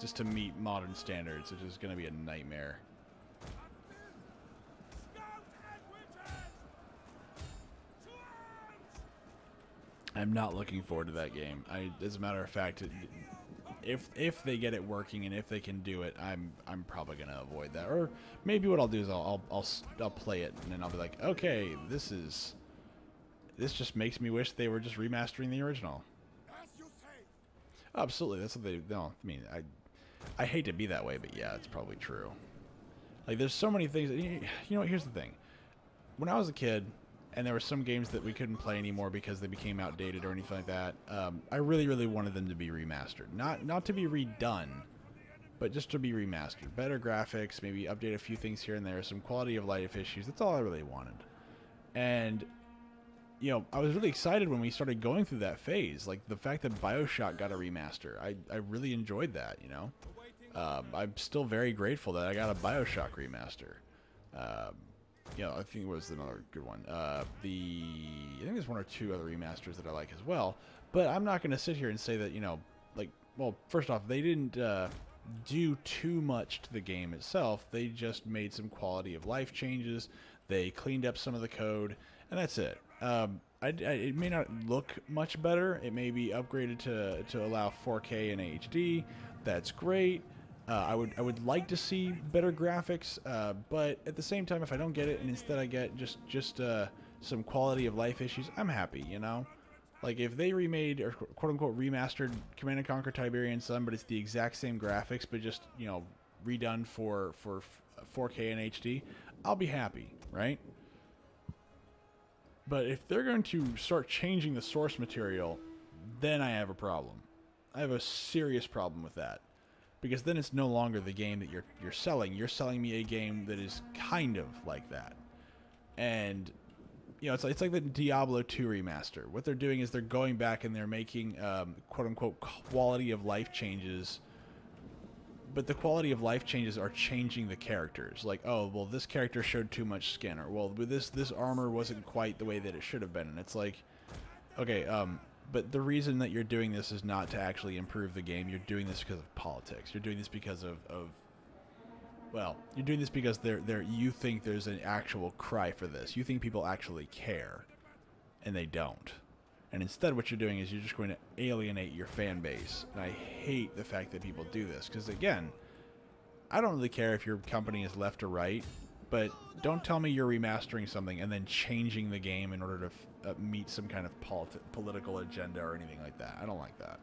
just to meet modern standards, which is going to be a nightmare. I'm not looking forward to that game. As a matter of fact, if they get it working and if they can do it, I'm probably gonna avoid that. Or maybe what I'll do is I'll play it and then I'll be like, okay, this just makes me wish they were just remastering the original. Absolutely, that's what they. No, I mean, I hate to be that way, but yeah, it's probably true. Like, there's so many things. You know what? Here's the thing. When I was a kid, and there were some games that we couldn't play anymore because they became outdated or anything like that, I really, really wanted them to be remastered. Not to be redone, but just to be remastered. Better graphics, maybe update a few things here and there, some quality of life issues. That's all I really wanted. And, you know, I was really excited when we started going through that phase. Like, the fact that BioShock got a remaster, I really enjoyed that, you know? I'm still very grateful that I got a BioShock remaster. You know, I think it was another good one. I think there's one or two other remasters that I like as well. But I'm not going to sit here and say that, you know, like, well, first off, they didn't do too much to the game itself. They just made some quality of life changes. They cleaned up some of the code, and that's it. It may not look much better. It may be upgraded to allow 4K and HD. That's great. I would like to see better graphics, but at the same time, if I don't get it and instead I get just some quality of life issues, I'm happy, you know? Like, if they remade or quote-unquote remastered Command & Conquer Tiberian Sun, but it's the exact same graphics, but just, you know, redone for 4K and HD, I'll be happy, right? But if they're going to start changing the source material, then I have a problem. I have a serious problem with that. Because then it's no longer the game that you're selling. You're selling me a game that is kind of like that. And, you know, it's like the Diablo 2 remaster. What they're doing is they're going back and they're making, quote-unquote, quality of life changes. But the quality of life changes are changing the characters. Like, oh, well, this character showed too much skin. Or, well, this armor wasn't quite the way that it should have been. And it's like, okay, but the reason that you're doing this is not to actually improve the game. You're doing this because of politics. You're doing this because well, you're doing this because you think there's an actual cry for this. You think people actually care, and they don't. And instead what you're doing is you're just going to alienate your fan base. And I hate the fact that people do this. Because, again, I don't really care if your company is left or right. But don't tell me you're remastering something and then changing the game in order to meet some kind of political agenda or anything like that. I don't like that.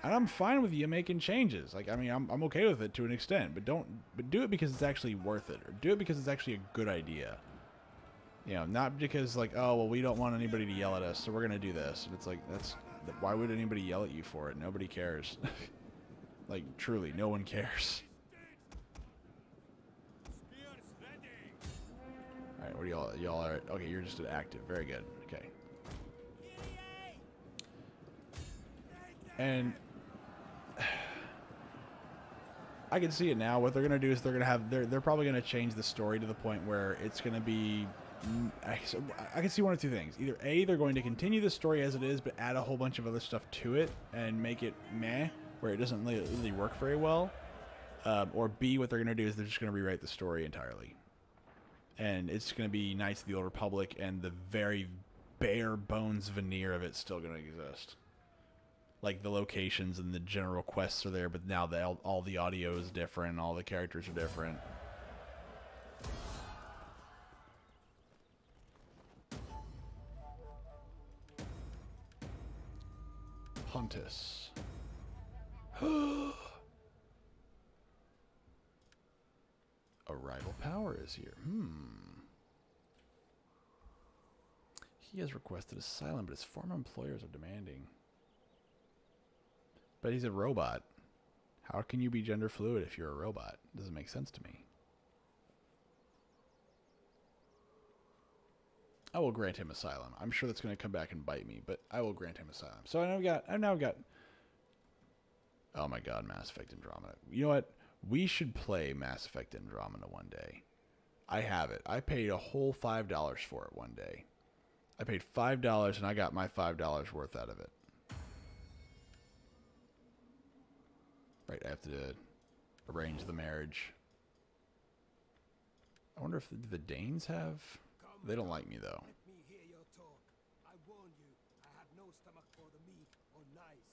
And I'm fine with you making changes. Like, I mean, I'm okay with it to an extent, but do it because it's actually worth it, or do it because it's actually a good idea. You know, not because, like, oh, well, we don't want anybody to yell at us, so we're gonna do this. And it's like, why would anybody yell at you for it? Nobody cares. Like, truly, no one cares. Alright, what are y'all are, okay, you're just active. Very good. Okay. And I can see it now. What they're going to do is they're probably going to change the story to the point where it's going to be, I can see one of two things. Either A, they're going to continue the story as it is, but add a whole bunch of other stuff to it and make it meh, where it doesn't really work very well. Or B, what they're going to do is they're just going to rewrite the story entirely. And it's going to be Knights of the Old Republic, and the very bare bones veneer of it's still going to exist. Like, the locations and the general quests are there, but now all the audio is different, all the characters are different. Huntus. A rival power is here. He has requested asylum, but his former employers are demanding. But he's a robot. How can you be gender fluid if you're a robot? Doesn't make sense to me. I will grant him asylum. I'm sure that's going to come back and bite me, but I will grant him asylum. So I've now got. Oh my God, Mass Effect Andromeda. You know what? We should play Mass Effect Andromeda one day. I have it. I paid a whole $5 for it one day. I paid $5 and I got my $5 worth out of it. Right, I have to arrange the marriage. I wonder if the Danes have... They don't like me, though. Let me hear your talk. I warn you, I have no stomach for the meat or nice.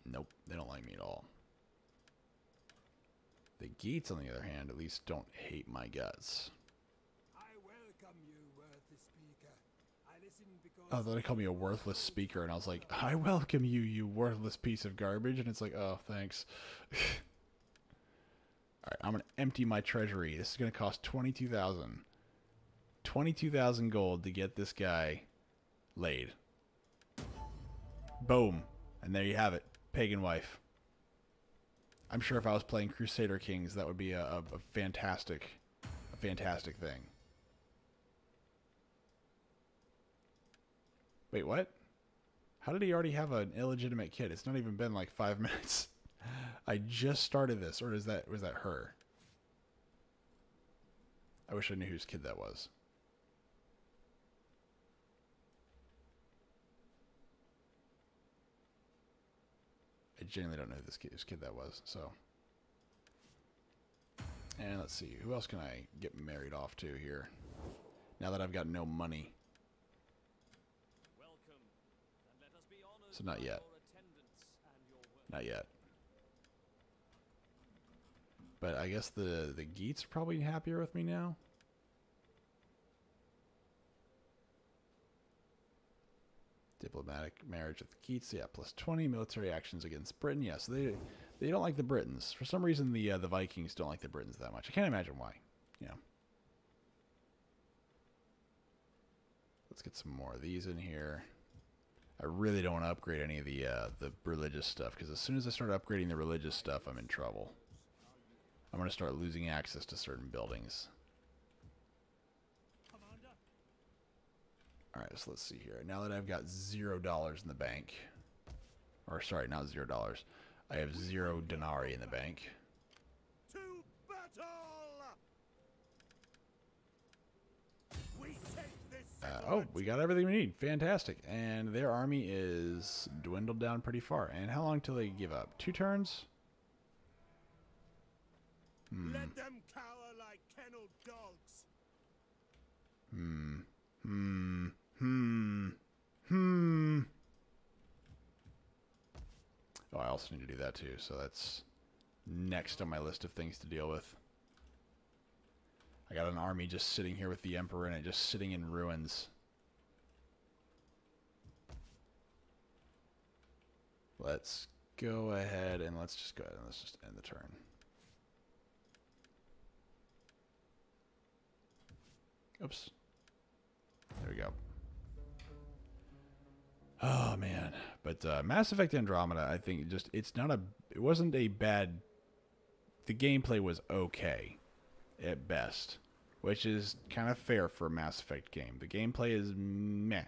Nope, they don't like me at all. The Geats, on the other hand, at least don't hate my guts. I welcome you, worthy speaker. I listen because... Oh, they call me a worthless speaker, and I was like, I welcome you, you worthless piece of garbage. And it's like, oh, thanks. Alright, I'm going to empty my treasury. This is going to cost 22,000. 22,000 gold to get this guy laid. Boom. And there you have it. Pagan wife. I'm sure if I was playing Crusader Kings, that would be a fantastic thing. Wait, what? How did he already have an illegitimate kid? It's not even been like 5 minutes. I just started this, or was that her? I wish I knew whose kid that was. I genuinely don't know whose kid that was, so. And let's see, who else can I get married off to here? Now that I've got no money. So not yet. Not yet. But I guess the Geats are probably happier with me now. Diplomatic marriage with the Geats, yeah, plus 20 military actions against Britain. Yeah, so they don't like the Britons. For some reason, the Vikings don't like the Britons that much. I can't imagine why. You know. Let's get some more of these in here. I really don't want to upgrade any of the religious stuff, because as soon as I start upgrading the religious stuff, I'm in trouble. I'm going to start losing access to certain buildings. Alright, so let's see here. Now that I've got $0 in the bank, or sorry, not $0, I have 0 denarii in the bank. To battle! We take this Oh, we got everything we need. Fantastic. And their army is dwindled down pretty far. And how long till they give up? 2 turns? Let them cower like kenneled dogs. Oh, I also need to do that too, so that's next on my list of things to deal with. I got an army just sitting here with the Emperor in it, just sitting in ruins. Let's go ahead and let's just go ahead and let's just end the turn. Oops. There we go. Oh man, but Mass Effect Andromeda, I think it wasn't a bad. The gameplay was okay, at best, which is kind of fair for a Mass Effect game. The gameplay is meh.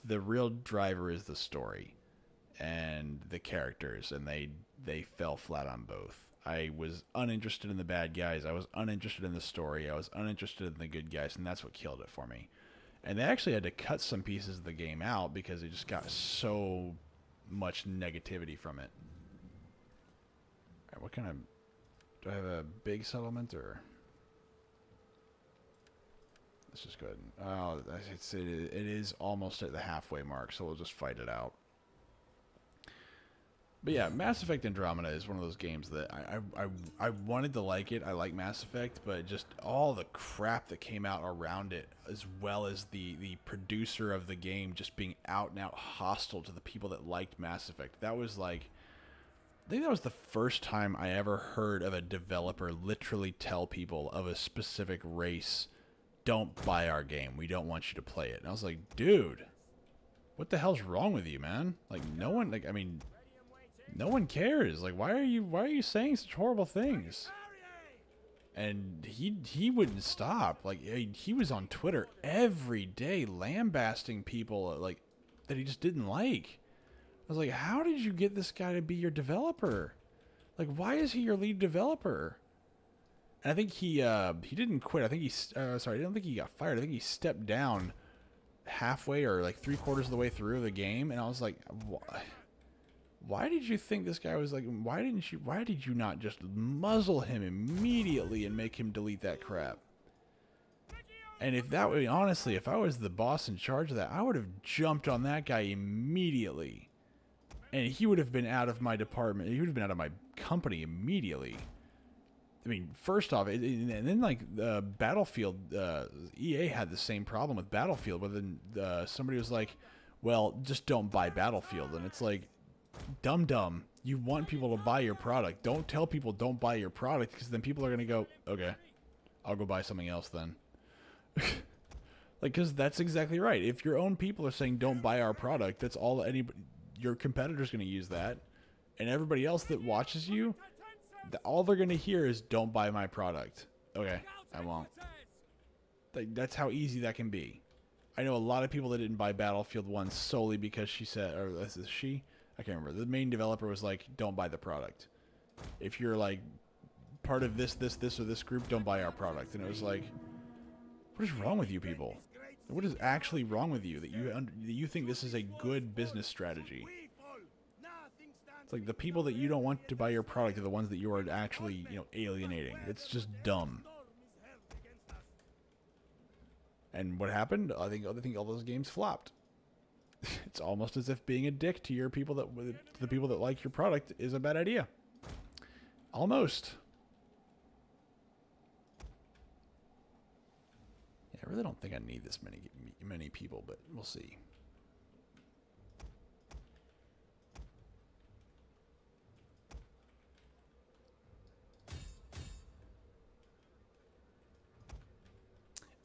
The real driver is the story, and the characters, and they fell flat on both. I was uninterested in the bad guys. I was uninterested in the story. I was uninterested in the good guys, and that's what killed it for me. And they actually had to cut some pieces of the game out because it just got so much negativity from it. All right, what kind of... Do I have a big settlement, or... Let's just go ahead and... Oh, it is almost at the halfway mark, so we'll just fight it out. But yeah, Mass Effect Andromeda is one of those games that I wanted to like it. I like Mass Effect, but just all the crap that came out around it, as well as the producer of the game just being out and out hostile to the people that liked Mass Effect. That was like, I think that was the first time I ever heard of a developer literally tell people of a specific race, don't buy our game. We don't want you to play it. And I was like, dude, what the hell's wrong with you, man? Like, no one, like, I mean... No one cares. Like, why are you saying such horrible things? And he wouldn't stop. Like, he was on Twitter every day lambasting people like that he just didn't like. I was like, how did you get this guy to be your developer? Like, why is he your lead developer? And I think he didn't quit. I think sorry, I don't think he got fired. I think he stepped down halfway or like 3/4 of the way through the game, and I was like, why did you think this guy was like? Why did you not just muzzle him immediately and make him delete that crap? And if that would honestly, if I was the boss in charge of that, I would have jumped on that guy immediately, and he would have been out of my department. He would have been out of my company immediately. I mean, first off, and then like Battlefield, EA had the same problem with Battlefield, where then somebody was like, "Well, just don't buy Battlefield," and it's like, dumb. You want people to buy your product. Don't tell people don't buy your product, because then people are gonna go, "Okay, I'll go buy something else then." Like, because that's exactly right. If your own people are saying don't buy our product, that's all anybody. Your competitor's gonna use that, and everybody else that watches you. All they're going to hear is, don't buy my product. Okay, I won't. Like, that's how easy that can be. I know a lot of people that didn't buy Battlefield 1 solely because she said, or this is she? I can't remember. The main developer was like, don't buy the product. If you're like part of this, or this group, don't buy our product. And it was like, what is wrong with you people? What is actually wrong with you that you think this is a good business strategy? It's like the people that you don't want to buy your product are the ones that you are actually, alienating. It's just dumb. And what happened? I think all those games flopped. It's almost as if being a dick to the people that like your product is a bad idea. Almost. Yeah, I really don't think I need this many people, but we'll see.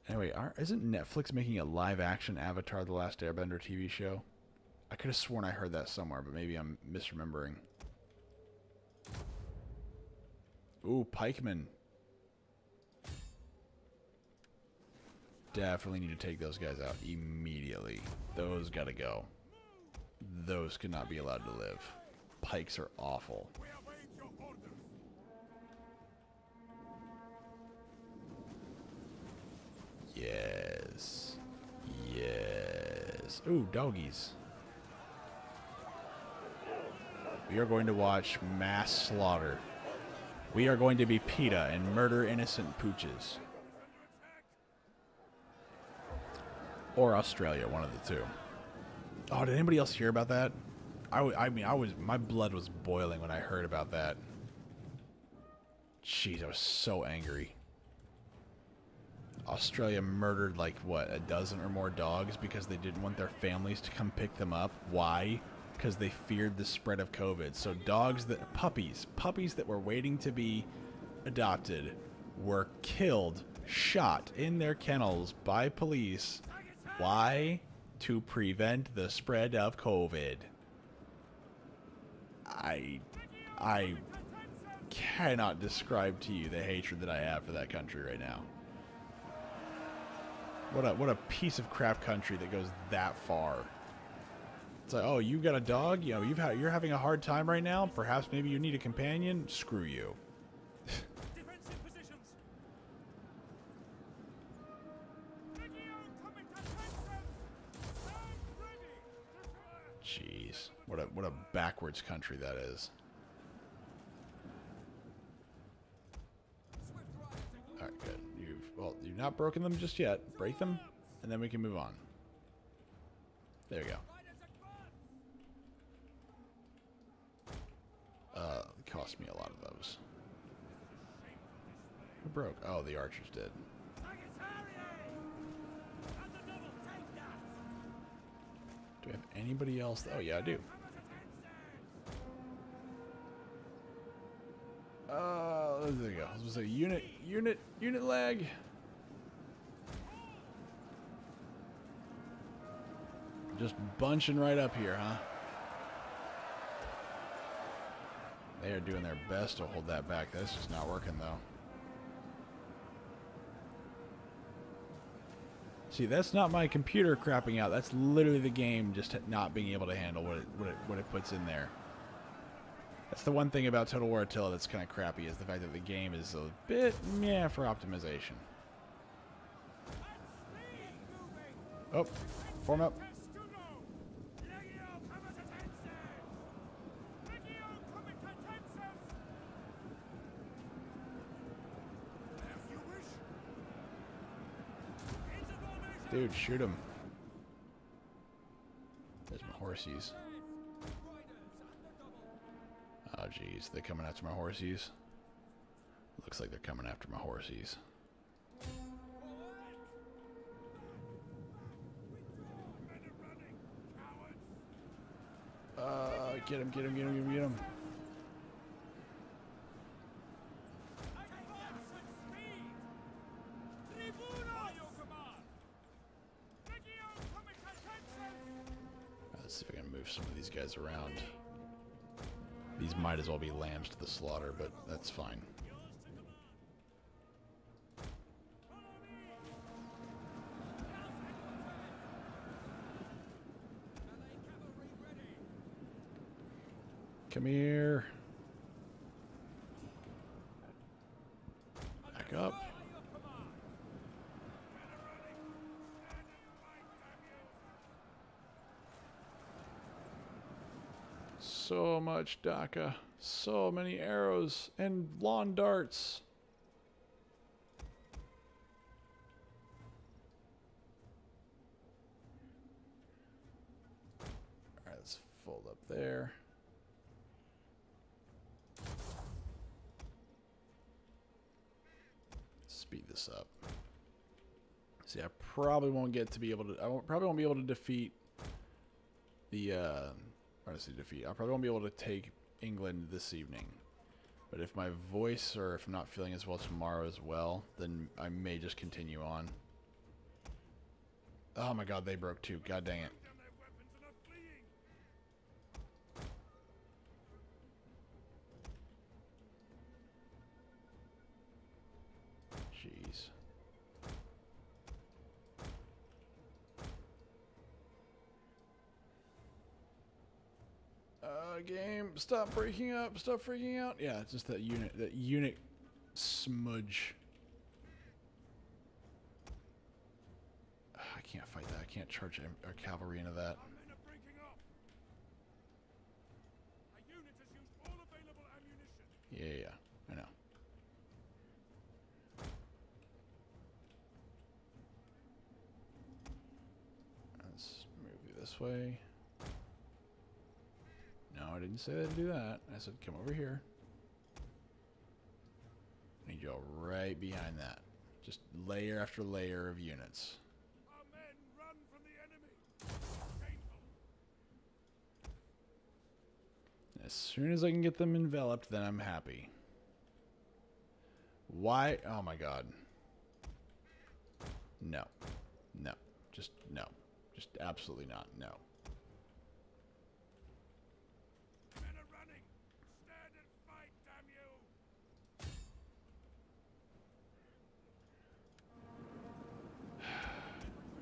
Anyway, isn't Netflix making a live-action Avatar: The Last Airbender TV show? I could have sworn I heard that somewhere, but maybe I'm misremembering. Ooh, pikemen. Definitely need to take those guys out immediately. Those gotta go. Those could not be allowed to live. Pikes are awful. Yes. Yes. Ooh, doggies. We are going to watch mass slaughter. We are going to be PETA and murder innocent pooches. Or Australia, one of the two. Oh, did anybody else hear about that? My blood was boiling when I heard about that. Jeez, I was so angry. Australia murdered, like, what, a dozen or more dogs because they didn't want their families to come pick them up. Why? Because they feared the spread of COVID. So puppies that were waiting to be adopted were killed, shot in their kennels by police. Why? To prevent the spread of COVID. I cannot describe to you the hatred that I have for that country right now. What a piece of crap country that goes that far. It's like, oh, you got a dog? You're having a hard time right now? Perhaps maybe you need a companion? Screw you. Jeez. What a backwards country that is. Alright, good. You've not broken them just yet. Break them, and then we can move on. There you go. It cost me a lot of those. Who broke? Oh, the archers did. Do we have anybody else? Oh, yeah, I do. There you go. I was going to say unit lag. Just bunching right up here, huh? They are doing their best to hold that back. That's just not working, though. See, that's not my computer crapping out. That's literally the game just not being able to handle what it puts in there. That's the one thing about Total War Attila that's kind of crappy, is the fact that the game is a bit meh for optimization. Oh, form up. Dude, shoot him. There's my horsies. Oh, jeez. They're coming after my horsies. Looks like they're coming after my horsies. Get him, get him, get him, get him, get him. Let's see if I can move some of these guys around. These might as well be lambs to the slaughter, but that's fine. Come here. Back up. So much DACA. So many arrows and lawn darts. Alright, let's fold up there. Speed this up. See, I probably won't get to be able to. Probably won't be able to defeat the. Honestly, defeat. I probably won't be able to take England this evening. But if my voice, or if I'm not feeling as well tomorrow as well, then I may just continue on. Oh my God, they broke too. God dang it. Jeez. Game, stop breaking up, stop freaking out. Yeah, it's just that unit smudge. I can't fight that. I can't charge our cavalry into that. Yeah, I know. Let's move you this way. No, I didn't say to do that. I said come over here. I need you all right behind that. Just layer after layer of units. Our men run from the enemy. As soon as I can get them enveloped, then I'm happy. Why? Oh my God. No. No. Just no. Just absolutely not. No. Men are running. Stand and fight, damn you.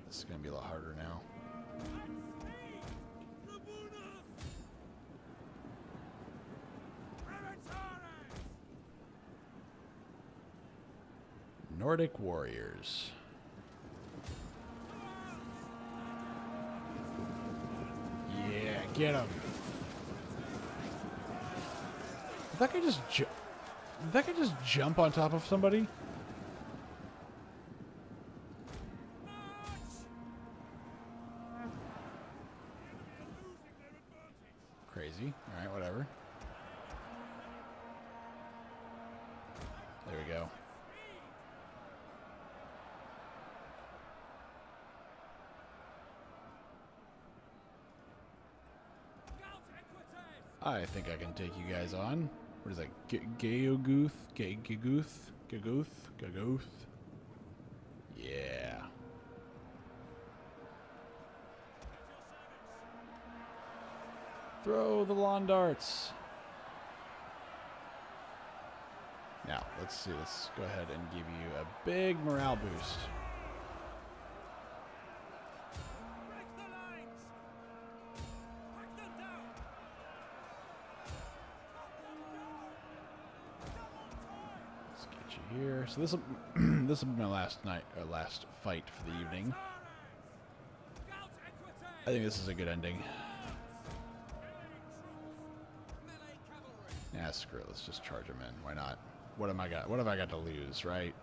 This is gonna be a lot harder now. Nordic warriors. Yeah, get him. Did that guy just jump on top of somebody? Crazy. All right, whatever. There we go. I think I can take you guys on. What is that? Gagoth? Gagoth? Yeah. Throw the lawn darts. Now, let's see. Let's go ahead and give you a big morale boost. here. So this will this will be my last fight for the evening. I think this is a good ending. Yeah, screw it. Let's just charge him in. Why not? What have I got to lose, right?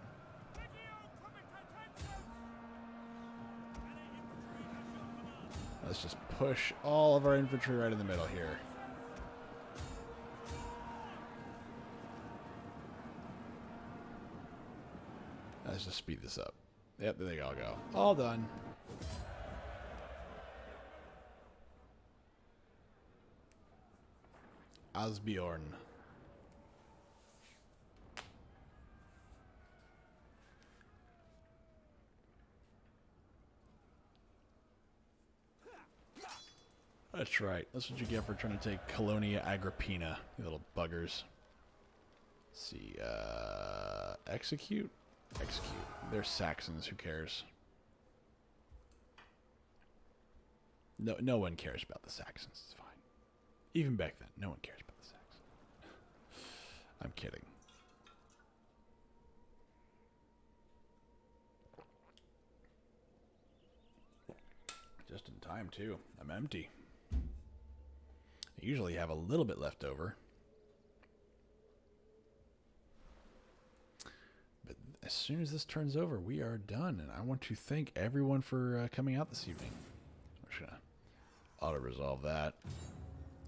Let's just push all of our infantry right in the middle here. Let's just speed this up. Yep, there they all go. All done. Asbjorn. That's right. That's what you get for trying to take Colonia Agrippina, you little buggers. Let's see, execute? Execute. They're Saxons, who cares? No one cares about the Saxons, it's fine. Even back then, no one cares about the Saxons. I'm kidding. Just in time, too. I'm empty. I usually have a little bit left over. But as soon as this turns over, we are done. And I want to thank everyone for coming out this evening. I'm just going to auto-resolve that.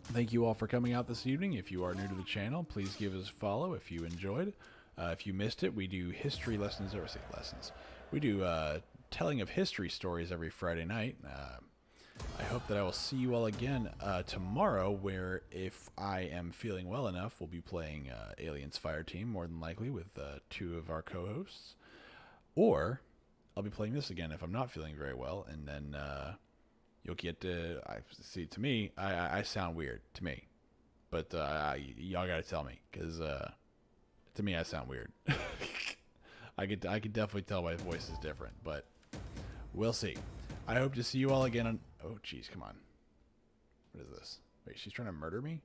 Thank you all for coming out this evening. If you are new to the channel, please give us a follow if you enjoyed. If you missed it, we do history lessons, or say lessons. We do telling of history stories every Friday night. I hope that I will see you all again tomorrow, where if I am feeling well enough, we'll be playing Aliens Fireteam, more than likely, with two of our co-hosts. Or I'll be playing this again if I'm not feeling very well, and then you'll get to... see, to me, I sound weird, to me. But y'all gotta tell me, because to me I sound weird. I could definitely tell my voice is different, but we'll see. I hope to see you all again on... Oh, jeez, come on. What is this? Wait, she's trying to murder me?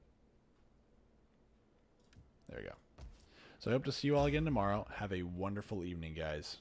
There we go. So I hope to see you all again tomorrow. Have a wonderful evening, guys.